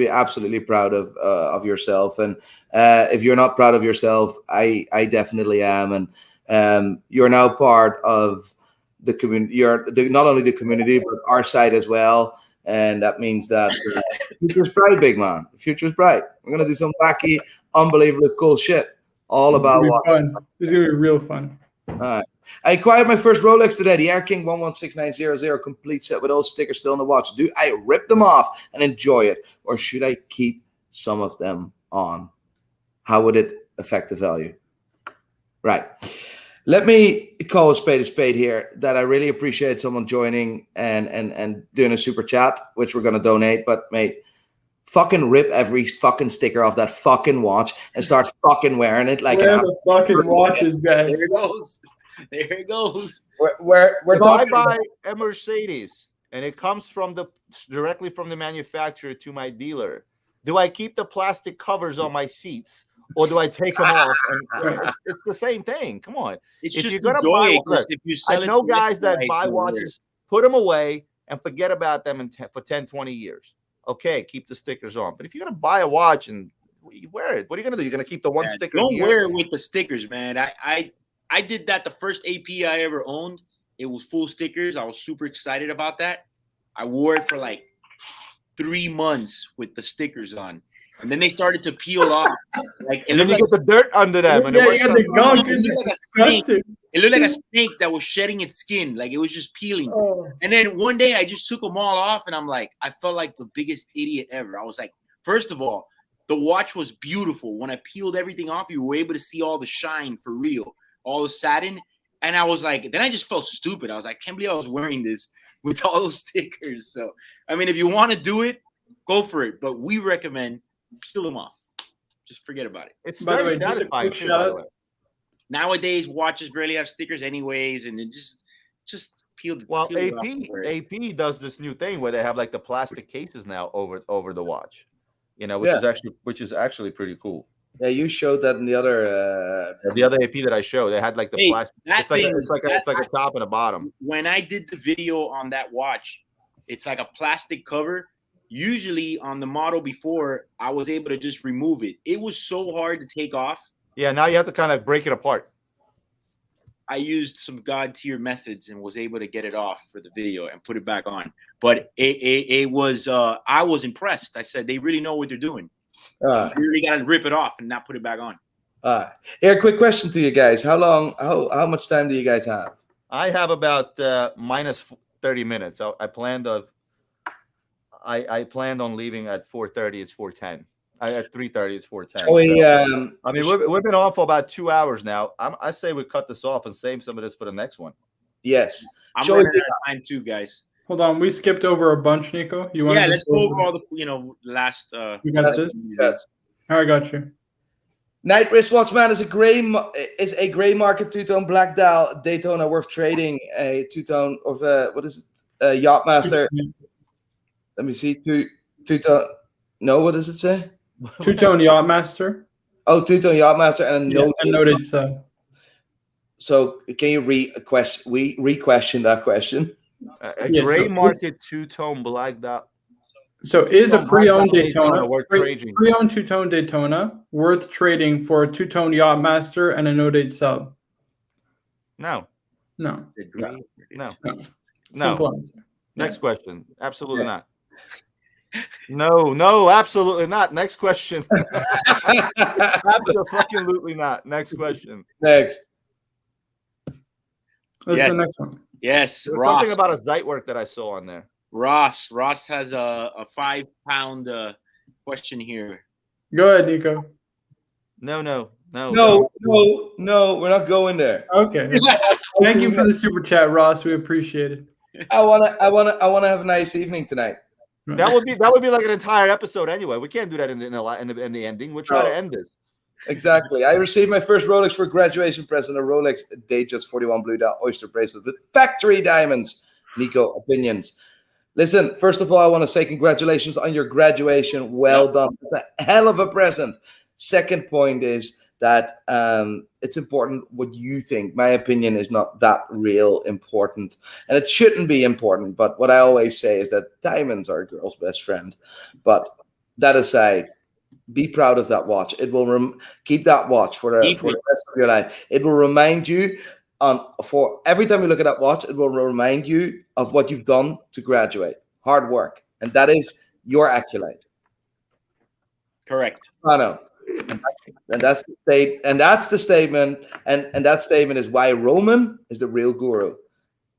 absolutely proud of yourself. And if you're not proud of yourself, I definitely am. And you're now part of the community. You're not only the community, but our side as well. And that means that the future's bright, big man. The future's bright. We're gonna do some wacky, unbelievable, cool shit. All about what. Fun. This is gonna be real fun. All right. I acquired my first Rolex today, the Air King 116900, complete set with all stickers still on the watch. Do I rip them off and enjoy it, or should I keep some of them on? How would it affect the value? Right. Let me call a spade here. That I really appreciate someone joining and doing a super chat, which we're going to donate. But, mate, fucking rip every fucking sticker off that fucking watch and start fucking wearing it like Where the fucking watches, guys? There it goes. There it goes. We're If I talking buy a Mercedes and it comes directly from the manufacturer to my dealer, do I keep the plastic covers on my seats or do I take them off? And it's the same thing. Come on. It's If just you're gonna enjoy buy, it, look, if you sell I it know to guys that right, buy you'll wear it. watches, put them away, and forget about them for 10, 20 years. Okay, keep the stickers on. But if you're gonna buy a watch and you wear it, what are you gonna do? You're gonna keep the one sticker Don't here? wear it with the stickers, man. I did that the first AP I ever owned. It was full stickers. I was super excited about that. I wore it for like 3 months with the stickers on, and then they started to peel off. Like it And then looked you like get the dirt under them. And Yeah, it you got was- the gunk. it It's looked like a snake. disgusting. It looked like a snake that was shedding its skin. Like it was just peeling. Oh. And then one day I just took them all off, and I'm like, I felt like the biggest idiot ever. I was like, first of all, the watch was beautiful. When I peeled everything off, you were able to see all the shine for real, all the satin. And I was like, then I just felt stupid. I was like, I can't believe I was wearing this with all those stickers. So, I mean, if you want to do it, go for it. But we recommend peel them off. Just forget about it. It's By the very way, just a satisfying quick too, shout by the out. way. Nowadays, watches barely have stickers anyways, and it just peel. Well, peel it off and wear it. AP does this new thing where they have like the plastic cases now over the watch, which is actually pretty cool. Yeah, you showed that in the other. The other AP that I showed, they had like the Hey, plastic. that It's like thing- it's like a top and a bottom. When I did the video on that watch, it's like a plastic cover. Usually on the model before, I was able to just remove it. It was so hard to take off. Yeah, now you have to kind of break it apart. I used some god tier methods and was able to get it off for the video and put it back on. But it was I was impressed. I said they really know what they're doing. You really got to rip it off and not put it back on. Here, quick question to you guys: how much time do you guys have? I have about minus 30 minutes. I planned on leaving at 4:30. It's 4:10. At 3:30, it's 4:10. So I mean, we've been on for about 2 hours now. I say we cut this off and save some of this for the next one. yes. I'm Joey, running out of time too, guys. Hold on, we skipped over a bunch, Nico. You want? Yeah, let's go over all the last. You got this. Yes. All right, got you. Night Wristwatch Man is a gray market two-tone black dial Daytona worth trading. A two-tone of what is it? Yachtmaster. Let me see. Two-tone. No, what does it say? Two-tone Yachtmaster. Oh, two-tone Yachtmaster and a noted sub. So can you re-question that question? Yeah, gray so market two-tone black dial. So is a pre-owned Daytona, worth trading? pre-owned two-tone Daytona worth trading for a two-tone Yachtmaster and a no-date sub? No. No. No. Simple answer. Next question. Absolutely not. No, absolutely not. Next question. Absolutely not. Next question. Next. That's the next one. Yes, There's Ross. something about a Zeit work that I saw on there. Ross has a 5-pound question here. Go ahead, Nico. No. We're not going there. Okay. Thank you for the super chat, Ross. We appreciate it. I wanna have a nice evening tonight. That would be like an entire episode anyway. We can't do that in the ending. We'll try to end this. Exactly. I received my first Rolex for graduation present, a Rolex Datejust 41 Blue Dial Oyster bracelet with factory diamonds. Nico, opinions. Listen, first of all, I want to say congratulations on your graduation. Well done. It's a hell of a present. Second point is that it's important what you think. My opinion is not that real important, and it shouldn't be important. But what I always say is that diamonds are a girl's best friend. But that aside, be proud of that watch. It will keep that watch for the rest of your life. It will remind you for every time you look at that watch, it will remind you of what you've done to graduate. Hard work, and that is your accolade. Correct. I know. And that's the statement, and that statement is why Roman is the real guru.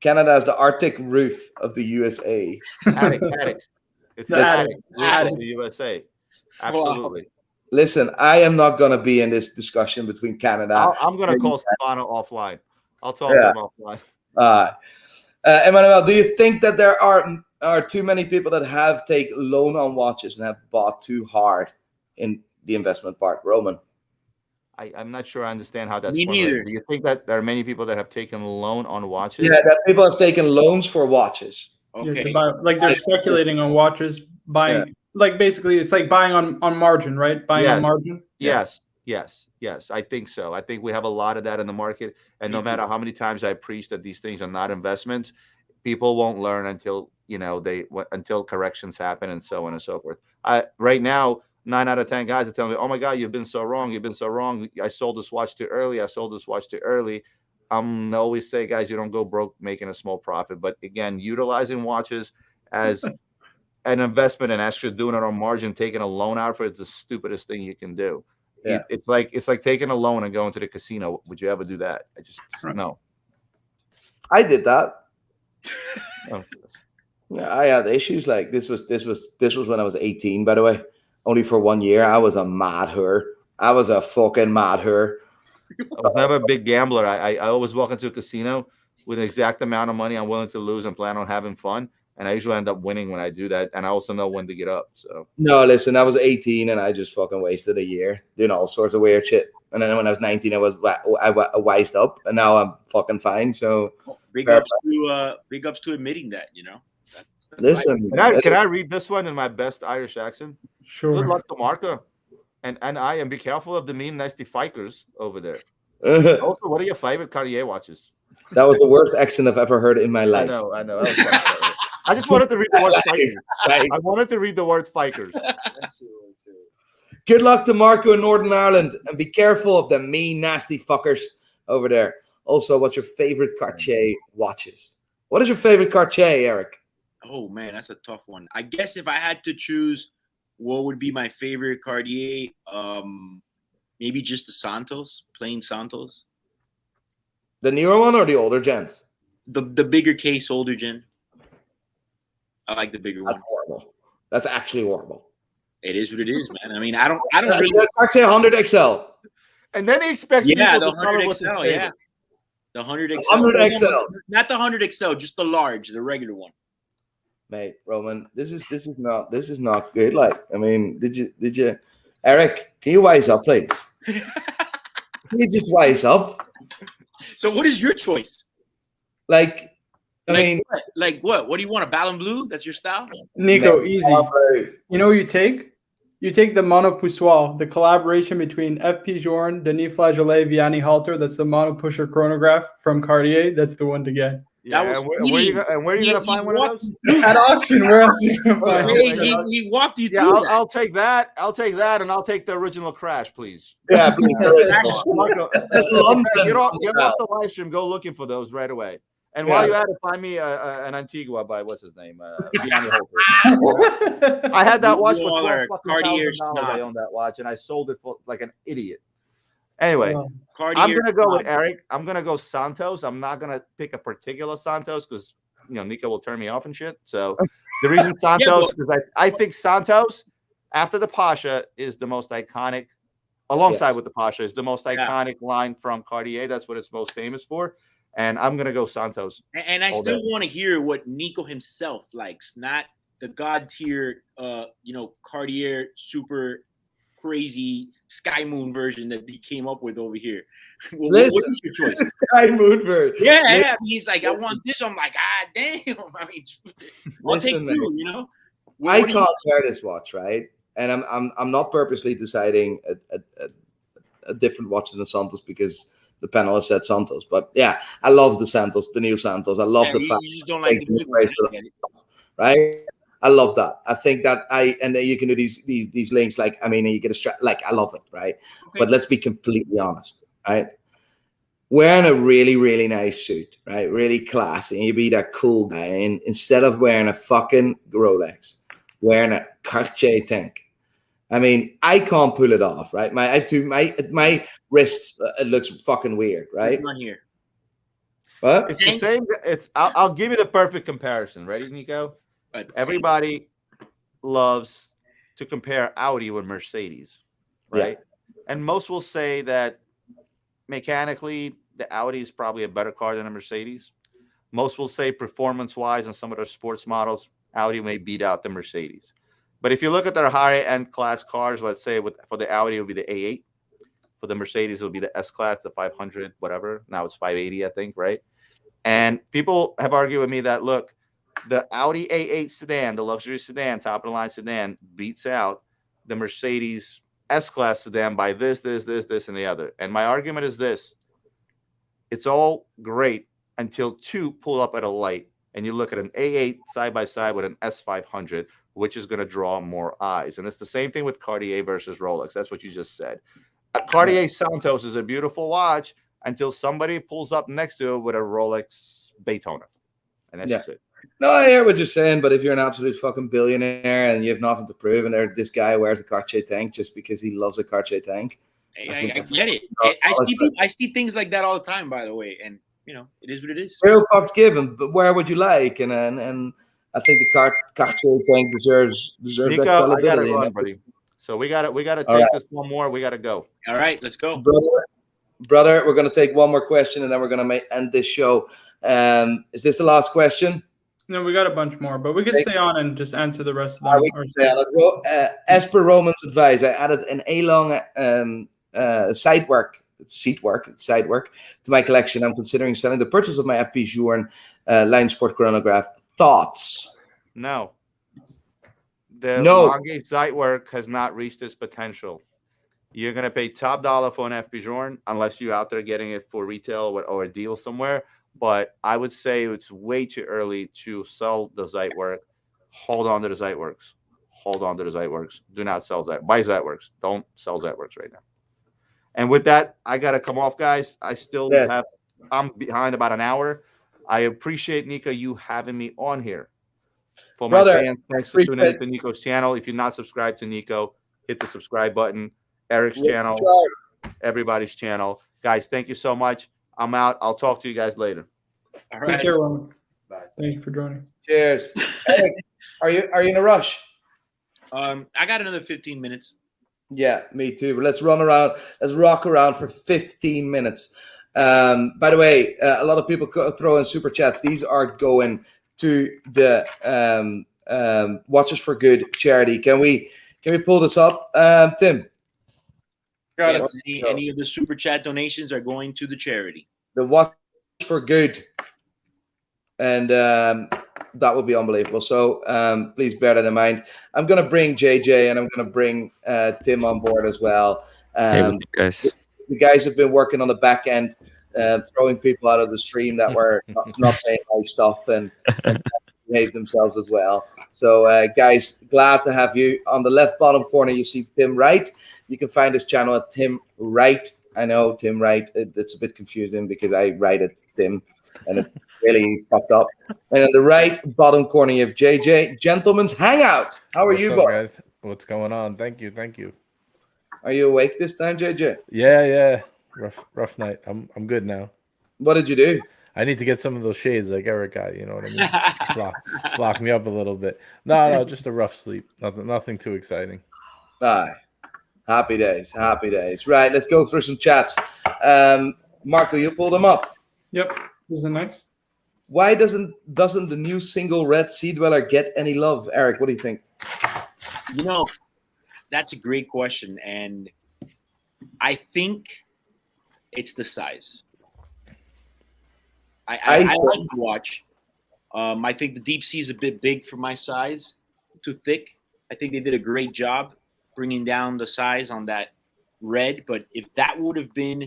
Canada is the Arctic roof of the USA. Attic. It's the attic roof attic. of the USA. Absolutely. Listen, I am not going to be in this discussion between Canada. I'm going to call Stefano offline. I'll talk to him offline. Emmanuel, do you think that there are too many people that have taken loan on watches and have bought too hard in the investment part? Roman? I'm not sure I understand how that's Me formulated. neither. Do you think that there are many people that have taken loan on watches? Yeah, that people have taken loans for watches. Yeah, to buy, like they're speculating on watches, buying like basically it's like buying on margin, right? Buying on margin. Yes. I think so. I think we have a lot of that in the market, and no matter how many times I preach that these things are not investments, people won't learn until until corrections happen and so on and so forth. Right now, 9 out of 10 guys are telling me, "Oh my God, you've been so wrong. You've been so wrong. I sold this watch too early. I sold this watch too early." I'm always say, guys, you don't go broke making a small profit. But again, utilizing watches as an investment and actually doing it on margin, taking a loan out for it's the stupidest thing you can do. Yeah. It's like taking a loan and going to the casino. Would you ever do that? I just no. I did that. Oh. Yeah, I had issues like this was when I was 18, by the way. Only for 1 year. I was a mad whore. I was a fucking mad whore. I was never a big gambler. I always walk into a casino with an exact amount of money I'm willing to lose and plan on having fun. And I usually end up winning when I do that. And I also know when to get up. So no, listen, I was 18 and I just fucking wasted a year doing all sorts of weird shit. And then when I was 19, I wised up, and now I'm fucking fine. So big ups to admitting that, you know. That's listen, can I read this one in my best Irish accent? Sure. Good luck to Marco. And be careful of the mean nasty fikers over there. Also, what are your favorite Cartier watches? That was the worst accent I've ever heard in my life. I know. I just wanted to read the word fikers. I wanted to read the word fikers. Good luck to Marco in Northern Ireland, and be careful of the mean, nasty fuckers over there. Also, what's your favorite Cartier watches? What is your favorite Cartier, Eric? Oh man, that's a tough one. I guess if I had to choose, what would be my favorite Cartier? Maybe just the Santos, plain Santos. The newer one or the older gens? The bigger case, older gen. I like the bigger That's one. horrible. That's actually horrible. It is what it is, man. I mean, I don't really. That's actually 100 XL. And then he expects Yeah, people the to tell him 100 what's his XL. favorite. Yeah, the 100 XL. 100 XL. Not the 100 XL, just the large, the regular one. Mate, Roman, this is not good. Like, I mean, did you, Eric? Can you wise up, please? Can you just wise up? So, what is your choice? Like, I mean, what? Like what? What do you want? A Ballon Bleu? That's your style? Nico, easy. You know what you take? You take the Monopoussoir, the collaboration between F.P. Journe, Denis Flageolet, Vianney Halter. That's the Monopusher chronograph from Cartier. That's the one to get. Yeah, and where are you gonna find one of those? At auction, where else are you gonna find Hey, he walked you through that. I'll take that. I'll take that, and I'll take the original Crash, please. Yeah, please. Marco, That's London. get off the live stream. Go looking for those right away. And while you're at it, find me an Antigua by what's his name, Gianni Holter. I had that watch for $12,000. I owned that watch, and I sold it for like an idiot. Anyway, I'm gonna go with Eric. I'm gonna go Santos. I'm not gonna pick a particular Santos because Nico will turn me off and shit. So the reason Santos because I think Santos after the Pasha is the most iconic, alongside with the Pasha is the most iconic line from Cartier. That's what it's most famous for. And I'm gonna go Santos. And I still want to hear what Nico himself likes, not the god tier, Cartier super crazy Sky Moon version that he came up with over here. What is your choice? Sky Moon version. Yeah. He's like, I want this. I'm like, damn. I mean, I'll take two. I can't wear this watch, right? And I'm not purposely deciding a different watch than the Santos because the panel has said Santos. But yeah, I love the Santos, the new Santos. I love the you, fact you just don't like the taking big one. praise for I get it. right? I love that. I think that and then you can do these links like, I mean, you get a strap, like, I love it, right? Okay. But let's be completely honest, right? Wearing a really, really nice suit, right? Really classy, and you be that cool guy, and instead of wearing a fucking Rolex, wearing a Cartier tank. I mean, I can't pull it off, right? My wrists, it looks fucking weird, right? Which one here? What? It's the same. I'll give you the perfect comparison. Ready, Nico? But Everybody loves to compare Audi with Mercedes, right? And most will say that mechanically, the Audi is probably a better car than a Mercedes. Most will say performance-wise on some of their sports models, Audi may beat out the Mercedes. But if you look at their high-end class cars, let's say for the Audi, it would be the A8. For the Mercedes, it would be the S-Class, the 500, whatever. Now it's 580, I think, right? And people have argued with me that, look, the Audi A8 sedan, the luxury sedan, top-of-the-line sedan, beats out the Mercedes S-Class sedan by this, and the other. And my argument is this. It's all great until two pull up at a light and you look at an A8 side by side with an S500, which is going to draw more eyes. And it's the same thing with Cartier versus Rolex. That's what you just said. A Cartier Santos is a beautiful watch until somebody pulls up next to it with a Rolex Daytona. And that's just it. No, I hear what you're saying, but if you're an absolute fucking billionaire and you have nothing to prove, and this guy wears a Cartier tank just because he loves a Cartier tank, I get it. I see things like that all the time, by the way, and you know, it is what it is. Real fucks given, but where would you like? And I think the Cartier tank deserves Nico, that credibility. I gotta run, buddy. So we gotta take this one more. We gotta go. All right, let's go, brother. We're gonna take one more question, and then we're gonna end this show. Is this the last question? No, we got a bunch more, but we can stay on and just answer the rest of them. Let's go. As per Roman's advice, I added an A-long side work to my collection. I'm considering selling the purchase of my FP Journe line sport chronograph. Thoughts? No. The Lange site work has not reached its potential. You're going to pay top dollar for an FP Journe unless you're out there getting it for retail or a deal somewhere. But I would say it's way too early to sell the Zeitwerk. Hold on to the Zeitwerks. Hold on to the Zeitwerks. Do not sell Zeitwerks. Buy Zeitwerks. Don't sell Zeitwerks right now. And with that, I got to come off, guys. I'm behind about an hour. I appreciate, Nico, you having me on here. For my fans, thanks for tuning into Nico's channel. If you're not subscribed to Nico, hit the subscribe button. Eric's channel, everybody's channel. Guys, thank you so much. I'm out. I'll talk to you guys later. All right. Take care, Roman. Bye. Thank you for joining. Cheers. Eric, are you in a rush? I got another 15 minutes. Yeah, me too. But let's rock around for 15 minutes. By the way, a lot of people throw in super chats. These are going to the Watches for Good charity. Can we pull this up, Tim? Yes, any of the super chat donations are going to the charity. The Watch for Good, and that would be unbelievable. So please bear that in mind. I'm going to bring JJ and I'm going to bring Tim on board as well. Hey, what's up, guys? The guys have been working on the back end, throwing people out of the stream that were not saying nice stuff and behave themselves as well. So guys, glad to have you. On the left bottom corner, you see Tim Wright. You can find his channel at Tim Wright. I know Tim Wright. It's a bit confusing because I write it Tim, and it's really fucked up. And on the right bottom corner, you have JJ, Gentleman's Hangout. How are you, boys? What's going on? Thank you. Are you awake this time, JJ? Yeah. Rough night. I'm good now. What did you do? I need to get some of those shades like Eric got. You know what I mean? Just block me up a little bit. No, just a rough sleep. Nothing too exciting. Aye. Happy days. Right, let's go through some chats. Marco, you pulled them up. Yep. This is the next. Why doesn't the new single Red Sea Dweller get any love? Eric, what do you think? You know, that's a great question. And I think it's the size. I like the watch. I think the Deep Sea is a bit big for my size, too thick. I think they did a great job bringing down the size on that red, but if that would have been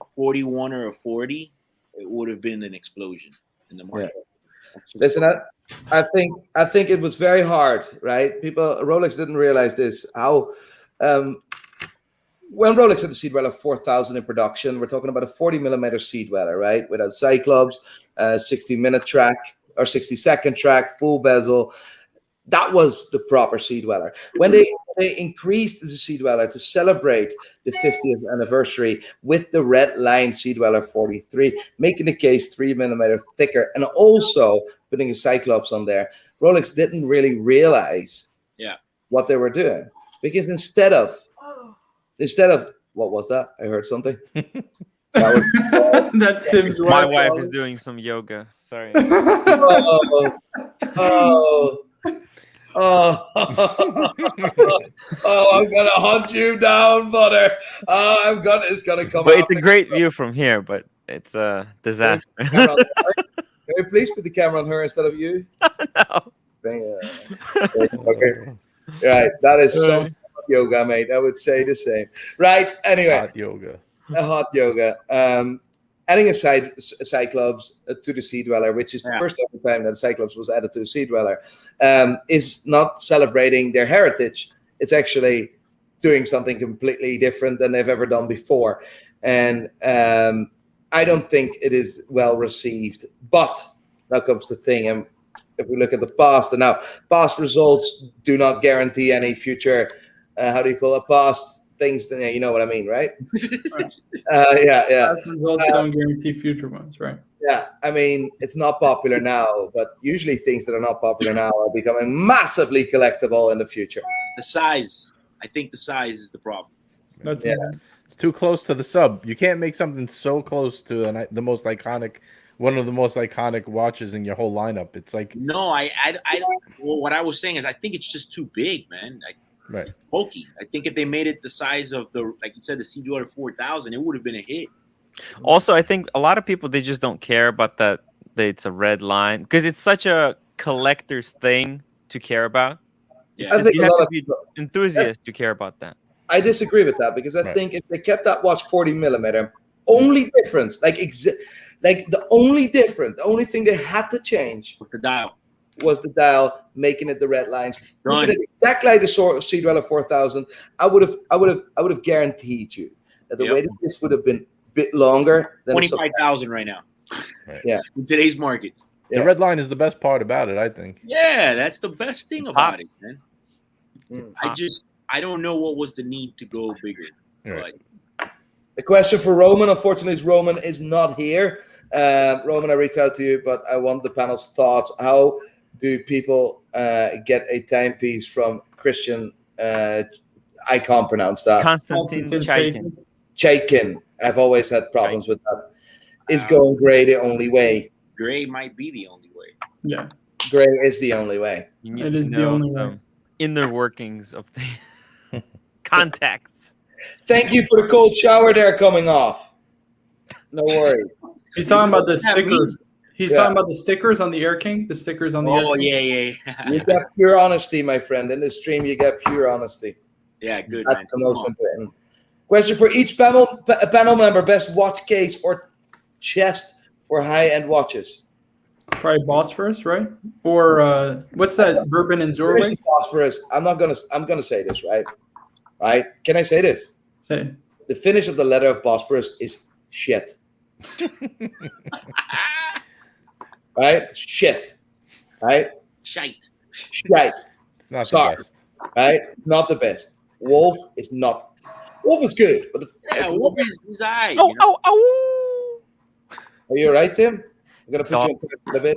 a 41 or a 40, it would have been an explosion in the market. Listen, I think it was very hard, right? Rolex didn't realize this. How when Rolex had the seat dweller 4000 in production, we're talking about a 40mm seat dweller, right? Without Cyclops, 60-minute track or 60-second track, full bezel. That was the proper seat dweller. When they increased the seat dweller to celebrate the 50th anniversary with the red line seat dweller 43, making the case 3mm thicker, and also putting a Cyclops on there, Rolex didn't really realize what they were doing, because instead of what was that? I heard something. That's Tim's wife. My wife is doing some yoga. Sorry. Oh, I'm gonna hunt you down, butter. It's gonna come. But it's a great view from here, but it's a disaster. Can we please put the camera on her instead of you? No. Okay. Right. That is some yoga, mate. I would say the same. Right. Anyway. Hot yoga. Hot yoga. Adding a Cyclops to the Sea Dweller, which is the first ever time that Cyclops was added to the Sea Dweller, is not celebrating their heritage. It's actually doing something completely different than they've ever done before. And I don't think it is well received. But now comes the thing. And if we look at the past, and now past results do not guarantee any future, past things, you know what I mean, right? Past results don't guarantee future ones, right? Yeah, I mean, it's not popular now, but usually things that are not popular now are becoming massively collectible in the future. The size. I think the size is the problem. That's It's too close to the sub. You can't make something so close to one of the most iconic watches in your whole lineup. It's like what I was saying is I think it's just too big, man. Right. Bulky. I think if they made it the size of like you said, the Sea Dweller 4000, it would have been a hit. Also, I think a lot of people, they just don't care about that it's a red line, because it's such a collector's thing to care about. Yeah, I think you have to be enthusiast to care about that. I disagree with that, because I think if they kept that watch 40mm, only difference, the only thing they had to change with the dial was the dial, making it the red lines. Done. It exactly like the Sea Dweller 4000. I would have guaranteed you that the way that this would have been a bit longer than 25,000 right now. Right. Yeah, in today's market. The red line is the best part about it, I think. Yeah, that's the best thing about it, man. I don't know what was the need to go bigger. Right. The question for Roman, unfortunately, Roman is not here. Roman, I reached out to you, but I want the panel's thoughts. How do people get a timepiece from Christian? I can't pronounce that. Konstantin Chaikin. Chaikin. I've always had problems with that. Is going gray the only way? Gray might be the only way. Yeah. Gray is the only way. You need to know the inner workings of the contacts. Thank you for the cold shower there coming off. No worries. He's talking about the stickers. He's talking about the stickers on the Air King. The stickers on the Air King. Oh, yeah. You get pure honesty, my friend. In this stream, you get pure honesty. Yeah, good. That's the most important. Question for each panel member: best watch case or chest for high-end watches? Probably Bosphorus, right? Or what's that? Bourbon and Zorway? Bosphorus. I'm gonna say this, right? Right? Can I say this? Say. The finish of the leather of Bosphorus is shit. Right? Shit. Right? Shite. It's not the best. Right? Not the best. Wolf is not. Wolf is good, but Wolf is alright. Oh. Are you alright, Tim? I'm gonna put you in a bit.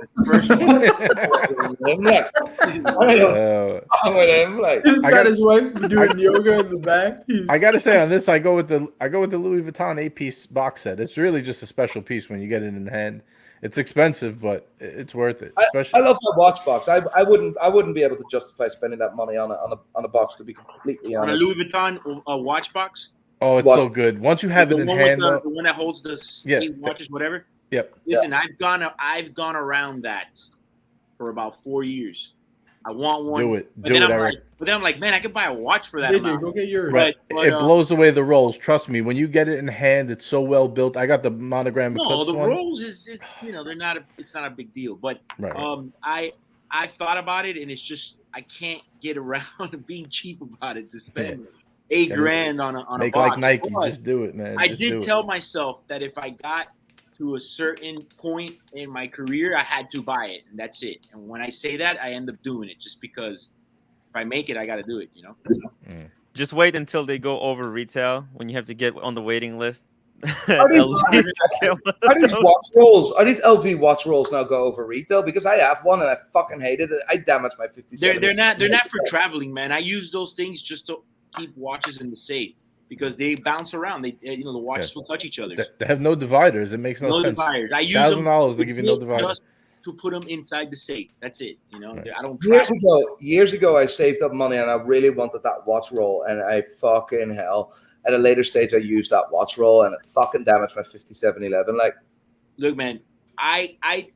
He's got his wife doing yoga in the back. I gotta say, on this, I go with the Louis Vuitton 8-piece box set. It's really just a special piece when you get it in hand. It's expensive, but it's worth it. I love that watch box. I wouldn't be able to justify spending that money on a box, to be completely honest. On a Louis Vuitton watch box. Oh, it's so good. Once you have it in hand, the one that holds the watches, whatever. Yep. Listen, I've gone around that for about 4 years. I want one. Do it. But Do then it, I'm Eric. like, man, I could buy a watch for that JJ, amount. go get yours. Right. But, It blows away the rolls. Trust me. When you get it in hand, it's so well built. I got the monogram No, Eclipse the one. rolls is they're not it's not a big deal. But Right. I thought about it, and it's just I can't get around to being cheap about it to spend $8,000 on a Make watch. like Nike. But Just do it, man. I Just did do tell myself that if I got to a certain point in my career, I had to buy it, and that's it. And when I say that, I end up doing it just because if I make it, I got to do it. Just wait until they go over retail when you have to get on the waiting list. Are these, At least get one of are these those. watch rolls? Are these LV watch rolls now go over retail? Because I have one and I fucking hated it. I damaged my 57. They're not for traveling, man. I use those things just to keep watches in the safe because they bounce around. They the watches will touch each other. They have no dividers. It makes no sense. Dividers. I use them $1,000 they give you no divider. just to put them inside the safe. That's it. Right. I don't. Years ago, I saved up money and I really wanted that watch roll, and I fucking hell. At a later stage, I used that watch roll and it fucking damaged my 5711. Like, look, man, I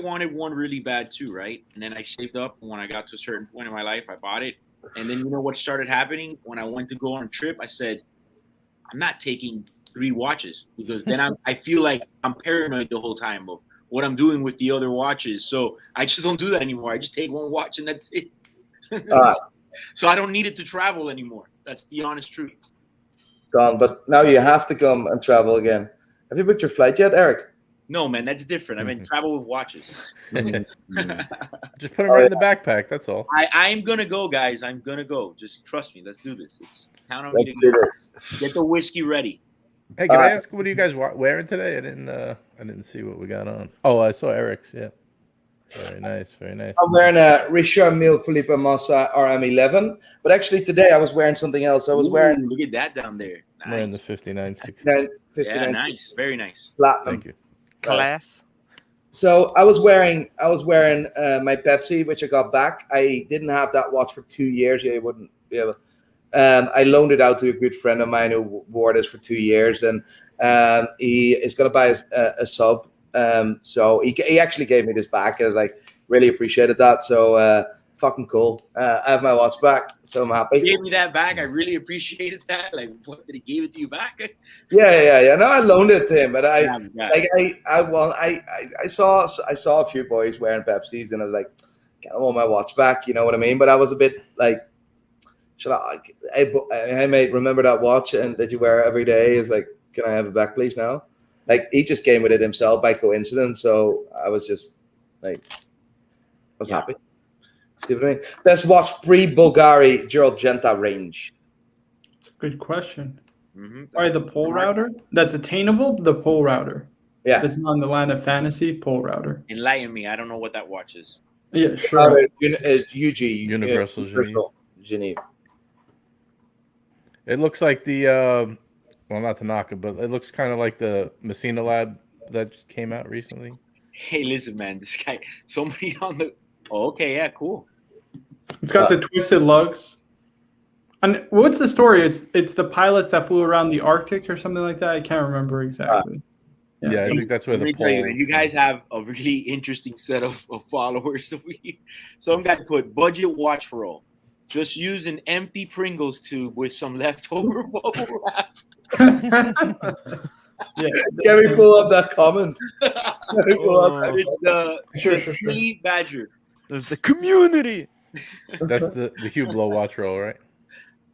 wanted one really bad too, right? And then I saved up, and when I got to a certain point in my life, I bought it. And then you know what started happening? When I went to go on a trip, I said, I'm not taking 3 watches because then I feel like I'm paranoid the whole time of what I'm doing with the other watches. So I just don't do that anymore. I just take 1 watch and that's it. So I don't need it to travel anymore. That's the honest truth. Done. But now you have to come and travel again. Have you booked your flight yet, Eric? No, man, that's different. I mean, travel with watches. Just put them right in the backpack. That's all. I'm gonna go, guys. I'm gonna go. Just trust me. Let's do this. Count on Let's me to do go. this. Get the whiskey ready. Hey, can I ask what are you guys wearing today? I didn't see what we got on. Oh, I saw Eric's. Yeah. Very nice. Very nice. I'm wearing a Richard Mille Felipe Massa RM11, but actually today I was wearing something else. I was wearing. Look at that down there. Nice. I'm wearing the 5960. 59 Yeah, nice. Very nice. Platinum. Thank you. Class. So I was wearing my Pepsi, which I got back. I didn't have that watch for 2 years. Yeah, you wouldn't be able. I loaned it out to a good friend of mine who wore this for 2 years, and he is going to buy a sub. So he actually gave me this back. I was like, really appreciated that. So fucking cool. I have my watch back, so I'm happy. He gave me that back. I really appreciated that. Like, what, did he give it to you back? Yeah. No, I loaned it to him, but I Yeah. saw a few boys wearing Pepsis, and I was like, I want my watch back. You know what I mean? But I was a bit like, should I? Hey mate, remember that watch and that you wear every day? Is like, can I have it back, please? Now, like he just came with it himself by coincidence, so I was just like, I was happy. See what I mean? Best watch pre-Bulgari Gerald Genta range. It's a good question. Mm-hmm. All right, the pole router that's attainable. The pole router. Yeah, That's not in the land of fantasy. Pole router. Enlighten me. I don't know what that watch is. Yeah, sure. UG Universal Geneva. It looks like the well, not the Naka, but it looks kind of like the Messina Lab that came out recently. Hey, listen, man. This guy. Somebody on the. Oh, okay. Yeah. Cool. It's got the twisted lugs. And what's the story? It's the pilots that flew around the Arctic or something like that. I can't remember exactly. Yeah, I think that's where Let the me tell you, pole. man, you guys have a really interesting set of followers. Some guy put budget watch roll. Just use an empty Pringles tube with some leftover bubble wrap. Yeah. Can we pull up that comment? Can we pull up that- It's the Sure. Honey Badger. There's the community. That's the Hublot watch roll, right?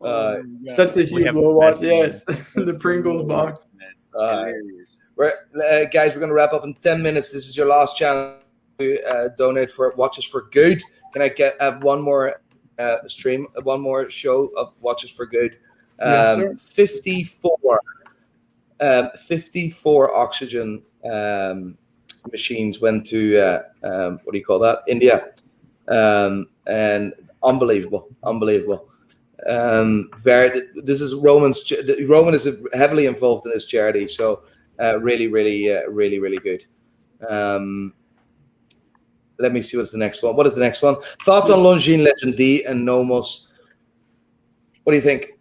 Oh, my God. That's a We huge have blow watch. best Yes, the Pringles box. Man, Uh, hilarious. Guys, we're going to wrap up in 10 minutes. This is your last chance to donate for Watches for Good. Can I have one more stream, one more show of Watches for Good? Yes, sir. 54 oxygen machines went to, what do you call that? India. And unbelievable. This is Roman's. Roman is heavily involved in this charity, so really good. Let me see what's the next one. What is the next one? Thoughts on Longines Legend D and Nomos? What do you think?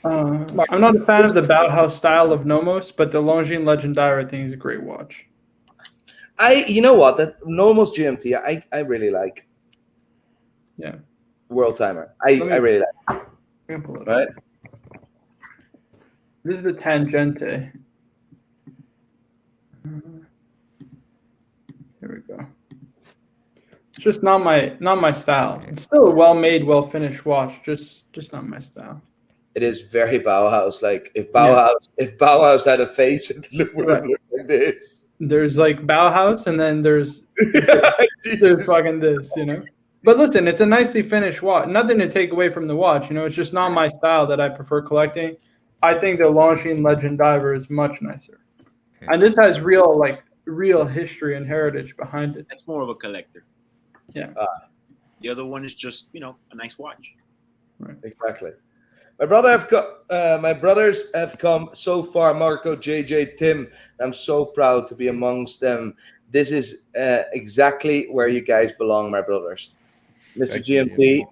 I'm not a fan of the Bauhaus style of Nomos, but the Longines Legendary I think is a great watch. You know what, that Nomos GMT I really like. Yeah. World timer. I really like it. Let me pull it up. Right? This is the Tangente. Here we go. It's just not my style. It's still a well-made, well-finished watch. Just not my style. It is very Bauhaus. Like if Bauhaus had a face, it would have looked like this. There's like Bauhaus, and then there's fucking this, you know. But listen, it's a nicely finished watch. Nothing to take away from the watch, you know. It's just not my style that I prefer collecting. I think the Longines Legend Diver is much nicer, and this has real history and heritage behind it. That's more of a collector. Yeah. The other one is just, a nice watch. Right. Exactly. My brothers have come so far. Marco, JJ, Tim. I'm so proud to be amongst them. This is exactly where you guys belong, my brothers. Mr. GMT,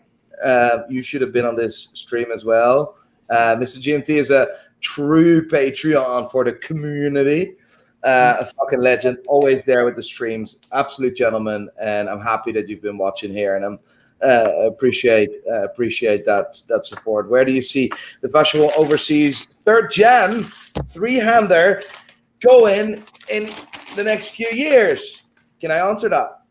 you should have been on this stream as well. Mr. GMT is a true Patreon for the community. A fucking legend, always there with the streams, absolute gentleman, and I'm happy that you've been watching here, and I'm appreciate that support. Where do you see the Vacheron Overseas 3rd Gen 3-hander going in the next few years? Can I answer that?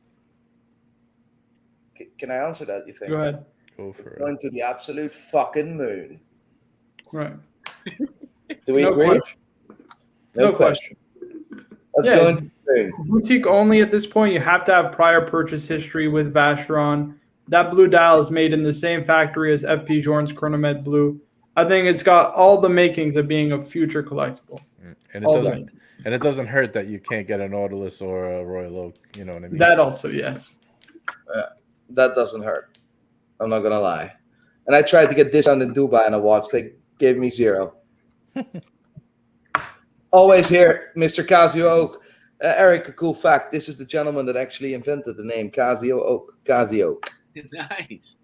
Can I answer that, you think? Go ahead. Go for it. Going to the absolute fucking moon. Right. Do we No agree? question. No question. Let's go into the moon. Boutique only at this point. You have to have prior purchase history with Vacheron. That blue dial is made in the same factory as FP Journe's Chronomed Blue. I think it's got all the makings of being a future collectible. And it doesn't hurt that you can't get a Nautilus or a Royal Oak. You know what I mean? That also, yes. That doesn't hurt. I'm not gonna lie. And I tried to get this on in Dubai on a watch. They gave me 0. Always here, Mr. Casio Oak. Eric, a cool fact. This is the gentleman that actually invented the name Casio Oak. Casio. Nice.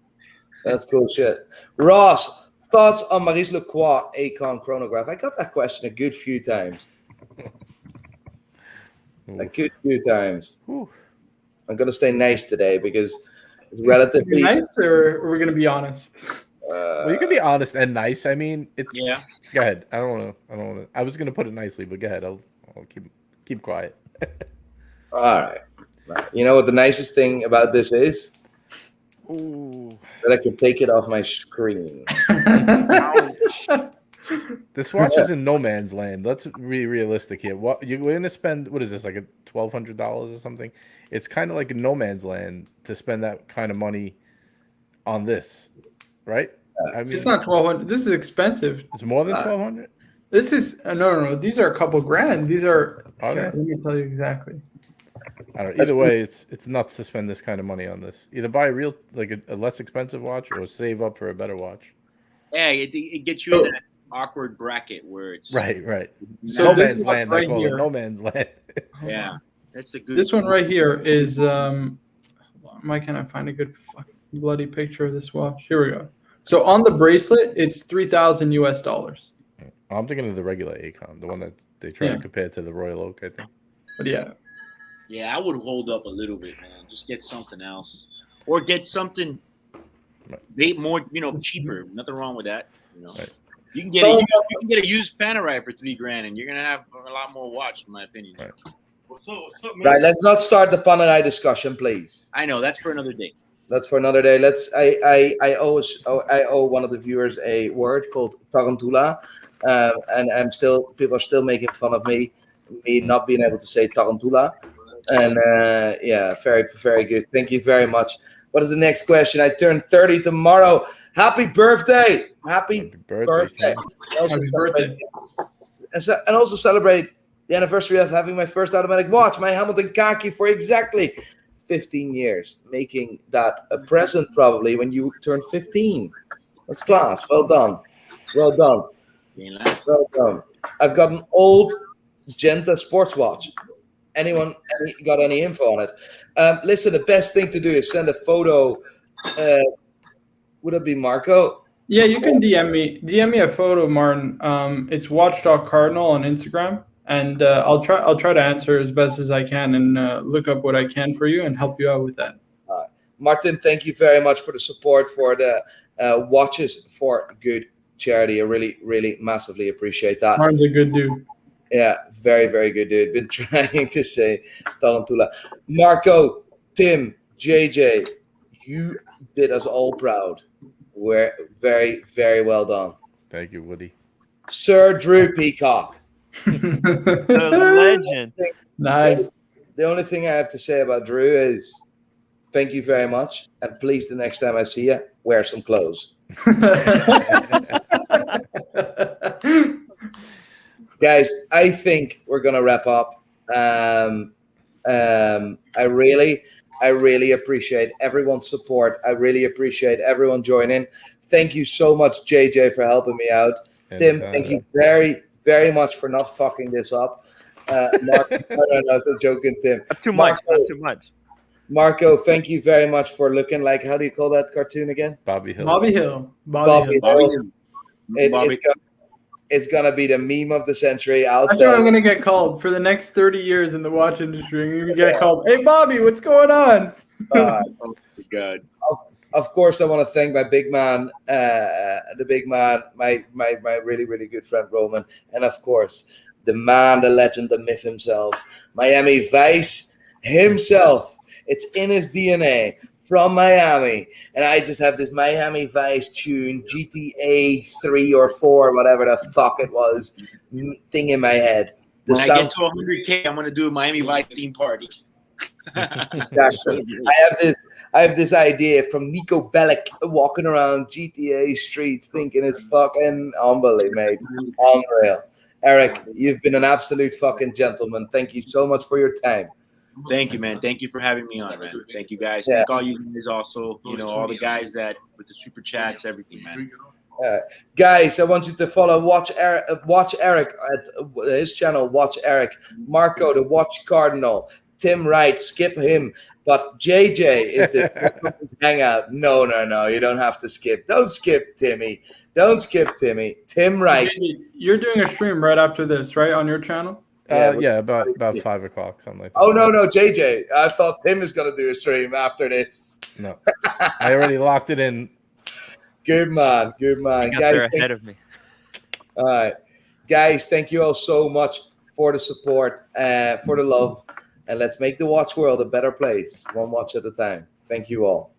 That's cool shit. Ross, thoughts on Maurice Lacroix Acon chronograph? I got that question a good few times. A good few times. I'm gonna stay nice today because it's relatively nice, or are we gonna be honest? Well, you can be honest and nice. I mean, it's Yeah. Go ahead. I don't want to. I was gonna put it nicely, but go ahead. I'll keep quiet. All right. You know what the nicest thing about this is? Ooh. That I can take it off my screen. This watch is in no man's land. Let's be realistic here. What you're going to spend? What is this, like $1,200 or something? It's kind of like in no man's land to spend that kind of money on this, right? I mean, It's not 1,200. This is expensive. It's more than 1,200. This is no. These are a couple grand. These are. Are they? Let me tell you exactly. I don't know. Either way, it's nuts to spend this kind of money on this. Either buy a real, like a less expensive watch, or save up for a better watch. Yeah, it gets you in that awkward bracket where it's Right. So No this man's watch land. right I call here- it no man's land. Yeah, that's the good. This one right here is why can't I find a good fucking bloody picture of this watch? Here we go. So on the bracelet, it's $3,000 US. I'm thinking of the regular Acon, the one that they try to compare to the Royal Oak, I think. But yeah. Yeah, I would hold up a little bit, man. Just get something else, or get something more, cheaper. Nothing wrong with that. Right. You can get a used Panerai for $3,000, and you're gonna have a lot more watch, in my opinion. Right. What's up, man? Right, let's not start the Panerai discussion, please. I know that's for another day. That's for another day. I owe one of the viewers a word called Tarantula, and people are still making fun of me not being able to say Tarantula. And very, very good. Thank you very much. What is the next question? I turn 30 tomorrow. Happy birthday! Happy birthday! And also celebrate the anniversary of having my first automatic watch, my Hamilton Khaki, for exactly 15 years, making that a present probably when you turn 15. That's class. Well done. Well done. Well done. I've got an old Genta sports watch. Anyone got any info on it? Listen, the best thing to do is send a photo. Would it be Marco? Yeah, you can DM me a photo, Martin. It's Watchdog Cardinal on Instagram, and I'll try to answer as best as I can and look up what I can for you and help you out with that. Martin, thank you very much for the support for the watches for good charity. I really, really massively appreciate that. Martin's a good dude. Yeah, very, very good dude. Been trying to say Tarantula. Marco, Tim, JJ, you did us all proud. We're very, very well done. Thank you, Woody. Sir Drew Peacock. The legend. Nice. The only thing I have to say about Drew is thank you very much. And please, the next time I see you, wear some clothes. Guys, I think we're going to wrap up. I really appreciate everyone's support. I really appreciate everyone joining. Thank you so much, JJ, for helping me out. Tim, thank you very, very much for not fucking this up. Mark, no, I'm joking, Tim. Not too much. Not too much. Marco, thank you very much for looking like, how do you call that cartoon again? Bobby Hill. Bobby Hill. It's going to be the meme of the century. That's what I'm going to get called for the next 30 years in the watch industry. You're going to get called, hey, Bobby, what's going on? Oh, God. Of course, I want to thank my big man, my really, really good friend, Roman. And, of course, the man, the legend, the myth himself, Miami Vice himself. It's in his DNA. From Miami, and I just have this Miami Vice tune, GTA 3 or 4, whatever the fuck it was, thing in my head. When I get to 100K, I'm gonna do a Miami Vice theme party. Exactly. I have this idea from Nico Bellic walking around GTA streets, thinking it's fucking unbelievable, mate. Unreal. Eric, you've been an absolute fucking gentleman. Thank you so much for your time. Thank you, man. Thank you for having me on, man. Thank you, guys. Yeah. Thank all you guys also, all the guys that with the super chats, everything, man. Guys, I want you to follow Watch Eric at his channel, Watch Eric. Marco, the Watch Cardinal. Tim Wright, skip him. But JJ is the hangout. No, you don't have to skip. Don't skip Timmy. Don't skip Timmy. Tim Wright. You're doing a stream right after this, right, on your channel? About 5 o'clock, something like that. Oh, no, JJ. I thought Tim is going to do a stream after this. No. I already locked it in. Good man. Guys, ahead of me. All right. Guys, thank you all so much for the support, for the love. And let's make the watch world a better place, one watch at a time. Thank you all.